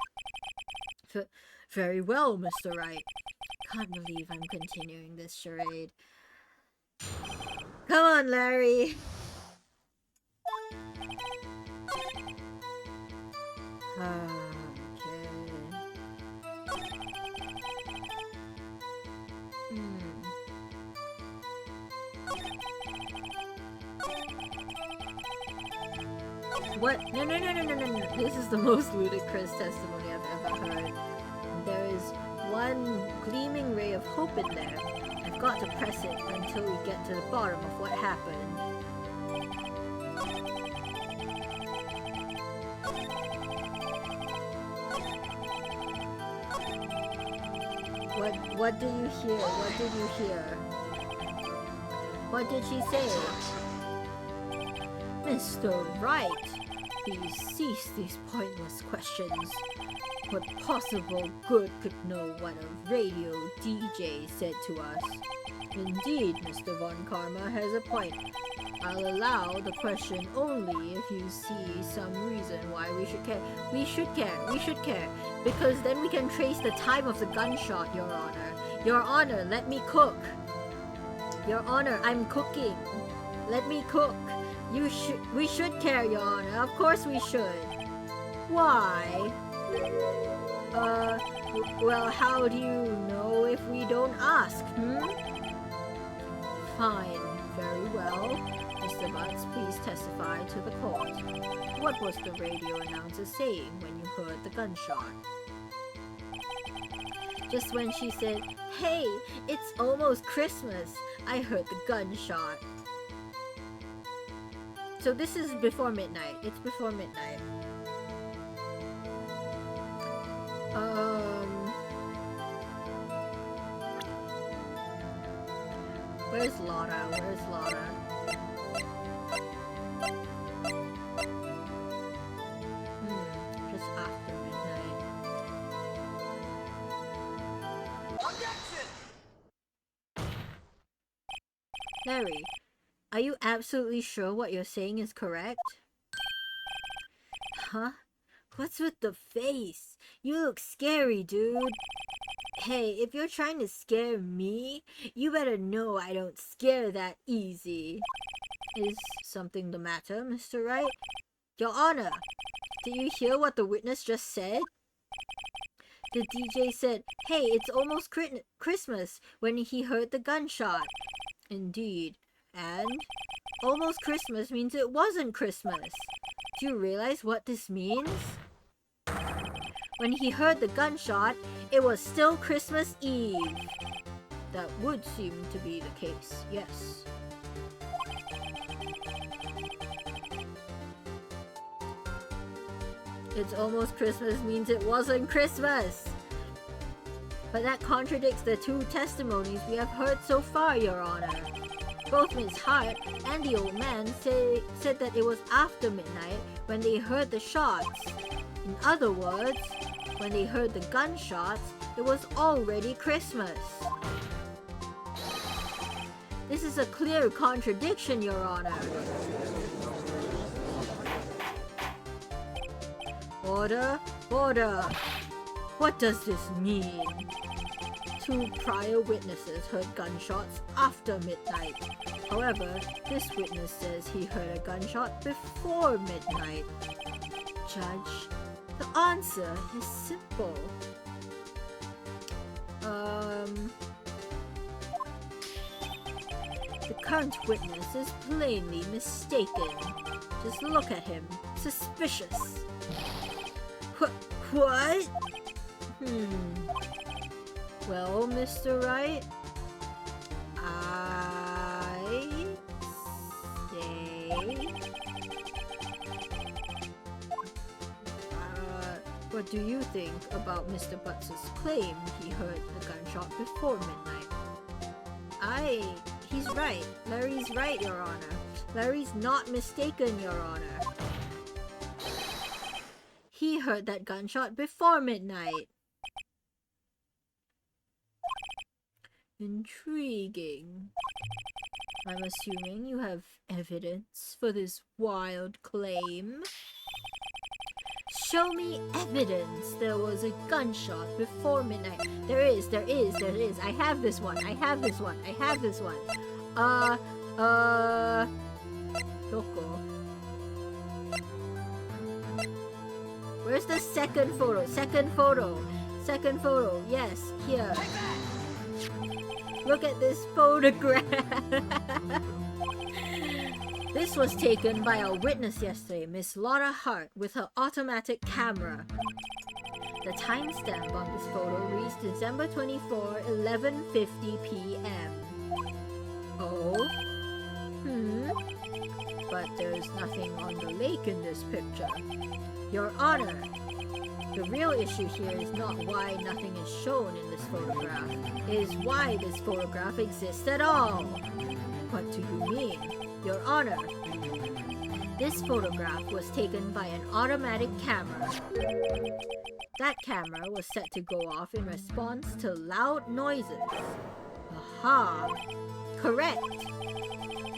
Very well, Mr. Wright. Can't believe I'm continuing this charade. Come on, Larry. What? No. This is the most ludicrous testimony I've ever heard. There is one gleaming ray of hope in there. I've got to press it until we get to the bottom of what happened. What did you hear? What did she say? Mr. Wright, please cease these pointless questions. What possible good could know what a radio DJ said to us? Indeed, Mr. Von Karma has a point. I'll allow the question only if you see some reason why we should care. We should care. Because then we can trace the time of the gunshot, Your Honor. Your Honor, let me cook. Your Honor, I'm cooking. Let me cook. We should care, Your Honor. Of course we should. Why? Well, how do you know if we don't ask, Fine. Very well. Mr. Butts, please testify to the court. What was the radio announcer saying when you heard the gunshot? Just when she said, "Hey, it's almost Christmas," I heard the gunshot. So this is before midnight. It's before midnight. Where's Laura? Where's Laura? Just after midnight.
Objection!
Larry, are you absolutely sure what you're saying is correct? Huh? What's with the face? You look scary, dude. Hey, if you're trying to scare me, you better know I don't scare that easy. Is something the matter, Mr. Wright? Your Honor, did you hear what the witness just said? The DJ said, "Hey, it's almost Christmas," when he heard the gunshot. Indeed. And almost Christmas means it wasn't Christmas. Do you realize what this means? When he heard the gunshot, it was still Christmas Eve. That would seem to be the case, yes. It's almost Christmas means it wasn't Christmas. But that contradicts the two testimonies we have heard so far, Your Honor. Both Miss Hart and the old man said that it was after midnight when they heard the shots. In other words, when they heard the gunshots, it was already Christmas. This is a clear contradiction, Your Honor. Order, order. What does this mean? Two prior witnesses heard gunshots after midnight. However, this witness says he heard a gunshot before midnight. Judge, the answer is simple. The current witness is plainly mistaken. Just look at him. Suspicious. What? Well, Mr. Wright, I say... what do you think about Mr. Butts' claim he heard the gunshot before midnight? He's right. Larry's right, Your Honor. Larry's not mistaken, Your Honor. He heard that gunshot before midnight. Intriguing. I'm assuming you have evidence for this wild claim. Show me evidence there was a gunshot before midnight. There is. I have this one. Doko. Where's the second photo? Second photo. Yes, here. Look at this photograph. This was taken by our witness yesterday, Miss Laura Hart, with her automatic camera. The timestamp on this photo reads December 24, 11:50 p.m. Oh? But there's nothing on the lake in this picture. Your Honor, the real issue here is not why nothing is shown in this photograph. It is why this photograph exists at all. What do you mean? Your Honor, this photograph was taken by an automatic camera. That camera was set to go off in response to loud noises. Aha! Correct!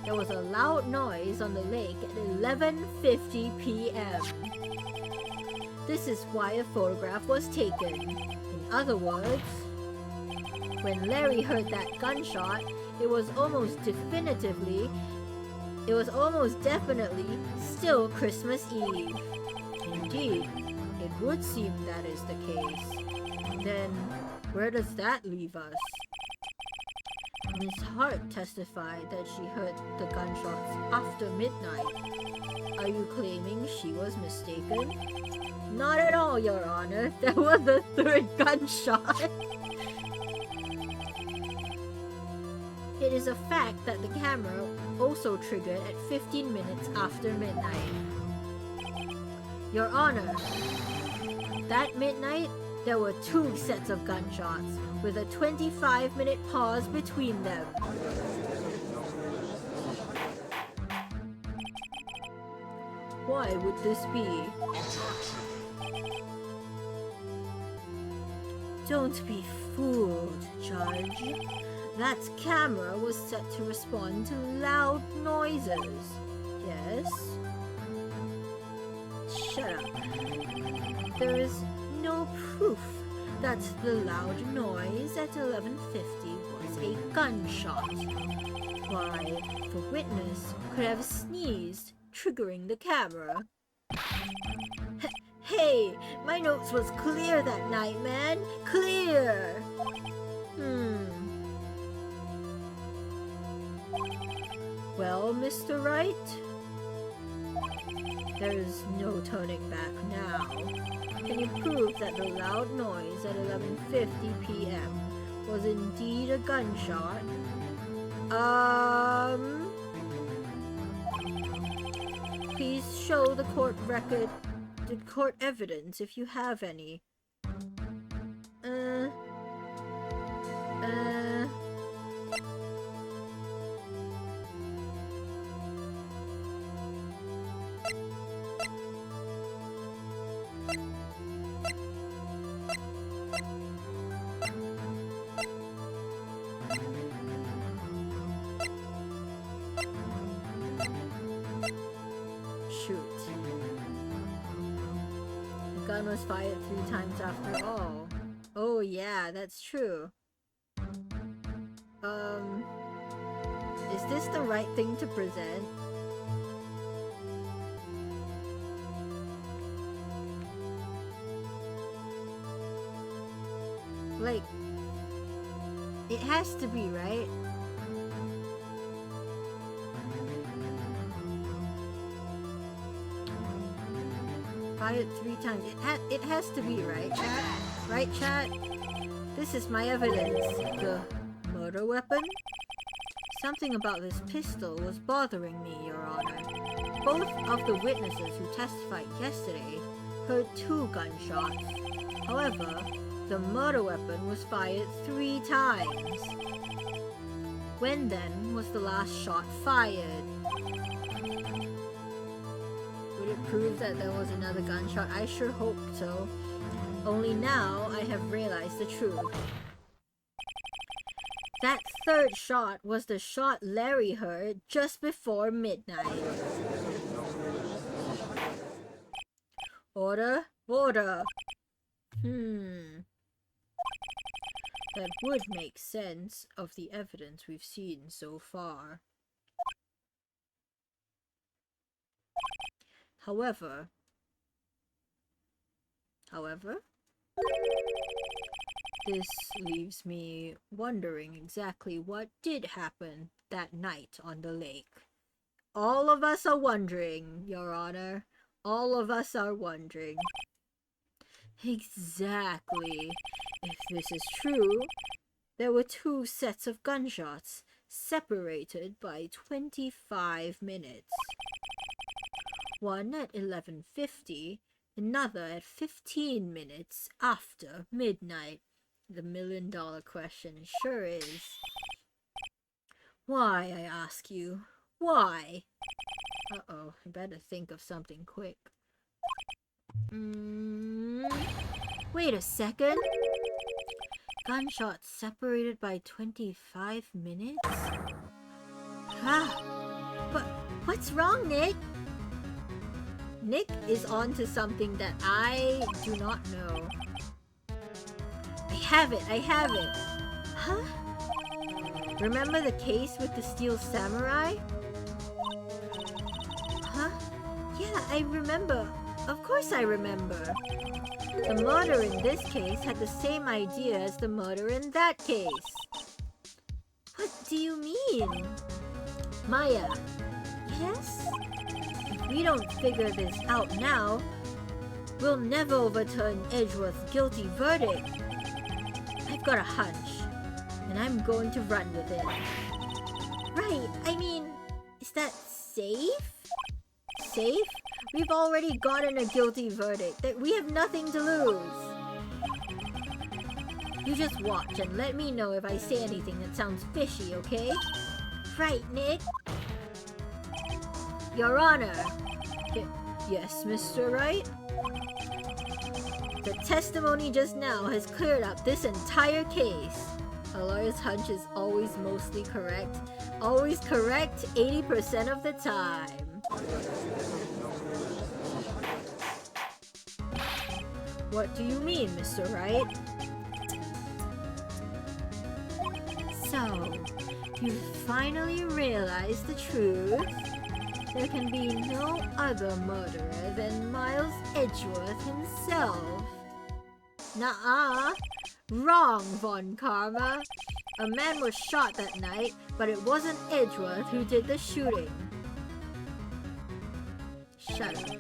There was a loud noise on the lake at 11:50 p.m. This is why a photograph was taken. In other words, when Larry heard that gunshot, it was almost definitely still Christmas Eve. Indeed, it would seem that is the case. Then, where does that leave us? Miss Hart testified that she heard the gunshots after midnight. Are you claiming she was mistaken? Not at all, Your Honor. That was the third gunshot. it is a fact that the camera also triggered at 15 minutes after midnight. Your Honor, that midnight, there were 2 sets of gunshots, with a 25-minute pause between them. Why would this be? Don't be fooled, Judge. That camera was set to respond to loud noises. Yes? Shut up. There is no proof that the loud noise at 11:50 was a gunshot. Why, the witness could have sneezed, triggering the camera. Hey, my notes was clear that night, man. Clear! Well, Mr. Wright? There's no turning back now. Can you prove that the loud noise at 11:50 p.m. was indeed a gunshot? Please show the court record, the court evidence if you have any. Shoot. The gun was fired 3 times after all. Oh yeah, that's true. Is this the right thing to present? Like, it has to be, right? Fired 3 times. It has to be, right, chat? Right, chat? This is my evidence. The murder weapon? Something about this pistol was bothering me, Your Honor. Both of the witnesses who testified yesterday heard 2 gunshots. However, the murder weapon was fired 3 times. When then was the last shot fired? Would it prove that there was another gunshot? I sure hope so. Only now I have realized the truth. That 3rd shot was the shot Larry heard just before midnight. Order? Order! That would make sense of the evidence we've seen so far. However, this leaves me wondering exactly what did happen that night on the lake. All of us are wondering, Your Honor. All of us are wondering. Exactly. If this is true, there were 2 sets of gunshots, separated by 25 minutes. One at 11:50, another at 15 minutes after midnight. The million-dollar question sure is. Why, I ask you? Why? Uh-oh, I better think of something quick. Wait a second. Gunshots separated by 25 minutes? But what's wrong, Nick? Nick is onto something that I do not know. I have it. Huh? Remember the case with the steel samurai? Huh? Yeah, I remember. Of course I remember. The murder in this case had the same idea as the murder in that case. What do you mean? Maya. Yes? If we don't figure this out now, we'll never overturn Edgeworth's guilty verdict. I've got a hunch, and I'm going to run with it. that safe? Safe? We've already gotten a guilty verdict. That we have nothing to lose. You just watch and let me know if I say anything that sounds fishy, okay?
Right, Nick?
Your Honor. Yes, Mr. Wright? The testimony just now has cleared up this entire case. A lawyer's hunch is always mostly correct. Always correct 80% of the time. What do you mean, Mr. Wright?
So, you finally realized the truth?
There can be no other murderer than Miles Edgeworth himself. Nuh-uh. Wrong, Von Karma. A man was shot that night, but it wasn't Edgeworth who did the shooting. Shut up.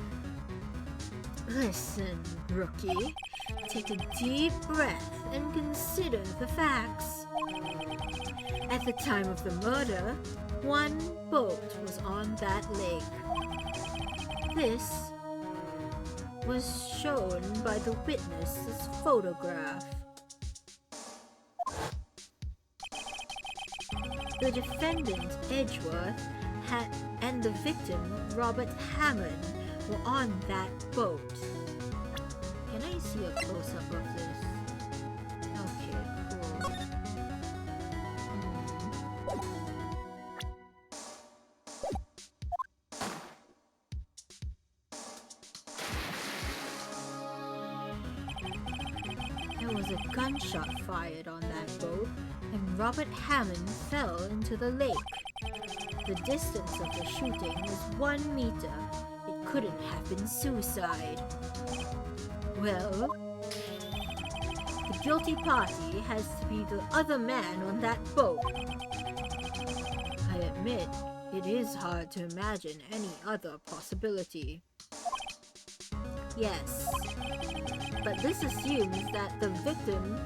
Listen, rookie. Take a deep breath and consider the facts. At the time of the murder, one boat was on that lake. This was shown by the witness's photograph. The defendant, Edgeworth, and the victim, Robert Hammond, were on that boat. Can I see a close-up of this? Okay, cool. There was a gunshot fired on that boat, and Robert Hammond fell into the lake. The distance of the shooting was 1 meter. It couldn't have been suicide. Well, the guilty party has to be the other man on that boat. I admit, it is hard to imagine any other possibility. Yes, but this assumes that the victim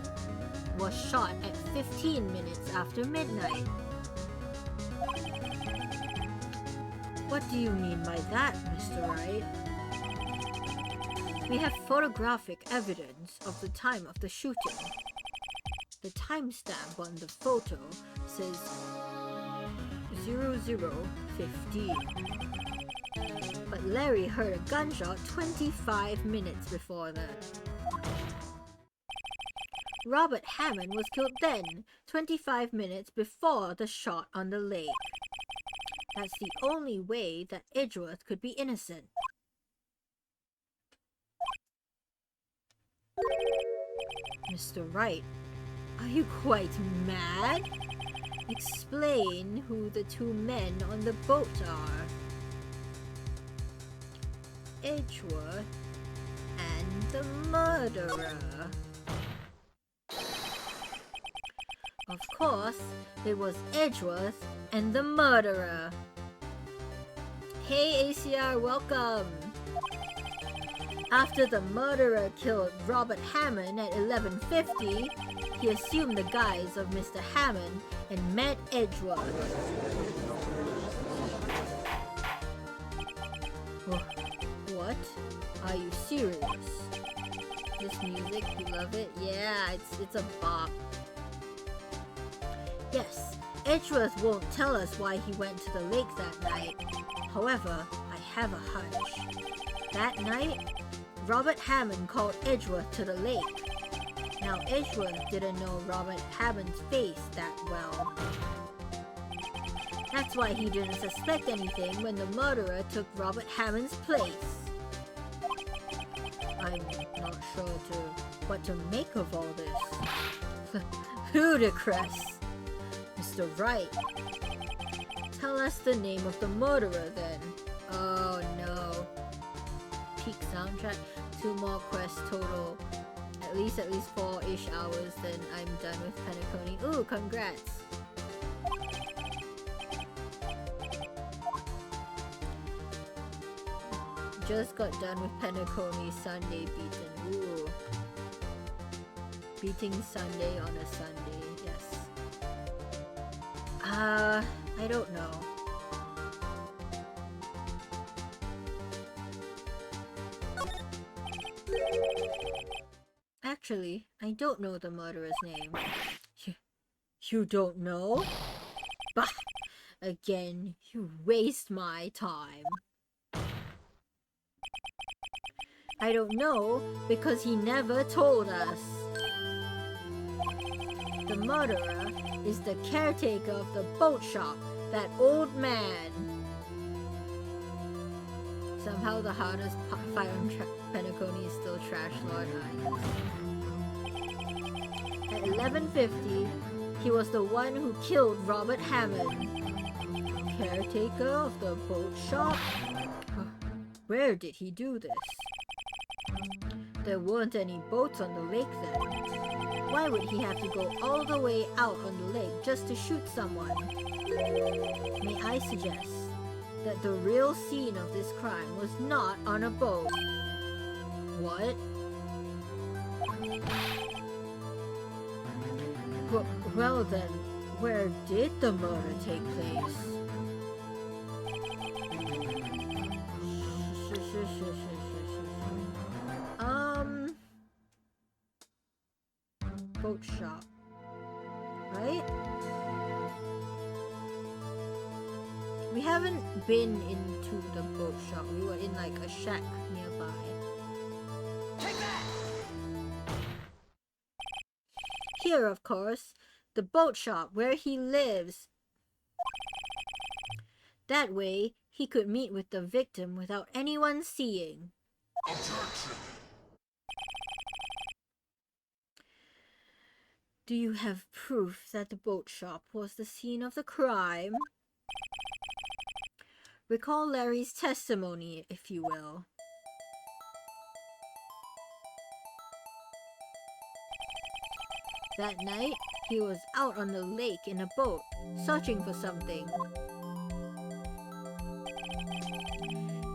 was shot at 15 minutes after midnight. What do you mean by that, Mr. Wright? We have photographic evidence of the time of the shooting. The timestamp on the photo says 00:15. But Larry heard a gunshot 25 minutes before that. Robert Hammond was killed then, 25 minutes before the shot on the lake. That's the only way that Edgeworth could be innocent. Mr. Wright, are you quite mad? Explain who the two men on the boat are. Edgeworth and the murderer. Of course, it was Edgeworth and the murderer. Hey ACR, welcome! After the murderer killed Robert Hammond at 11:50, he assumed the guise of Mr. Hammond and met Edgeworth. What? Are you serious? This music, you love it? Yeah, it's a bop. Yes, Edgeworth won't tell us why he went to the lake that night. However, I have a hunch. That night, Robert Hammond called Edgeworth to the lake. Now, Edgeworth didn't know Robert Hammond's face that well. That's why he didn't suspect anything when the murderer took Robert Hammond's place. I'm not sure what to make of all this. Ludicrous. Mr. Wright, tell us the name of the murderer then. Oh no. Peak soundtrack, 2 more quests total. At least 4-ish hours, then I'm done with Penacony. Ooh, congrats. Just got done with Penacony Sunday beaten. Ooh. Beating Sunday on a Sunday, yes. I don't know. Actually, I don't know the murderer's name. You don't know? Bah! Again, you waste my time. I don't know because he never told us. The murderer is the caretaker of the boat shop, that old man. Somehow the hardest fight on Penacony is still Trash Lord Hines. At 11:50, he was the one who killed Robert Hammond. Caretaker of the boat shop? Where did he do this? There weren't any boats on the lake then. Why would he have to go all the way out on the lake just to shoot someone? May I suggest that the real scene of this crime was not on a boat? What? Well then, where did the murder take place? Boat shop, right? We haven't been into the boat shop. We were in like a shack nearby.
Take that!
Here, of course, the boat shop where he lives. That way, he could meet with the victim without anyone seeing.
Objection!
Do you have proof that the boat shop was the scene of the crime? Recall Larry's testimony, if you will. That night, he was out on the lake in a boat, searching for something.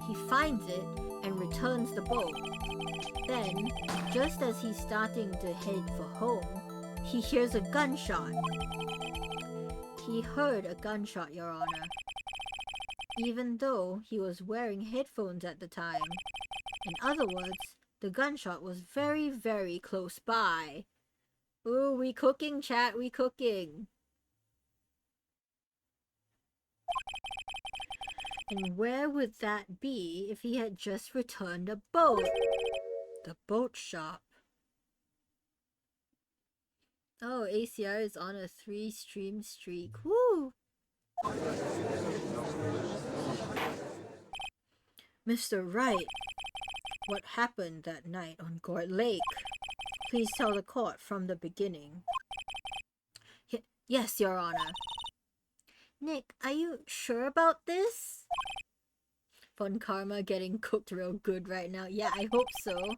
He finds it and returns the boat. Then, just as he's starting to head for home, he hears a gunshot. He heard a gunshot, Your Honor. Even though he was wearing headphones at the time. In other words, the gunshot was very, very close by. Ooh, we cooking, chat, we cooking. And where would that be if he had just returned a boat? The boat shop. Oh, ACR is on a 3-stream streak. Woo! Mr. Wright, what happened that night on Gort Lake? Please tell the court from the beginning. Yes, Your Honor. Nick, are you sure about this? Von Karma getting cooked real good right now. Yeah, I hope so.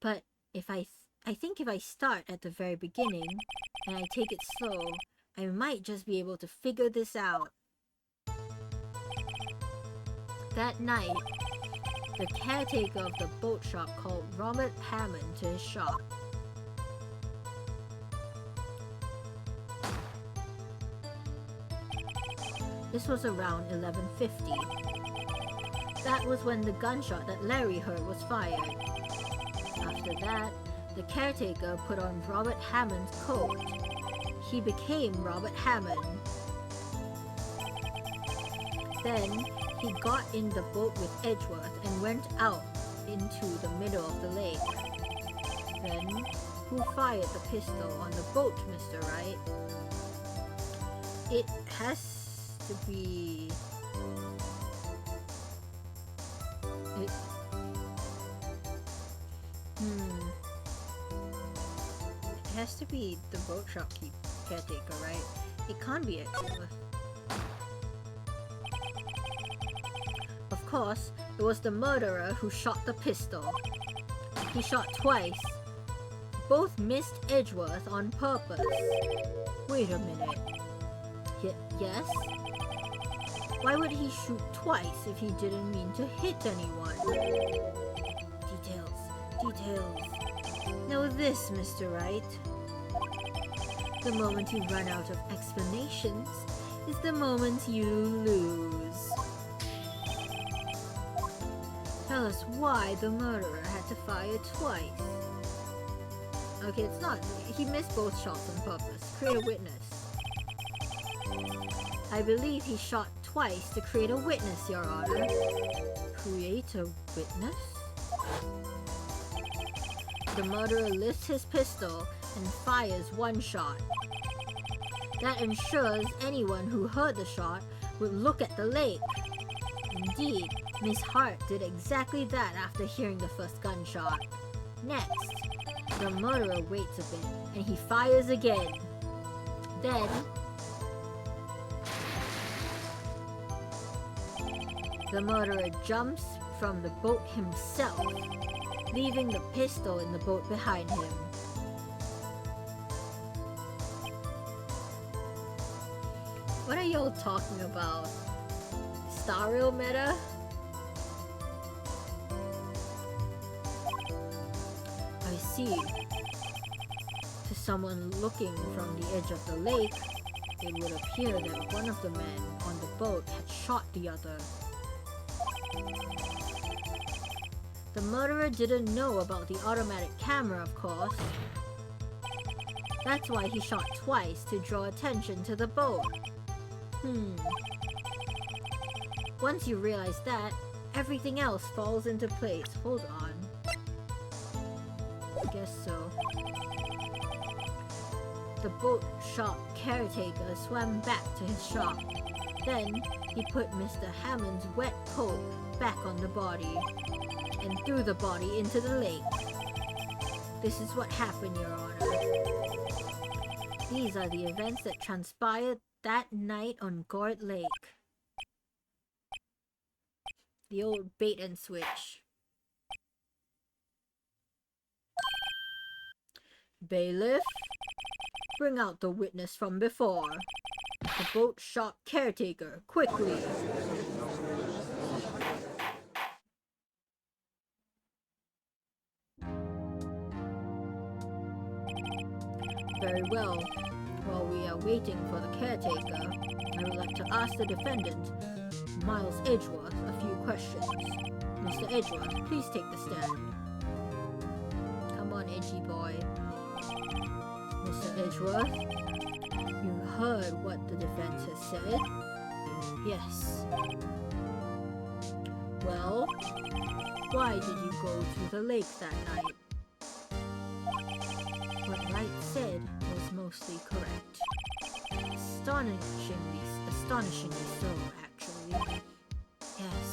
But if I think if I start at the very beginning and I take it slow, I might just be able to figure this out. That night, the caretaker of the boat shop called Robert Hammond to his shop. This was around 11:50. That was when the gunshot that Larry heard was fired. After that, the caretaker put on Robert Hammond's coat. He became Robert Hammond. Then, he got in the boat with Edgeworth and went out into the middle of the lake. Then, who fired the pistol on the boat, Mr. Wright? It has to be... It has to be the boat shop caretaker, right? It can't be Edgeworth. Of course, it was the murderer who shot the pistol. He shot twice. Both missed Edgeworth on purpose. Wait a minute. Yes? Why would he shoot twice if he didn't mean to hit anyone? Details. Know this, Mr. Wright. The moment you run out of explanations is the moment you lose. Tell us why the murderer had to fire twice. Okay, it's not. He missed both shots on purpose. Create a witness. I believe he shot twice to create a witness, Your Honor. Create a witness? The murderer lifts his pistol and fires one shot. That ensures anyone who heard the shot would look at the lake. Indeed, Miss Hart did exactly that after hearing the first gunshot. Next, the murderer waits a bit and he fires again. Then, the murderer jumps from the boat himself, leaving the pistol in the boat behind him. What are y'all talking about? Star Rail meta? I see. To someone looking from the edge of the lake, it would appear that one of the men on the boat had shot the other. The murderer didn't know about the automatic camera, of course. That's why he shot twice to draw attention to the boat. Once you realize that, everything else falls into place. Hold on. I guess so. The boat shop caretaker swam back to his shop. Then, he put Mr. Hammond's wet coat back on the body and threw the body into the lake. This is what happened, Your Honor. These are the events that transpired that night on Gort Lake. The old bait and switch. Bailiff, bring out the witness from before. The boat shop caretaker, quickly. Very well. While we are waiting for the caretaker, I would like to ask the defendant, Miles Edgeworth, a few questions. Mr. Edgeworth, please take the stand. Come on, edgy boy. Mr. Edgeworth, you heard what the defense has said? Yes. Well, why did you go to the lake that night? What Wright said was mostly correct. Astonishingly so, actually. Yes.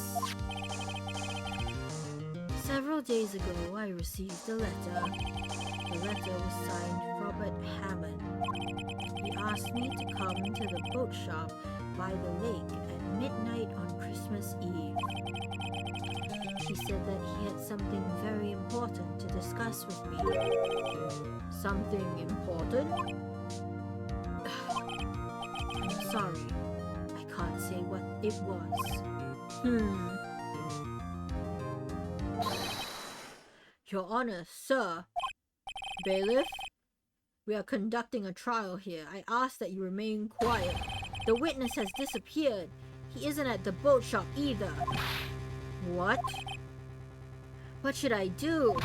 Several days ago, I received a letter. The letter was signed Robert Hammond. He asked me to come to the boat shop by the lake at midnight on Christmas Eve. He said that he had something very important to discuss with me. Something important? I'm sorry. I can't say what it was. Your Honor, sir. Bailiff, we are conducting a trial here. I ask that you remain quiet. The witness has disappeared. He isn't at the boat shop either. What? What should I do?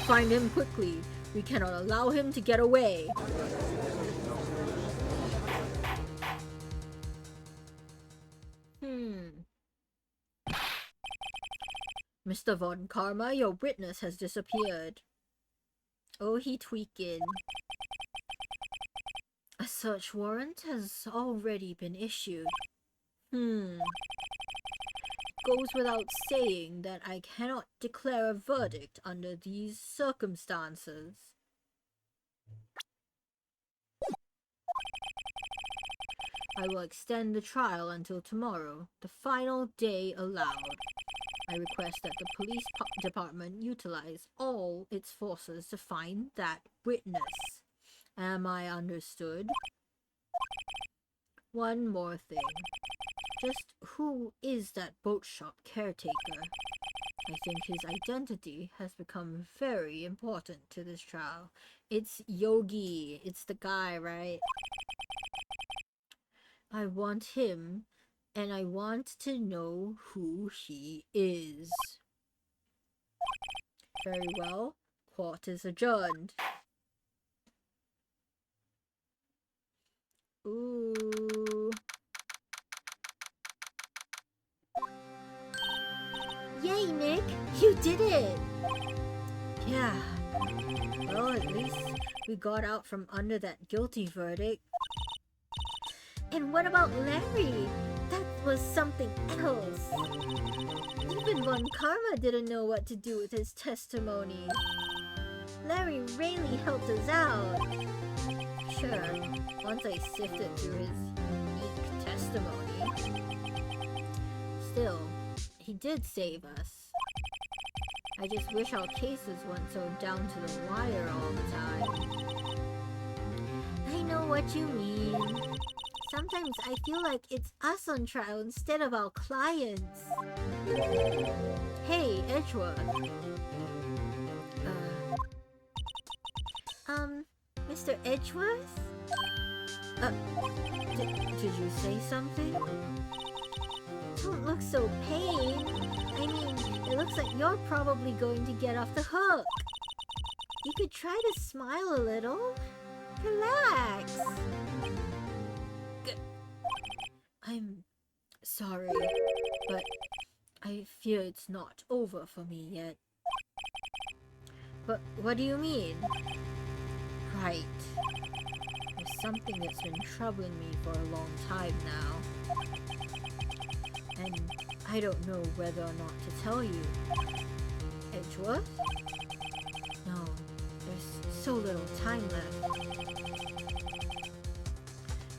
Find him quickly. We cannot allow him to get away. Mr. Von Karma, your witness has disappeared. Oh, he tweaking. A search warrant has already been issued. Goes without saying that I cannot declare a verdict under these circumstances. I will extend the trial until tomorrow, the final day allowed. I request that the police department utilize all its forces to find that witness. Am I understood? One more thing. Just who is that boat shop caretaker? I think his identity has become very important to this trial. It's Yogi. It's the guy, right? I want him, and I want to know who he is. Very well. Court is adjourned. Ooh.
Yay, Nick! You did it!
Yeah. Well, at least we got out from under that guilty verdict.
And what about Larry? That was something else.
Even Von Karma didn't know what to do with his testimony.
Larry really helped us out.
Sure, once I sifted through his unique testimony. Still, he did save us. I just wish our cases weren't so down to the wire all the time.
I know what you mean. Sometimes I feel like it's us on trial instead of our clients.
Hey, Edgeworth.
Mr. Edgeworth?
Did you say something?
Don't look so pained. I mean, it looks like you're probably going to get off the hook. You could try to smile a little. Relax.
I'm sorry, but I fear it's not over for me yet. But what do you mean? Right. There's something that's been troubling me for a long time now. And I don't know whether or not to tell you. Edgeworth? No, there's so little time left.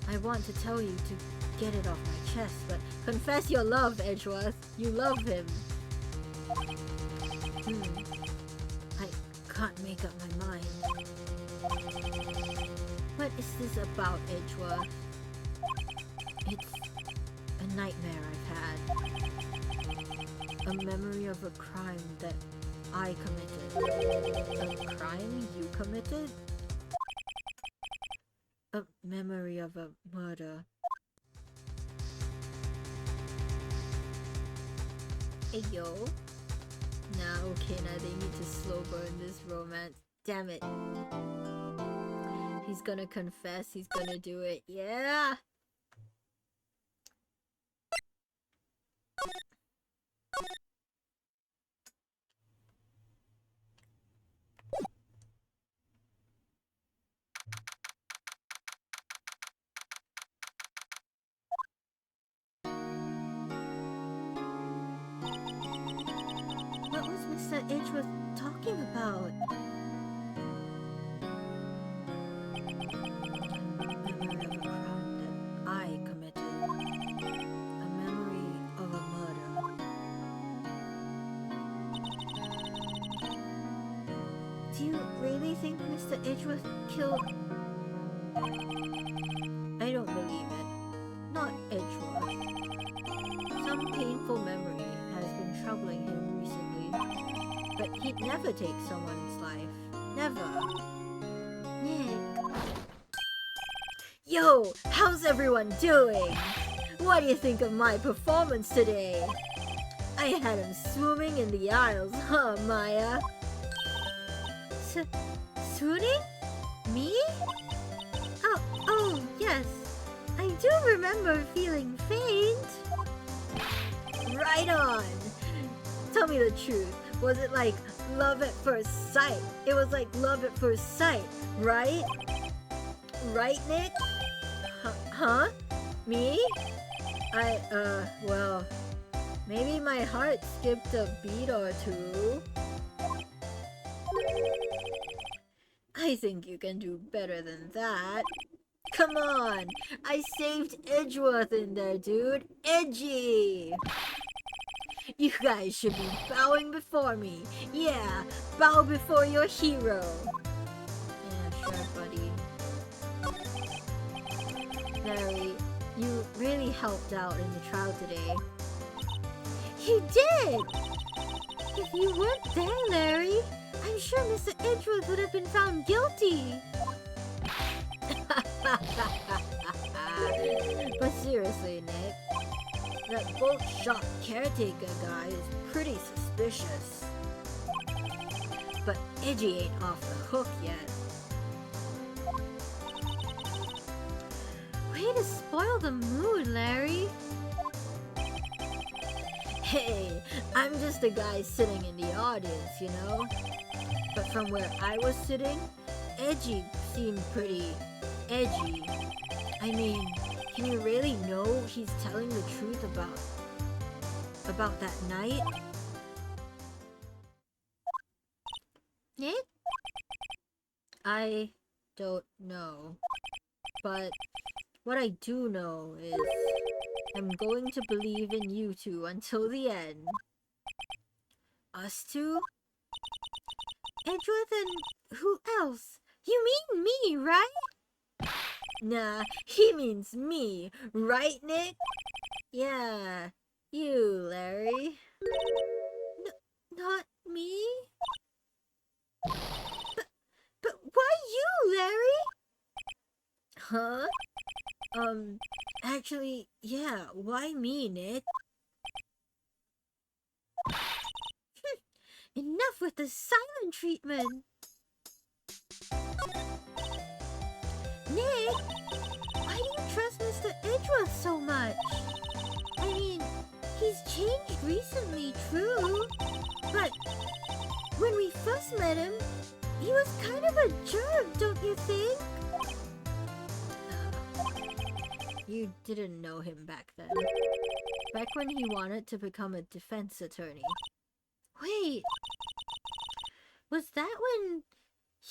I want to tell you to get it off my chest, but confess your love, Edgeworth. You love him. I can't make up my mind. What is this about, Edgeworth? It's a nightmare I've had. A memory of a crime that I committed. A crime you committed? A memory of a murder. Hey yo. Nah, okay, now they need to slow burn this romance. Damn it. He's gonna confess, he's gonna do it. Yeah!
What was Mr. Edgeworth talking about?
I committed. A memory of a murder.
Do you really think Mr. Edgeworth killed...
I don't believe it. Not Edgeworth. Some painful memory has been troubling him recently. But he'd never take someone's life. Never.
Nick?
Yo, how's everyone doing? What do you think of my performance today? I had him swimming in the aisles, huh, Maya?
Swooning? Me? Oh, yes. I do remember feeling faint.
Right on! Tell me the truth. Was it like love at first sight? It was like love at first sight, right? Right, Nick? Huh? Me? Well, maybe my heart skipped a beat or two. I think you can do better than that. Come on! I saved Edgeworth in there, dude! Edgy! You guys should be bowing before me. Yeah, bow before your hero. Yeah, sure, buddy. Larry, you really helped out in the trial today.
You did! If you weren't there, Larry, I'm sure Mr. Edgeworth would have been found guilty.
But seriously, Nick, that bolt-shot caretaker guy is pretty suspicious. But Edgy ain't off the hook yet.
Way to spoil the mood, Larry.
Hey, I'm just a guy sitting in the audience, you know? But from where I was sitting, Edgy seemed pretty edgy. I mean, can you really know he's telling the truth about that night?
Nick?
I don't know. But what I do know is I'm going to believe in you two until the end. Us two?
Edgeworth and who else? You mean me, right?
Nah, he means me, right, Nick? Yeah, you, Larry.
Not me? But why you, Larry?
Huh? Actually, yeah, why me, Nick?
Enough with the silent treatment. Nick, why do you trust Mr. Edgeworth so much? I mean, he's changed recently, true, but when we first met him, he was kind of a jerk, don't you think?
You didn't know him back then. Back when he wanted to become a defense attorney.
Wait, was that when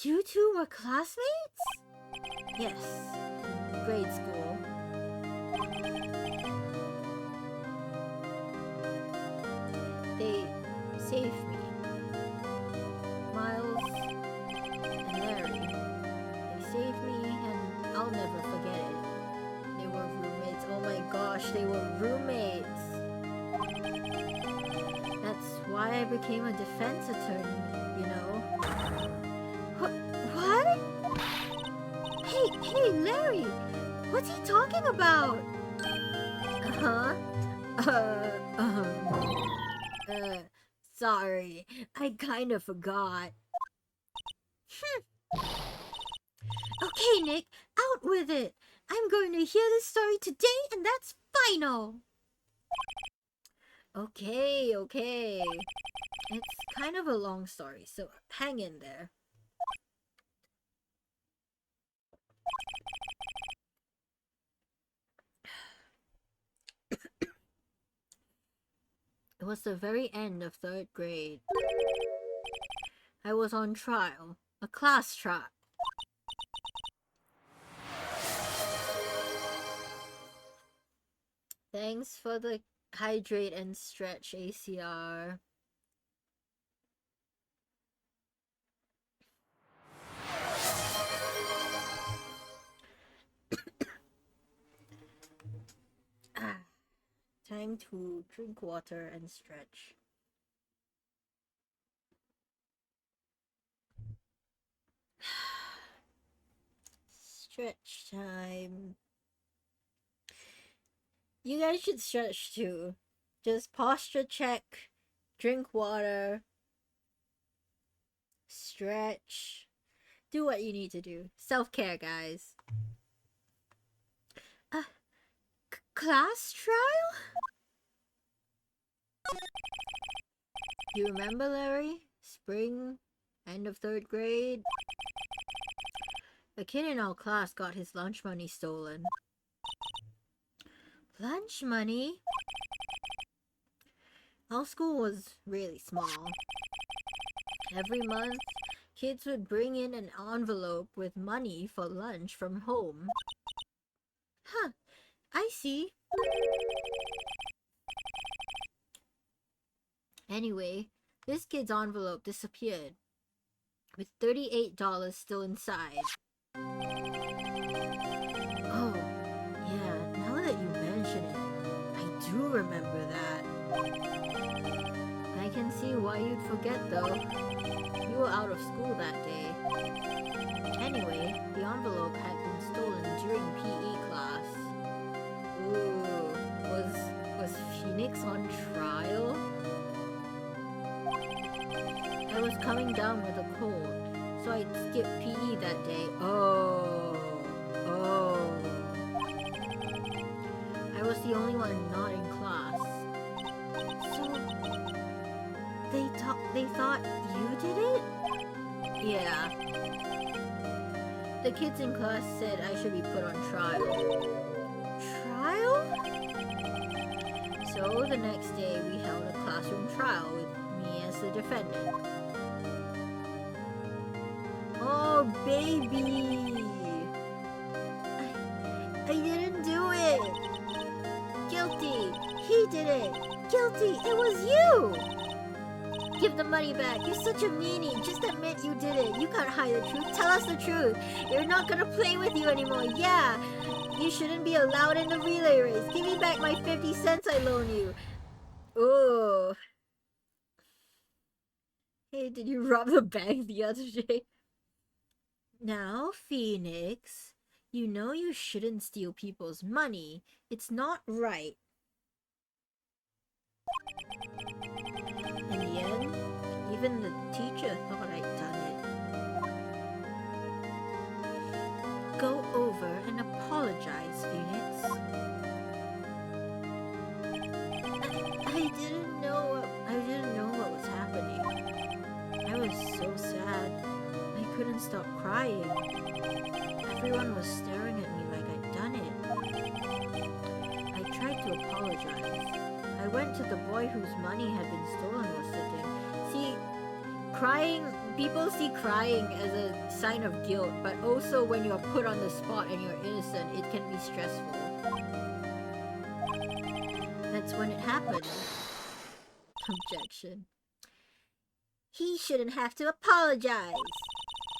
you two were classmates?
Yes, in grade school. They saved me. Miles and Larry. They saved me and I'll never forget it. They were roommates. Oh my gosh, they were roommates. That's why I became a defense attorney, you know?
What? Hey, Larry! What's he talking about?
Huh? Sorry. I kind of forgot.
Okay, Nick, out with it! I'm going to hear this story today, and that's final!
Okay. It's kind of a long story, so hang in there. It was the very end of 3rd grade. I was on trial, a class trial. Thanks for the hydrate and stretch, ACR. Time to drink water and stretch. Stretch time. You guys should stretch too. Just posture check, drink water, stretch. Do what you need to do. Self-care, guys.
Class trial?
You remember, Larry? Spring, end of 3rd grade? A kid in our class got his lunch money stolen.
Lunch money?
Our school was really small. Every month, kids would bring in an envelope with money for lunch from home.
Huh, I see.
Anyway, this kid's envelope disappeared, with $38 still inside. Oh, yeah, now that you mention it, I do remember that. I can see why you'd forget though. You were out of school that day. Anyway, the envelope had been stolen during PE class. Ooh, was Phoenix on trial? I was coming down with a cold, so I skipped PE that day. Oh. was the only one not in class.
So, they thought you did it?
Yeah. The kids in class said I should be put on trial.
Trial?
So the next day we held a classroom trial with me as the defendant. Oh, baby!
I didn't do it! Guilty! He did it! Guilty! It was you!
Give the money back. You're such a meanie. Just admit you did it. You can't hide the truth. Tell us the truth. You're not gonna play with you anymore. Yeah. You shouldn't be allowed in the relay race. Give me back my 50 cents I loan you. Oh. Hey, did you rob the bank the other day? Now, Phoenix, you know you shouldn't steal people's money. It's not right. In the end, even the teacher thought I'd done it. Go over and apologize, Phoenix.
I didn't know what was happening.
I was so sad. I couldn't stop crying. Everyone was staring at me like I'd done it. I tried to apologize. I went to the boy whose money had been stolen was sitting. See, people see crying as a sign of guilt, but also when you're put on the spot and you're innocent, it can be stressful. That's when it happened. Objection. He shouldn't have to apologize.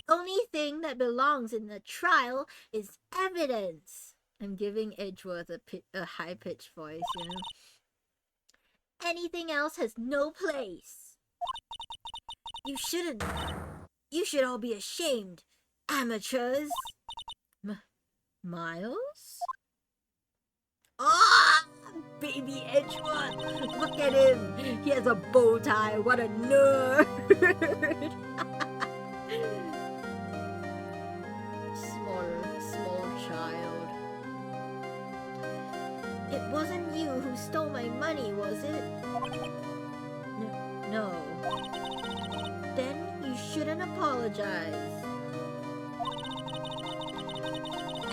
Only thing that belongs in the trial is evidence. I'm giving Edgeworth a high-pitched voice, you know. Anything else has no place. You shouldn't. You should all be ashamed, amateurs. Miles? Ah, baby Edgeworth! Look at him! He has a bow tie. What a nerd! small child. It wasn't you who stole my money, was it? No. Then you shouldn't apologize.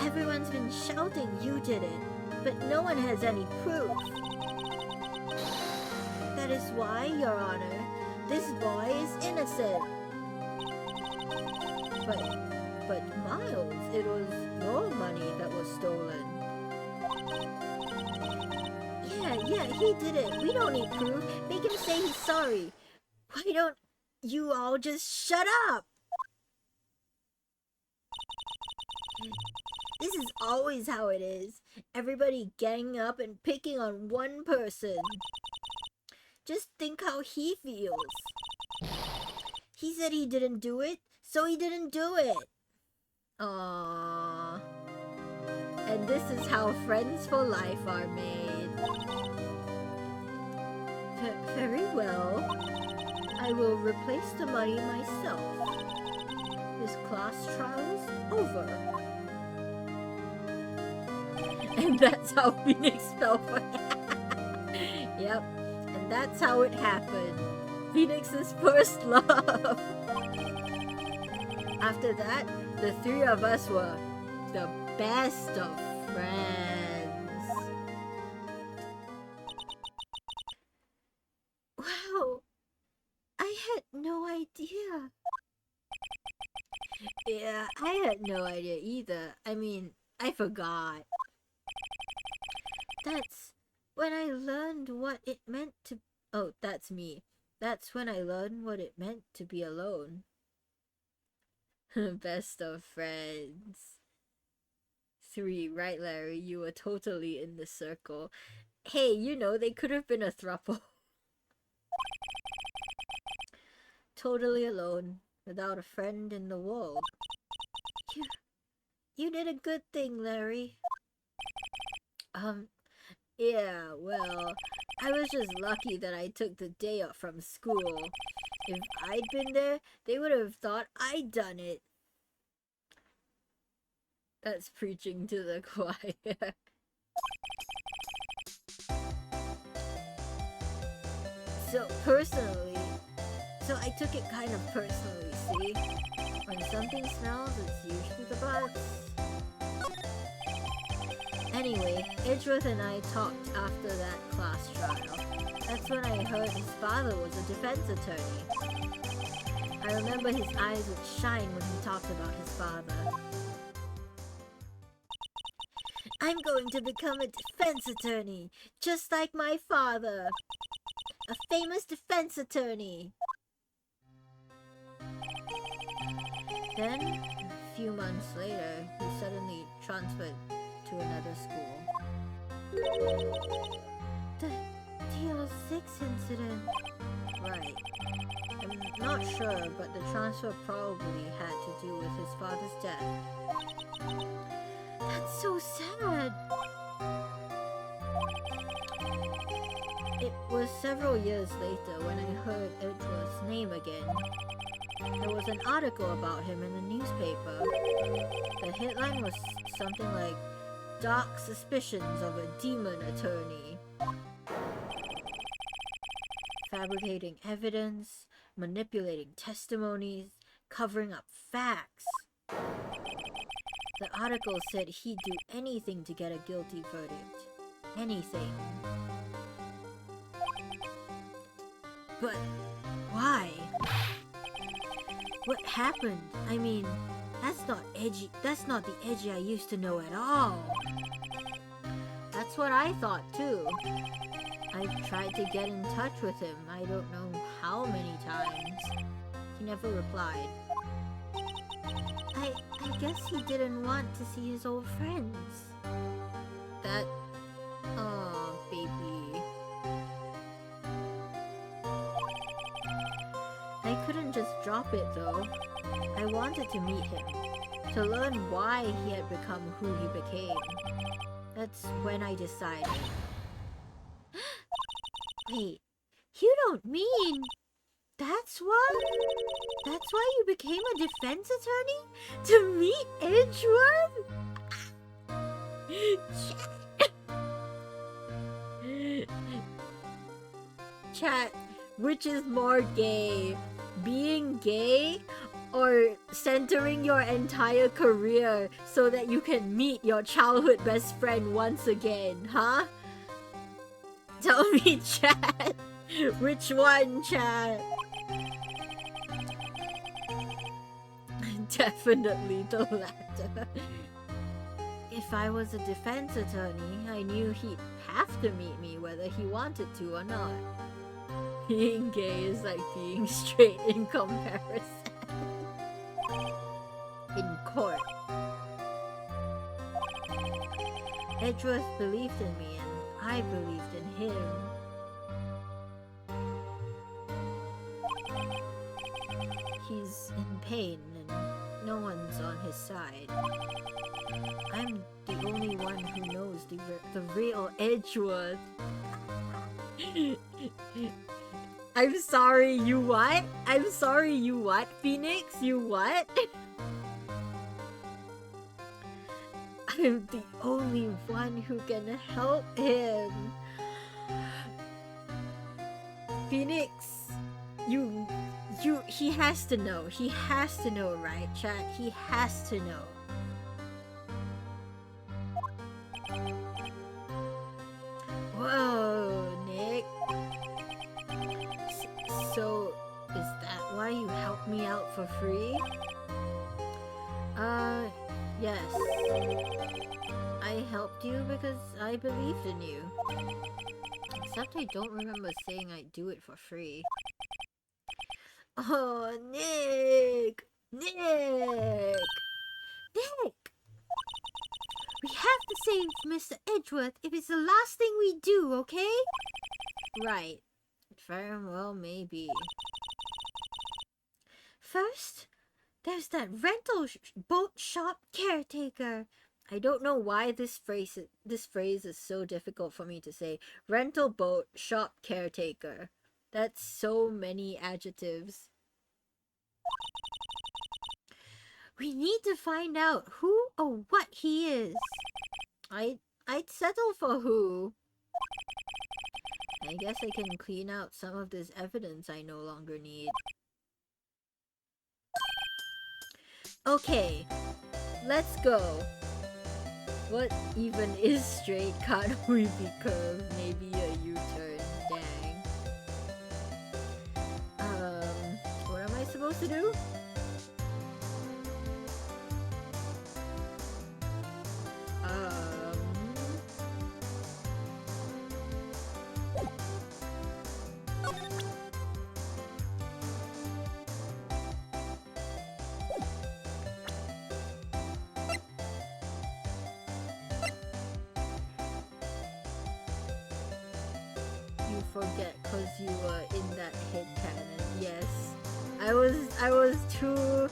Everyone's been shouting you did it, but no one has any proof. That is why, Your Honor, this boy is innocent. But Miles, it was your money that was stolen. Yeah, he did it. We don't need proof. Make him say he's sorry. Why don't you all just shut up? This is always how it is. Everybody ganging up and picking on one person. Just think how he feels. He said he didn't do it, so he didn't do it. Aww. And this is how friends for life are made. Very well. I will replace the money myself. This class trial is over. And that's how Phoenix fell for Yep, and that's how it happened. Phoenix's first love. After that, the three of us were the best of friends.
Wow, I had no idea.
Yeah, I had no idea either. I mean, I forgot. That's when I learned what it meant to... Oh, that's me. That's when I learned what it meant to be alone. Best of friends. 3, right, Larry? You were totally in the circle. Hey, you know, they could have been a throuple. Totally alone, without a friend in the world. You did a good thing, Larry. Yeah, well, I was just lucky that I took the day off from school. If I'd been there, they would have thought I'd done it. That's preaching to the choir. So I took it kind of personally, see? When something smells, it's usually the butts. Anyway, Edgeworth and I talked after that class trial. That's when I heard his father was a defense attorney. I remember his eyes would shine when he talked about his father. I'm going to become a defense attorney, just like my father. A famous defense attorney. Then, a few months later, he suddenly transferred to another school.
The DL6 incident.
Right. I'm not sure, but the transfer probably had to do with his father's death.
That's so sad.
It was several years later when I heard Edgeworth's name again. There was an article about him in the newspaper. The headline was something like, "Dark Suspicions of a Demon Attorney." Fabricating evidence, manipulating testimonies, covering up facts. The article said he'd do anything to get a guilty verdict. Anything. But why? What happened? I mean, that's not edgy. That's not the Edgy I used to know at all. That's what I thought too. I've tried to get in touch with him. I don't know how many times. He never replied.
I guess he didn't want to see his old friends.
That... oh, baby. I couldn't just drop it though. I wanted to meet him. To learn why he had become who he became. That's when I decided.
Wait, you don't mean... That's why you became a defense attorney? To meet Edgeworth?
Chat, which is more gay? Being gay or centering your entire career so that you can meet your childhood best friend once again, huh? Tell me, chat. Which one, chat? Definitely the latter. If I was a defense attorney, I knew he'd have to meet me whether he wanted to or not. Being gay is like being straight in comparison. In court. Edgeworth believed in me and I believed in him. He's in pain and no one's on his side. I'm the only one who knows the real Edgeworth. I'm sorry, you what? I'm sorry, you what, Phoenix? You what? I'm the only one who can help him. Phoenix, he has to know. He has to know, right, chat? He has to know. Whoa, Nick. So, is that why you helped me out for free? Yes. I helped you because I believed in you. Except I don't remember saying I'd do it for free. Oh, Nick! Nick!
We have to save Mr. Edgeworth if it's the last thing we do, okay?
Right. Very well, maybe.
First, there's that rental boat shop caretaker.
I don't know why this phrase is so difficult for me to say. Rental boat shop caretaker. That's so many adjectives.
We need to find out who or what he is.
I'd settle for who. I I guess I can clean out some of this evidence I no longer need. Okay, let's go. What even is straight? Can't we be curved? Maybe a U-turn. Dang. What am I supposed to do? You forget cause you were in that head cannon. Yes. I was too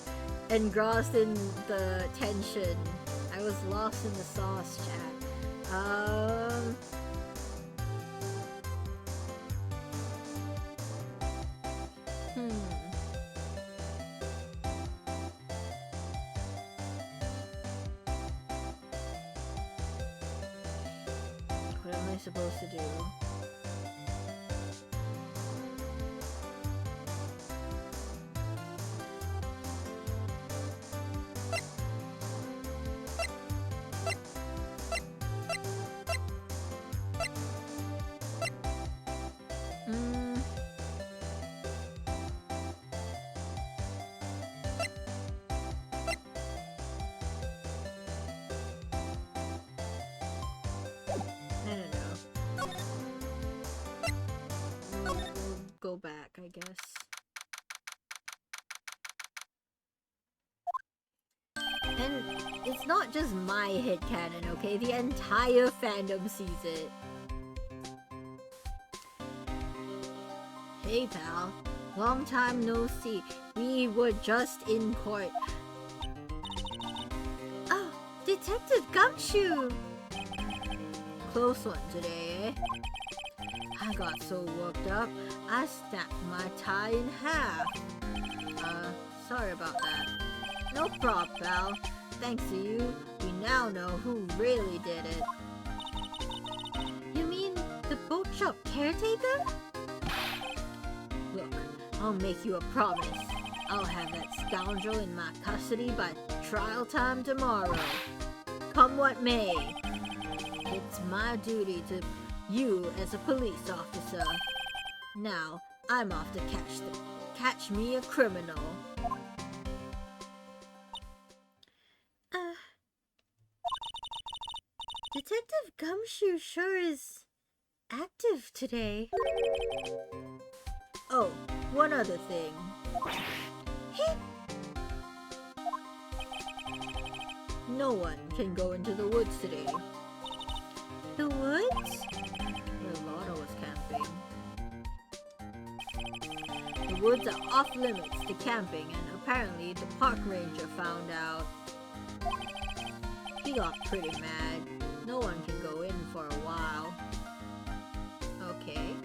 engrossed in the tension. I was lost in the sauce chat. What am I supposed to do? Go back, I guess. And it's not just my headcanon, okay? The entire fandom sees it. Hey pal, long time no see. We were just in court.
Oh, Detective Gumshoe!
Close one today, eh? I got so worked up, I snapped my tie in half. Sorry about that. No prob, pal. Thanks to you, we now know who really did it.
You mean the boat shop caretaker?
Look, I'll make you a promise. I'll have that scoundrel in my custody by trial time tomorrow. Come what may. It's my duty to you as a police officer. Now, I'm off to catch me a criminal.
Detective Gumshoe sure is active today.
Oh, one other thing. No one can go into the woods today.
The woods?
Where Lana was camping. The woods are off limits to camping, and apparently the park ranger found out. He got pretty mad. No one can go in for a while. Okay.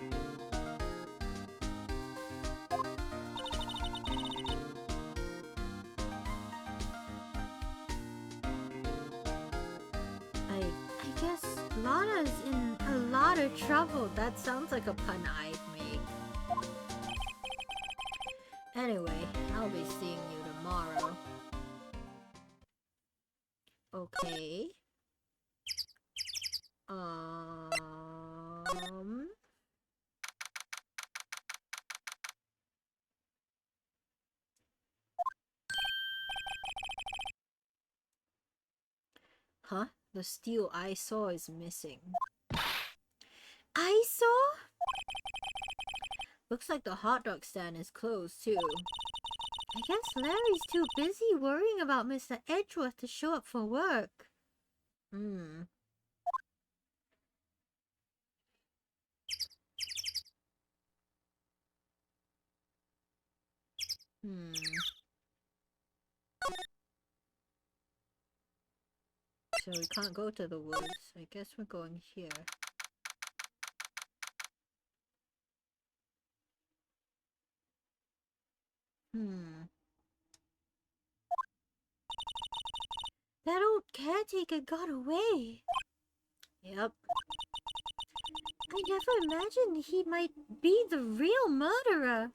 I guess Lana's in a lot of trouble.
That sounds like a pun I'd make. Anyway, I'll be seeing you tomorrow. Okay. Huh? The steel I saw is missing.
I saw?
Looks like the hot dog stand is closed too.
I guess Larry's too busy worrying about Mr. Edgeworth to show up for work.
So we can't go to the woods. I guess we're going here.
That old caretaker got away.
Yep.
I I never imagined he might be the real murderer.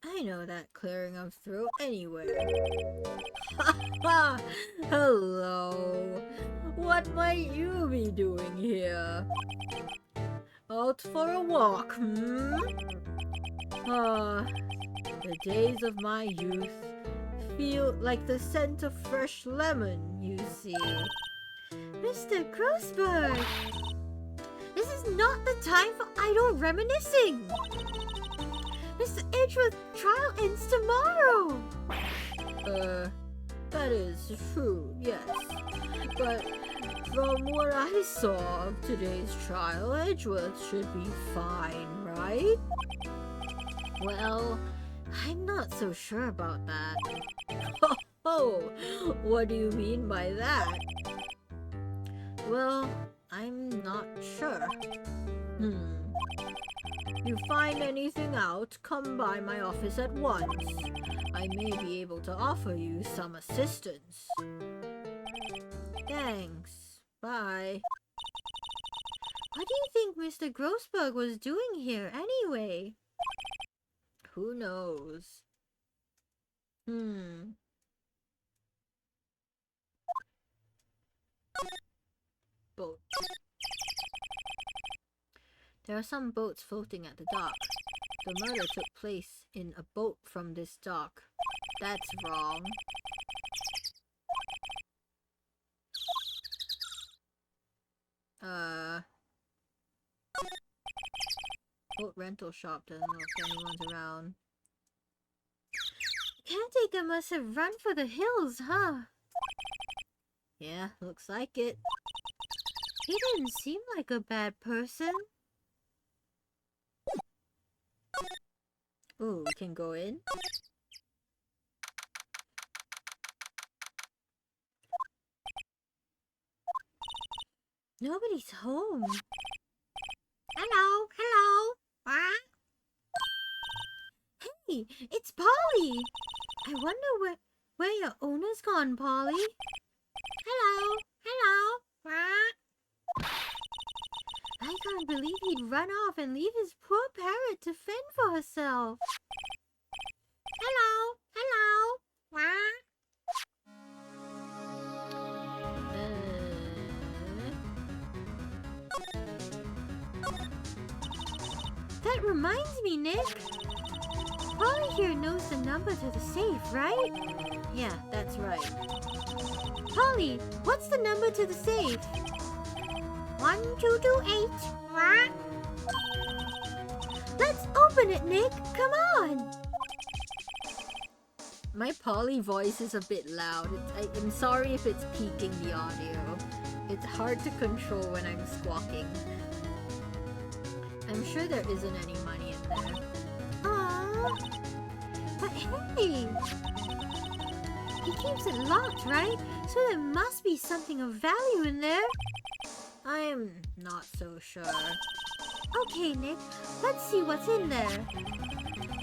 I know that clearing of throat anywhere. Ha! Hello. What might you be doing here? Out for a walk, hmm? Ah, the days of my youth feel like the scent of fresh lemon, you see.
Mr. Grossberg! This is not the time for idle reminiscing! Mr. Edgeworth's trial ends tomorrow!
That is true, yes. But from what I saw of today's trial, Edgeworth should be fine, right? Well, I'm not so sure about that. Oh, what do you mean by that? Well, I'm not sure. You find anything out, come by my office at once. I may be able to offer you some assistance. Thanks. Bye.
What do you think Mr. Grossberg was doing here anyway?
Who knows? Boat. There are some boats floating at the dock. The murder took place in a boat from this dock. That's wrong. Boat rental shop, doesn't know if anyone's around.
Caretaker must have run for the hills, huh?
Yeah, looks like it.
He didn't seem like a bad person.
Ooh, we can go in?
Nobody's home. Hello, hello. What? Hey, it's Polly. I wonder where your owner's gone, Polly. Hello, hello. What? I can't believe he'd run off and leave his poor parrot to fend for herself. Hello, hello. What? That reminds me, Nick. Polly here knows the number to the safe, right?
Yeah, that's right.
Polly, what's the number to the safe? 1228. What? Let's open it, Nick. Come on.
My Polly voice is a bit loud. I'm sorry if it's peaking the audio. It's hard to control when I'm squawking. I'm sure there isn't any money in there.
Aww. But hey, he keeps it locked, right? So there must be something of value in there.
I'm not so sure.
Okay, Nick, let's see what's in there.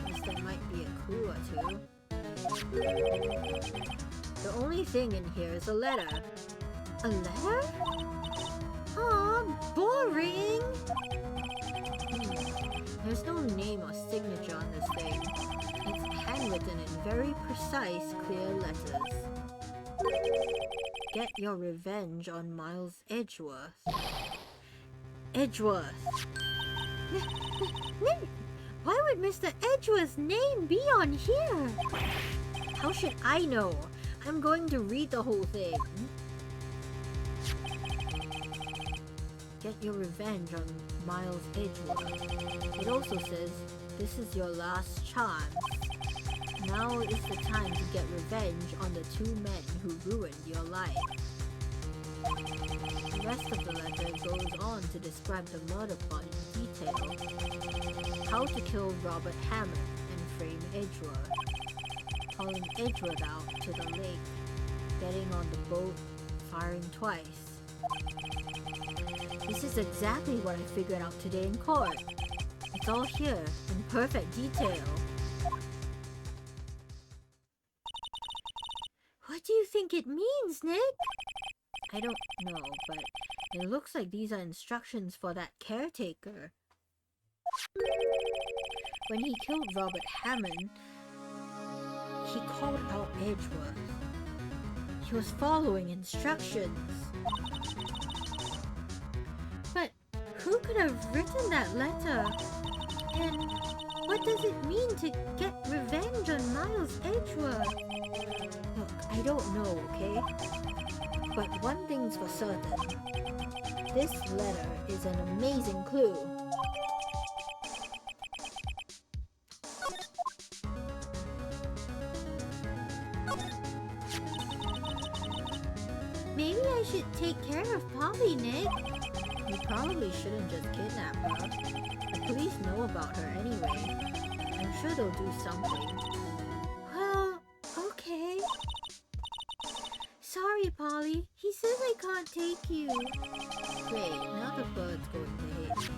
Guess there might be a clue or two. The only thing in here is a letter.
A letter? Aw, boring.
There's no name or signature on this thing. It's handwritten in very precise, clear letters. Get your revenge on Miles Edgeworth. Edgeworth!
Nick, why would Mr. Edgeworth's name be on here?
How should I know? I'm going to read the whole thing. Get your revenge on Miles Edgeworth. It also says, this is your last chance. Now is the time to get revenge on the two men who ruined your life. The rest of the letter goes on to describe the murder plot in detail. How to kill Robert Hammond and frame Edgeworth. Calling Edgeworth out to the lake. Getting on the boat. Firing twice. This is exactly what I figured out today in court. It's all here, in perfect detail.
What do you think it means, Nick?
I don't know, but it looks like these are instructions for that caretaker. When he killed Robert Hammond, he called out Edgeworth. He was following instructions.
But who could have written that letter? And what does it mean to get revenge on Miles Edgeworth?
Look, I don't know, okay? But one thing's for certain. This letter is an amazing clue.
Maybe I should take care of Polly, Nick.
You probably shouldn't just kidnap her. The police know about her anyway. I'm sure they'll do something.
Well, okay. Sorry, Polly. He says I can't take you.
Great, now the bird's going to hate me.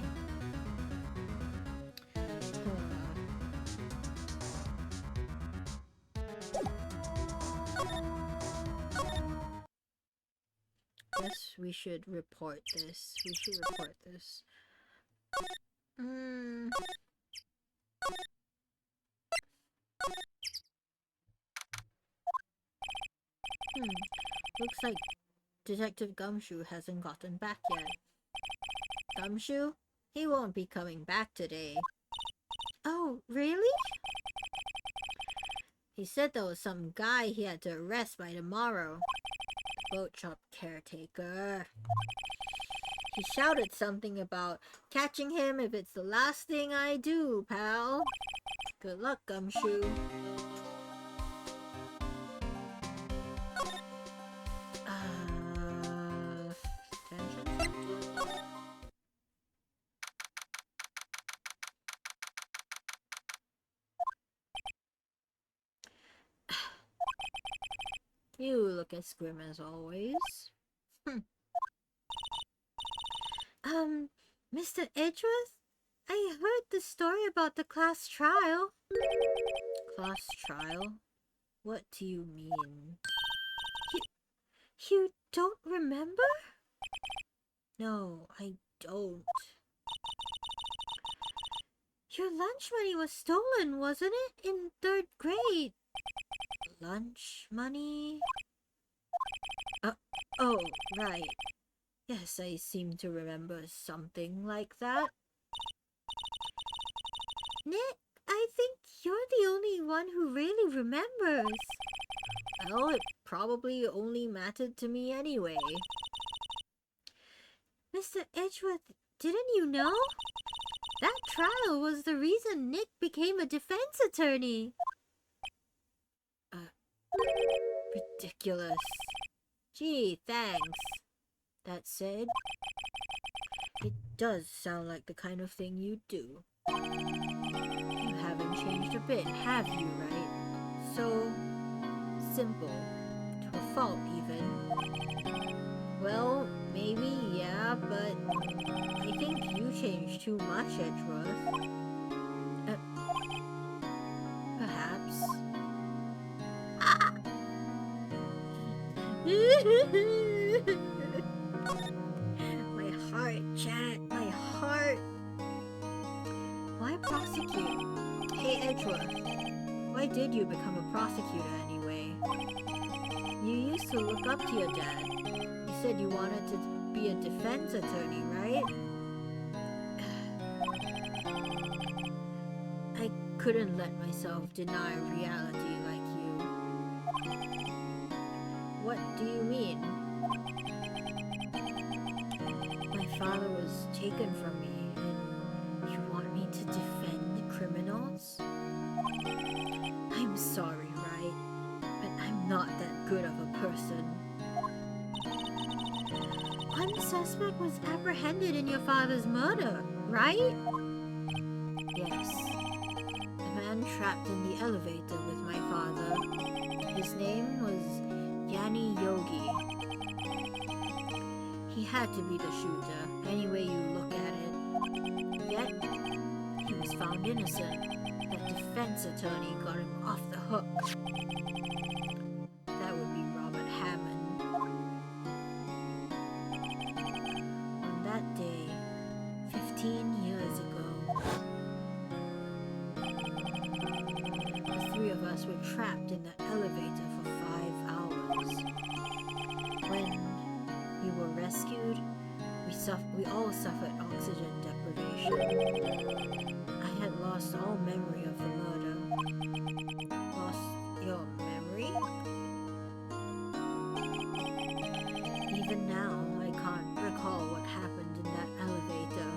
Guess we should report this. Looks like Detective Gumshoe hasn't gotten back yet. Gumshoe? He won't be coming back today.
Oh, really?
He said there was some guy he had to arrest by tomorrow. Boat shop caretaker. He shouted something about catching him if it's the last thing I do, pal. Good luck, Gumshoe. Attention? You look as grim as always.
Mr. Edgeworth? I heard the story about the class trial.
Class trial? What do you mean?
You don't remember?
No, I don't.
Your lunch money was stolen, wasn't it? In 3rd grade.
Lunch money? Oh, right. Yes, I seem to remember something like that.
Nick, I think you're the only one who really remembers.
Well, it probably only mattered to me anyway.
Mr. Edgeworth, didn't you know? That trial was the reason Nick became a defense attorney.
Ridiculous. Gee, thanks. That said, it does sound like the kind of thing you do. You haven't changed a bit, have you, right? So simple. To a fault, even. Well, maybe, yeah, but I think you changed too much, Edgeworth. Perhaps. My heart, chat, my heart. Why prosecute? Hey, Edgeworth, why did you become a prosecutor anyway? You used to look up to your dad. You said you wanted to be a defense attorney, right? I couldn't let myself deny reality like you. What do you mean? My father was taken from me, and you want me to defend the criminals? I'm sorry, Wright, but I'm not that good of a person.
One suspect was apprehended in your father's murder, right?
Yes. The man trapped in the elevator with my father. His name was Yanni Yogi. He had to be the shooter, any way you look at it. Yet, he was found innocent. That defense attorney got him off the hook. That would be Robert us were trapped in the elevator for 5 hours. When we were rescued, we all suffered oxygen deprivation. I had lost all memory of the murder. Lost your memory? Even now, I can't recall what happened in that elevator.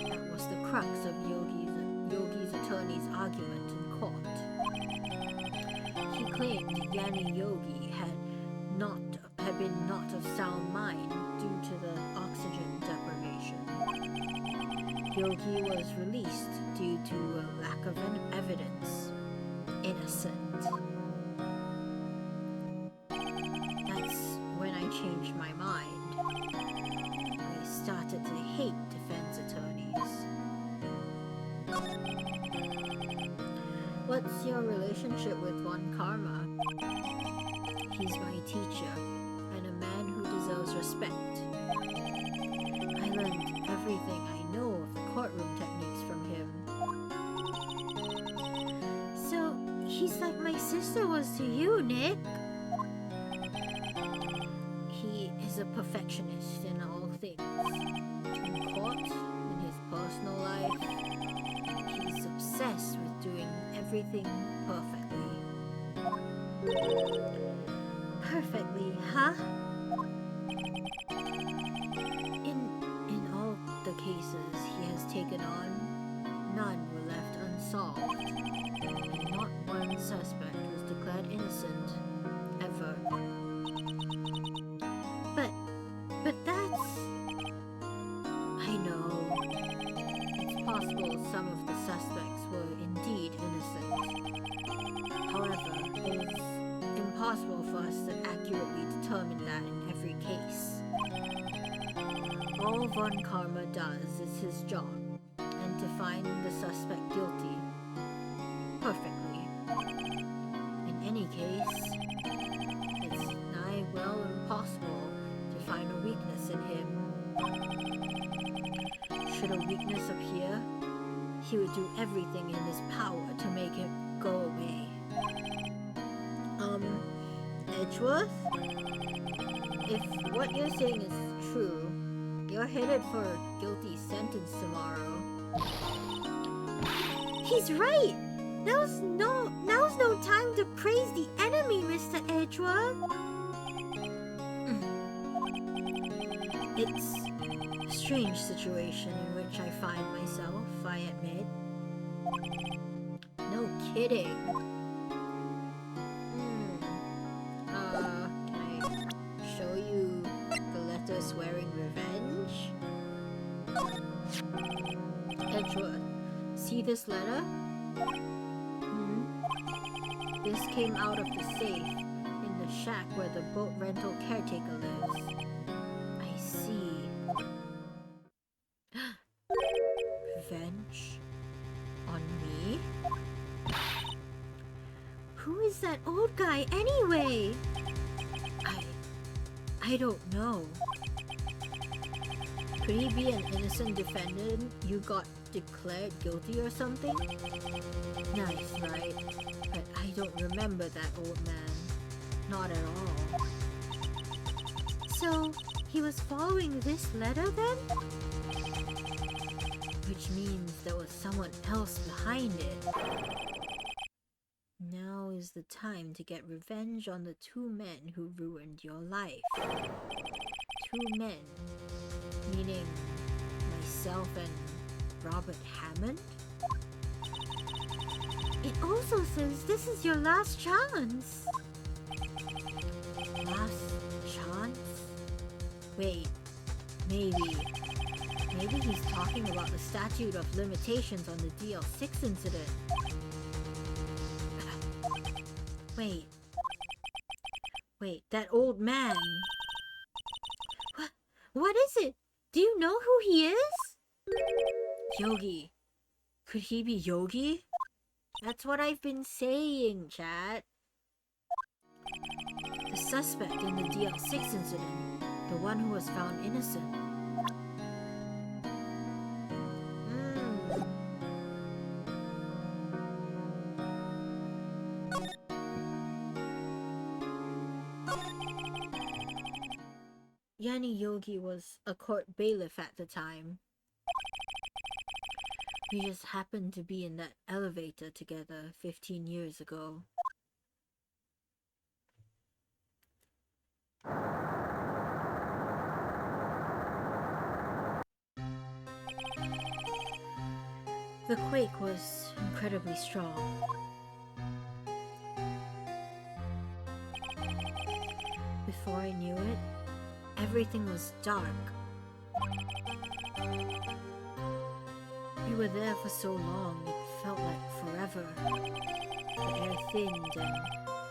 That was the crux of Yogi's attorney's argument in court. He claimed Yanni Yogi had been not of sound mind due to the oxygen deprivation. Yogi was released due to a lack of evidence. Innocent. That's when I changed my mind. I started to hate defense attorneys. What's your relationship with Von Karma? He's my teacher, and a man who deserves respect. I learned everything I know of the courtroom techniques from him.
So, he's like my sister was to you, Nick.
He is a perfectionist in all things. In court, in his personal life, he's obsessed with doing everything perfectly.
Perfectly, huh?
In all the cases he has taken on, none were left unsolved, and not one suspect was declared innocent, ever.
But that's...
I know. It's possible some of the suspects were indeed innocent. However, it is impossible for us to accurately determine that in every case. All Von Karma does is his job, and to find the suspect guilty. Perfectly. In any case, it's nigh well impossible to find a weakness in him. Should a weakness appear, he would do everything in his power to make it go away. Edgeworth? If what you're saying is true, you're headed for a guilty sentence tomorrow.
He's right! Now's no time to praise the enemy, Mr. Edgeworth.
It's a strange situation in which I find myself, I admit. No kidding. Can I show you the letter swearing revenge? Edgeworth, see this letter? This came out of the safe in the shack where the boat rental caretaker lives. I see. Revenge? On me?
Who is that old guy anyway?
I don't know. Could he be an innocent defendant you got declared guilty or something? Nice, right? But I don't remember that old man. Not at all.
So, he was following this letter then?
Which means there was someone else behind it. Now is the time to get revenge on the 2 men who ruined your life. 2 men, meaning myself and Robert Hammond?
It also says this is your last chance.
Last chance? Wait, maybe he's talking about the statute of limitations on the DL6 incident. Wait, that old man.
What is it? Do you know who he is?
Yogi. Could he be Yogi? That's what I've been saying, chat. The suspect in the DL6 incident. The one who was found innocent. Yanni Yogi was a court bailiff at the time. We just happened to be in that elevator together 15 years ago. The quake was incredibly strong. Before I knew it, everything was dark. We were there for so long, it felt like forever. The air thinned and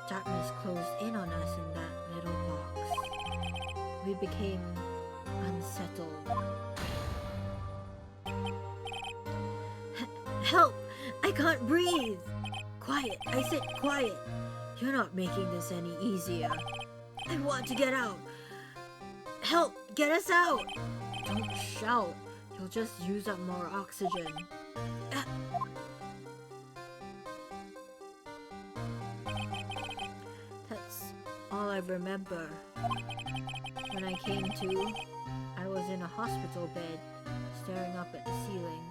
darkness closed in on us in that little box. We became unsettled. Help! I can't breathe! Quiet! I said quiet! You're not making this any easier. I want to get out! Help! Get us out! Don't shout. You'll just use up more oxygen. That's all I remember. When I came to, I was in a hospital bed, staring up at the ceiling.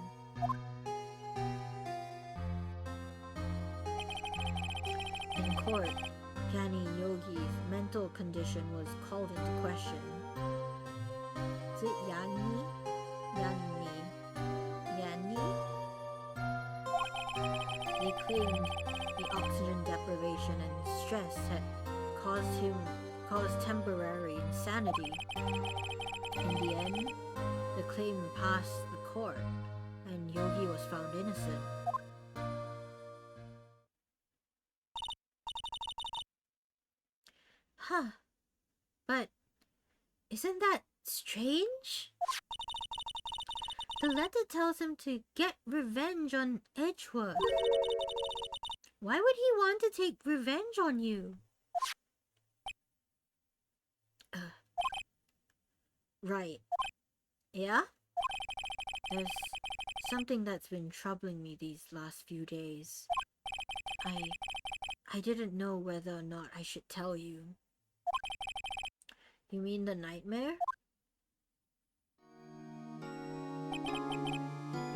In court, Yanni Yogi's mental condition was called into question. Is it Yanni? Yanni? They claimed the oxygen deprivation and stress had caused temporary insanity. In the end, the claim passed the court, and Yogi was found innocent. Huh. But isn't that strange? The letter tells him to get revenge on Edgeworth. Why would he want to take revenge on you? Right. Yeah? There's something that's been troubling me these last few days. I didn't know whether or not I should tell you. You mean the nightmare?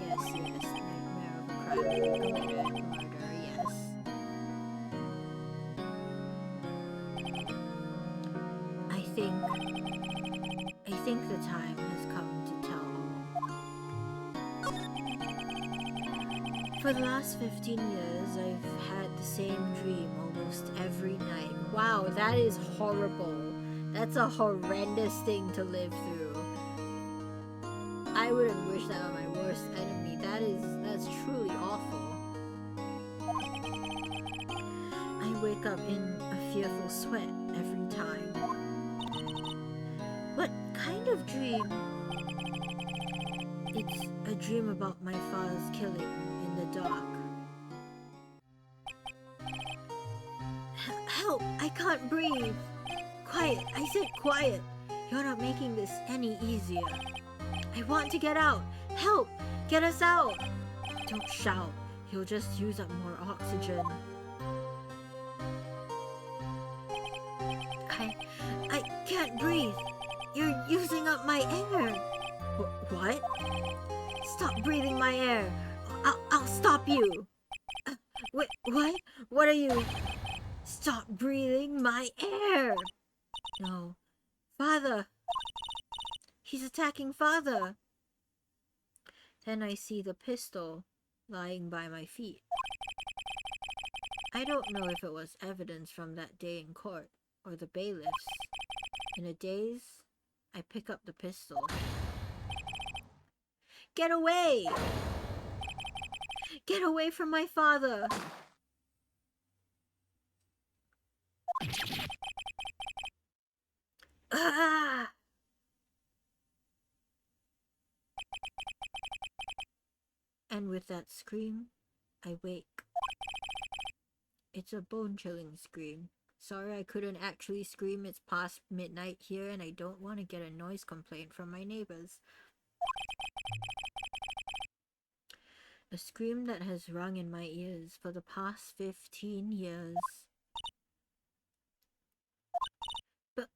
Yes, nightmare of a crime committed, murder, yes. I think the time has come to tell all. For the last 15 years, I've had the same dream almost every night. Wow, that is horrible. That's a horrendous thing to live through. I wouldn't wish that on my worst enemy. That's truly awful. I wake up in a fearful sweat every time. What kind of dream? It's a dream about my father's killing in the dark. Help! I can't breathe! Quiet! I said quiet! You're not making this any easier. I want to get out! Help! Get us out! Don't shout. You'll just use up more oxygen. I can't breathe! You're using up my air! What? Stop breathing my air! I'll stop you! Wait, what? What are you... Stop breathing my air! No. Father! He's attacking Father! Then I see the pistol lying by my feet. I don't know if it was evidence from that day in court or the bailiffs. In a daze, I pick up the pistol. Get away! Get away from my father! Ah! And with that scream, I wake. It's a bone-chilling scream. Sorry I couldn't actually scream. It's past midnight here and I don't want to get a noise complaint from my neighbors. A scream that has rung in my ears for the past 15 years. But...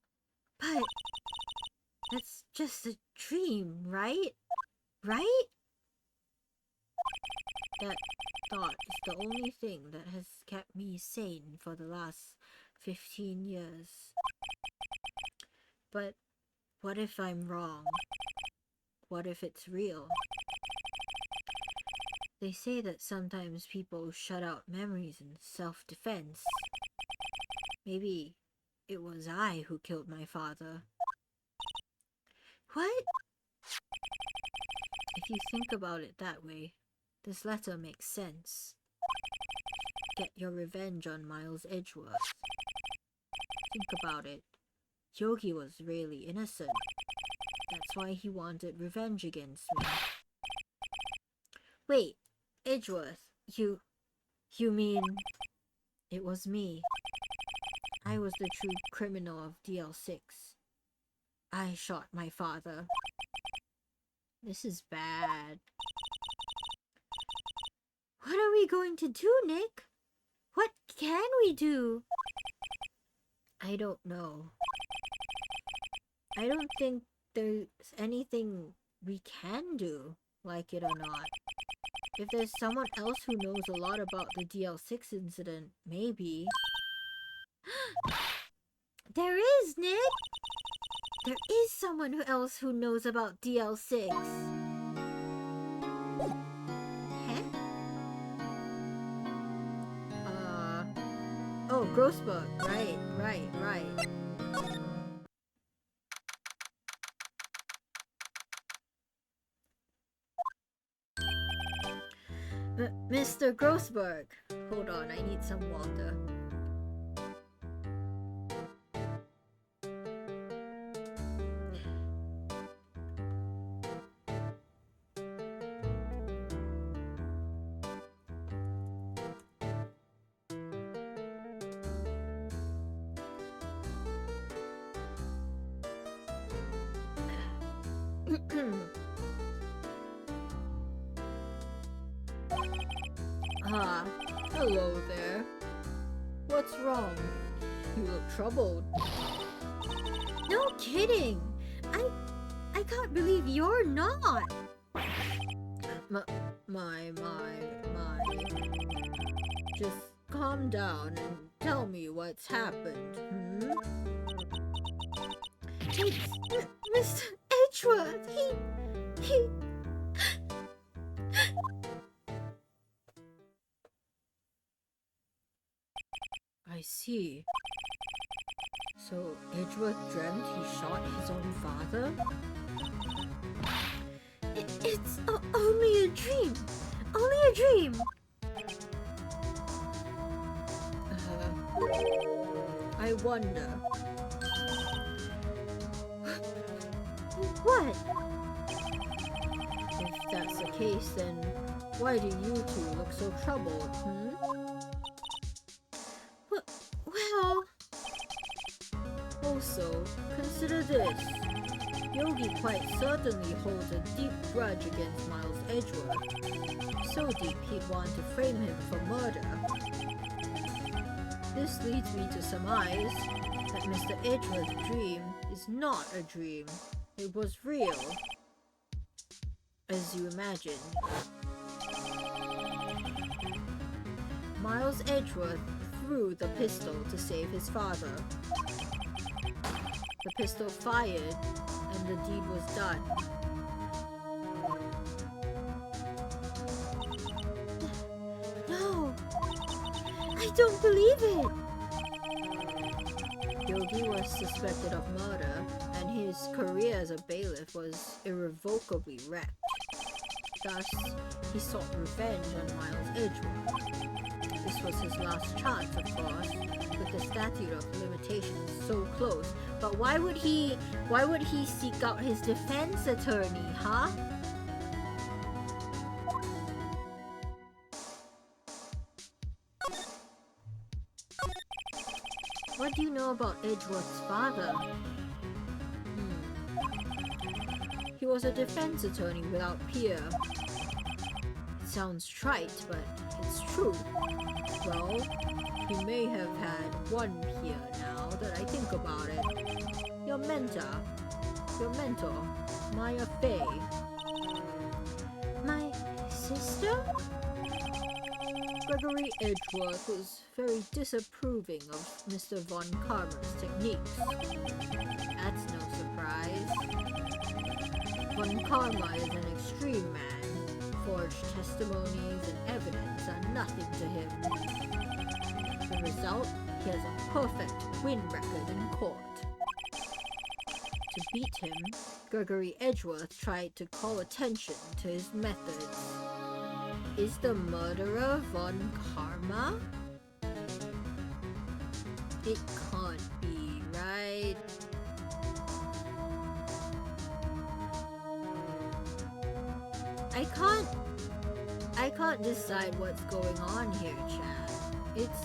just a dream, right? Right? That thought is the only thing that has kept me sane for the last 15 years. But what if I'm wrong? What if it's real? They say that sometimes people shut out memories in self-defense. Maybe it was I who killed my father.
What?
If you think about it that way, this letter makes sense. Get your revenge on Miles Edgeworth. Think about it. Yogi was really innocent. That's why he wanted revenge against me. Wait, Edgeworth, you mean... It was me. I was the true criminal of DL6. I shot my father. This is bad.
What are we going to do, Nick? What can we do?
I don't know. I don't think there's anything we can do, like it or not. If there's someone else who knows a lot about the DL6 incident, maybe.
There is, Nick! There is someone else who knows about DL6.
Huh? Oh, Grossberg. Right. Mr. Grossberg. Hold on, I need some water. Ah, hello there. What's wrong? You look troubled.
No kidding! I can't believe you're not!
My. Just calm down and tell me what's happened, hmm?
It's Mr. Edgeworth. He...
I see. So Edgeworth dreamt he shot his own father?
It's only a dream. Only a dream.
I wonder.
What?
If that's the case, then why do you two look so troubled, hmm?
Well...
Also, consider this. Yogi quite certainly holds a deep grudge against Miles Edgeworth. So deep he'd want to frame him for murder. This leads me to surmise that Mr. Edgeworth's dream is not a dream. It was real. As you imagined. Miles Edgeworth threw the pistol to save his father. The pistol fired, and the deed was done.
No! I don't believe it!
Yogi was suspected of murder, and his career as a bailiff was irrevocably wrecked. Thus, he sought revenge on Miles Edgeworth. This was his last chance, of course, with the statute of limitations so close. But why would he seek out his defense attorney, huh? What do you know about Edgeworth's father? He was a defense attorney without peer. It sounds trite, but it's true. Well, he may have had one peer now that I think about it. Your mentor. your mentor, Maya Fey.
My sister?
Gregory Edgeworth was very disapproving of Mr. Von Karma's techniques. That's no surprise. Von Karma is an extreme man. Forged testimonies and evidence are nothing to him. The result? He has a perfect win record in court. To beat him, Gregory Edgeworth tried to call attention to his methods. Is the murderer Von Karma? It can't be, right? I can't decide what's going on here, Chad. It's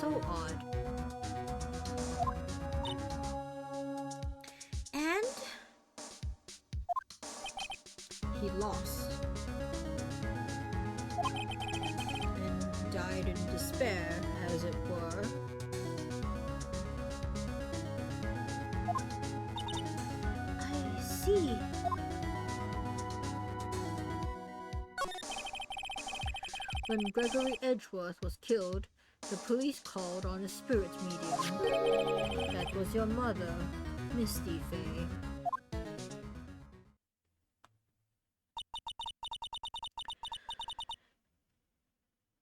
so odd.
And?
He lost. And died in despair, as it were.
I see.
When Gregory Edgeworth was killed, the police called on a spirit medium. That was your mother, Misty Fey.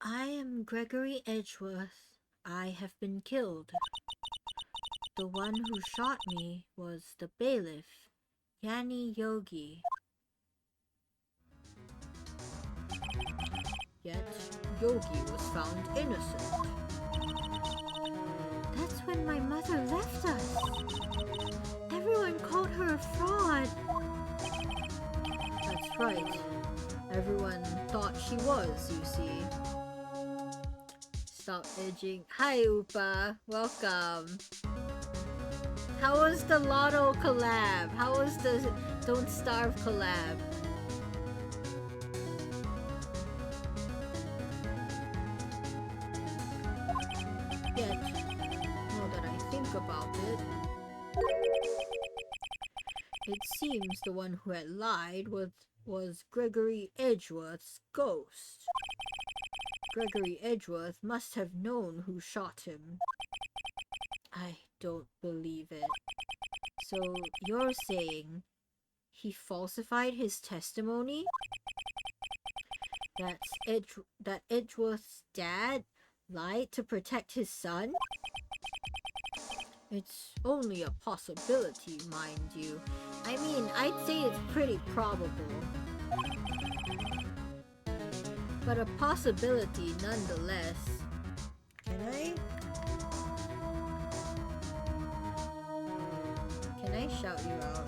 I am Gregory Edgeworth. I have been killed. The one who shot me was the bailiff, Yanni Yogi.
Yet, Yogi was found innocent.
That's when my mother left us. Everyone called her a fraud.
That's right. Everyone thought she was, you see. Stop edging. Hi, Upa. Welcome. How was the Lotto collab? How was the Don't Starve collab? Yet, now that I think about it, it seems the one who had lied was Gregory Edgeworth's ghost. Gregory Edgeworth must have known who shot him. I don't believe it. So you're saying he falsified his testimony? That Edgeworth's dad lied to protect his son? It's only a possibility, mind you. I mean, I'd say it's pretty probable. But a possibility nonetheless. Can I shout you out?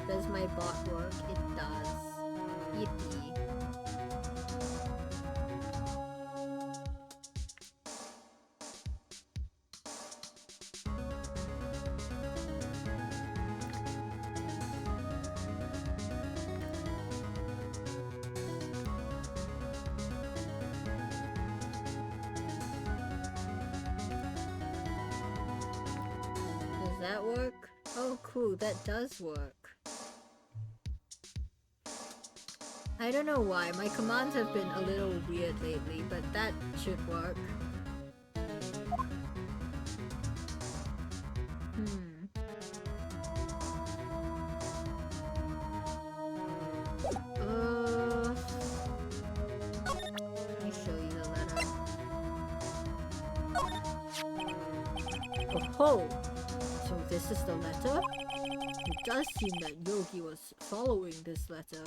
Does my bot work? It does. Yippee. Does that work? Oh cool, that does work. I don't know why, my commands have been a little weird lately, but that should work. Let me show you the letter. Oh, so this is the letter? It does seem that Yogi was following this letter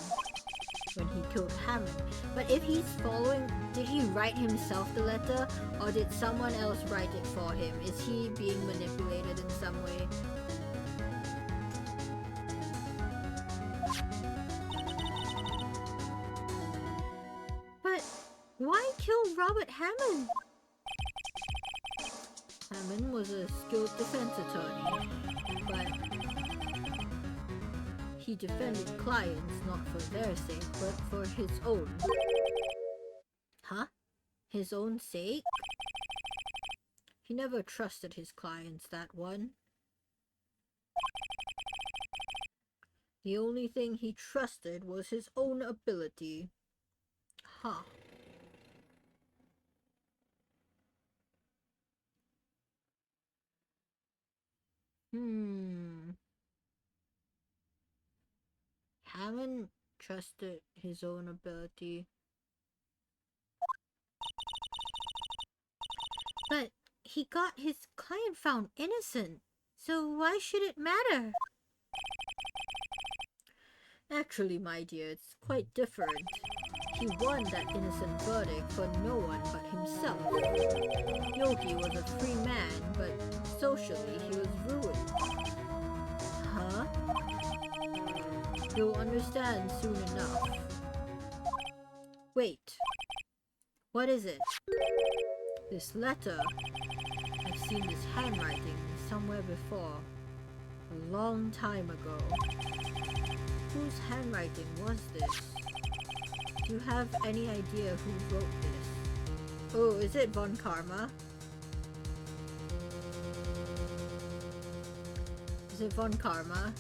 when he killed Hammond. But if he's following, did he write himself the letter, or did someone else write it for him? Is he being manipulated in some way?
But why kill Robert Hammond?
Hammond was a skilled defense attorney, but he defended clients not for their sake, but for his own. Huh? His own sake? He never trusted his clients, that one. The only thing he trusted was his own ability. Huh. Haven't trusted his own ability.
But he got his client found innocent, so why should it matter?
Actually, my dear, it's quite different. He won that innocent verdict for no one but himself. Yogi was a free man, but socially he was ruined. Huh? You'll understand soon enough. Wait. What is it? This letter. I've seen this handwriting somewhere before. A long time ago. Whose handwriting was this? Do you have any idea who wrote this? Oh, is it Von Karma? Is it Von Karma?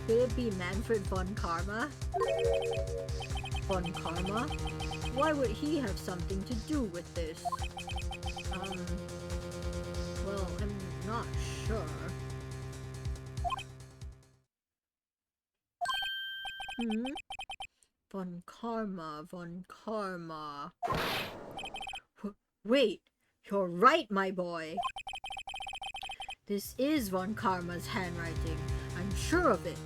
Could it be Manfred Von Karma? Von Karma? Why would he have something to do with this? Well, I'm not sure. Von Karma, Von Karma. Wait, you're right, my boy. This is Von Karma's handwriting. I'm sure of it.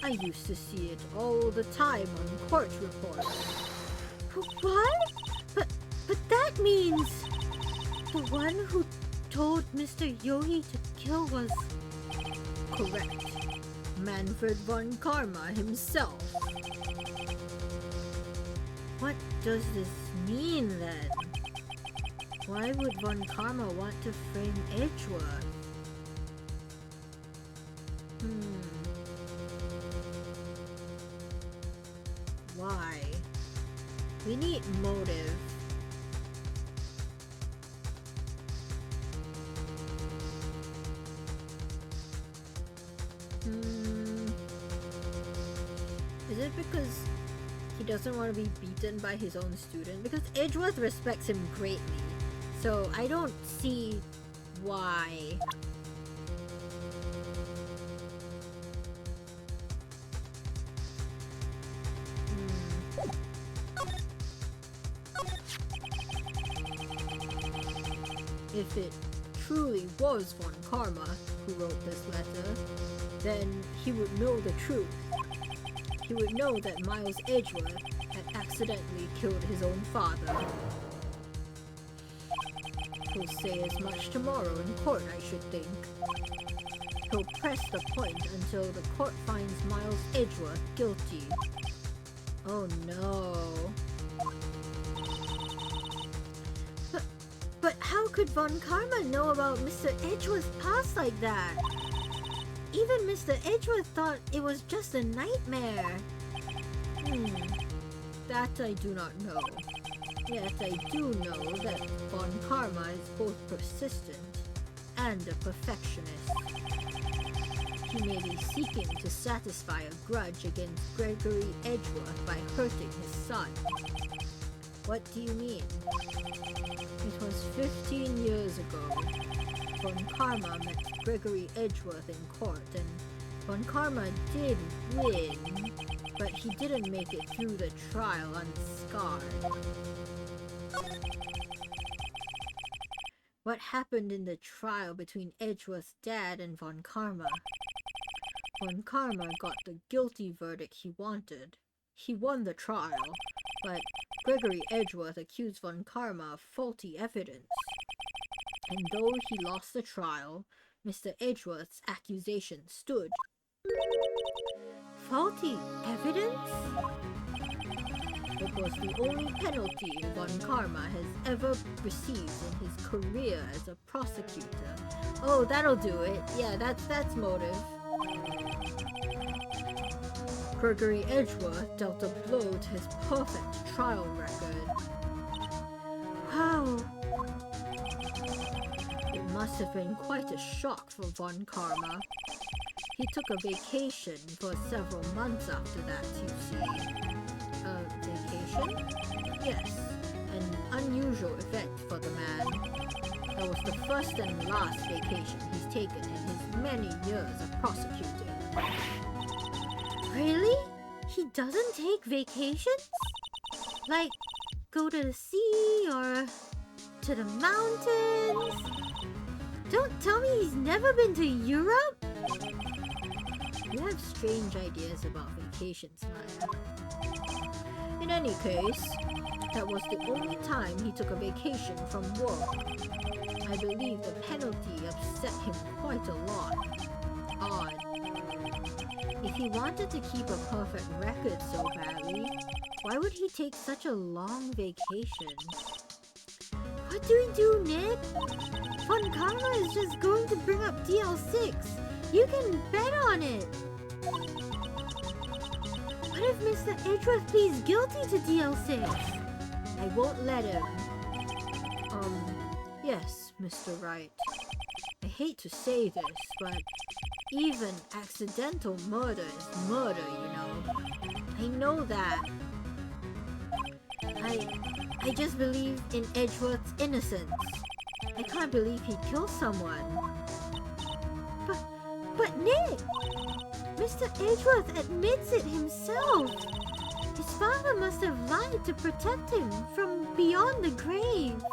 I used to see it all the time on court reports.
What? But that means the one who told Mr. Yogi to kill was...
Correct. Manfred Von Karma himself. What does this mean then? Why would Von Karma want to frame Edgeworth? Why? We need motive. Is it because he doesn't want to be beaten by his own student? Because Edgeworth respects him greatly. So I don't see why. If it truly was Von Karma who wrote this letter, then he would know the truth. He would know that Miles Edgeworth had accidentally killed his own father. He'll say as much tomorrow in court, I should think. He'll press the point until the court finds Miles Edgeworth guilty. Oh no.
But how could Von Karma know about Mr. Edgeworth's past like that? Even Mr. Edgeworth thought it was just a nightmare.
That I do not know. Yet I do know that Von Karma is both persistent and a perfectionist. He may be seeking to satisfy a grudge against Gregory Edgeworth by hurting his son. What do you mean? It was 15 years ago. Von Karma met Gregory Edgeworth in court, and Von Karma did win, but he didn't make it through the trial unscarred. What happened in the trial between Edgeworth's dad and Von Karma? Von Karma got the guilty verdict he wanted. He won the trial, but Gregory Edgeworth accused Von Karma of faulty evidence. And though he lost the trial, Mr. Edgeworth's accusation stood.
Faulty evidence?
It was the only penalty Von Karma has ever received in his career as a prosecutor. Oh, that'll do it. Yeah, that's motive. Gregory Edgeworth dealt a blow to his perfect trial record.
Wow,
must have been quite a shock for Von Karma. He took a vacation for several months after that, you see. A vacation? Yes, an unusual event for the man. That was the first and last vacation he's taken in his many years of prosecuting.
Really? He doesn't take vacations? Like, go to the sea or to the mountains? Don't tell me he's never been to Europe?
You have strange ideas about vacations, Maya. In any case, that was the only time he took a vacation from work. I believe the penalty upset him quite a lot. Odd. If he wanted to keep a perfect record so badly, why would he take such a long vacation?
What do we do, Nick? Von Karma is just going to bring up DL6. You can bet on it. What if Mr. Edgeworth pleads guilty to DL6?
I won't let him. Yes, Mr. Wright. I hate to say this, but even accidental murder is murder, you know. I know that. I just believe in Edgeworth's innocence. I can't believe he'd kill someone.
But Nick! Mr. Edgeworth admits it himself. His father must have lied to protect him from beyond the grave.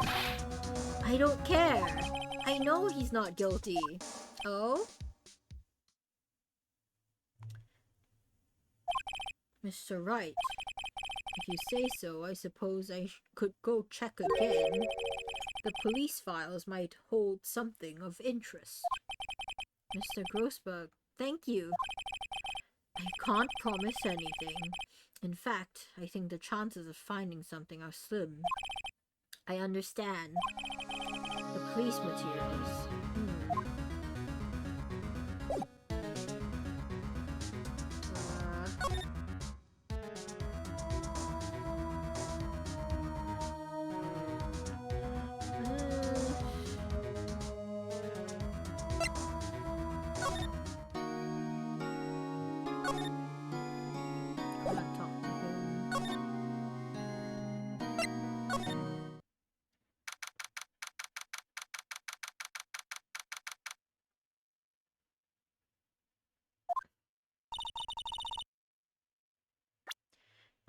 I don't care. I know he's not guilty. Oh? Mr. Wright, if you say so, I suppose I could go check again. The police files might hold something of interest. Mr. Grossberg, thank you. I can't promise anything. In fact, I think the chances of finding something are slim. I understand. The police materials.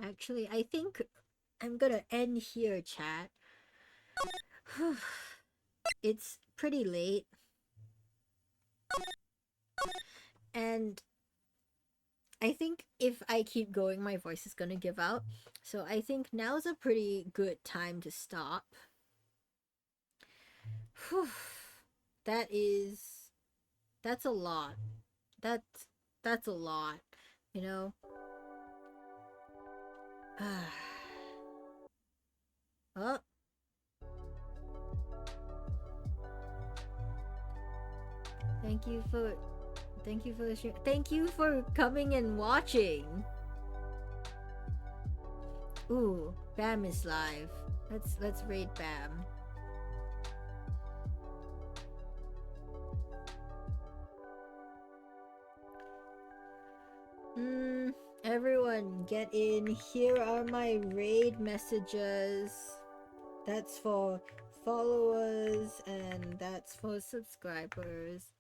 Actually, I think I'm gonna end here, chat. It's pretty late. And I think if I keep going, my voice is gonna give out. So I think now's a pretty good time to stop. That's a lot. That's a lot, you know? Oh. Thank you for the stream. Thank you for coming and watching. Ooh, Bam is live. Let's raid Bam. Everyone get in. Here are my raid messages. That's for followers and that's for subscribers.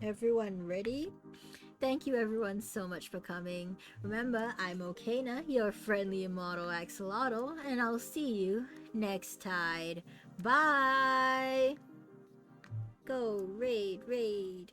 Everyone ready? Thank you everyone so much for coming. Remember, I'm Okana, your friendly immortal axolotl, and I'll see you next tide. Bye! Go raid, raid.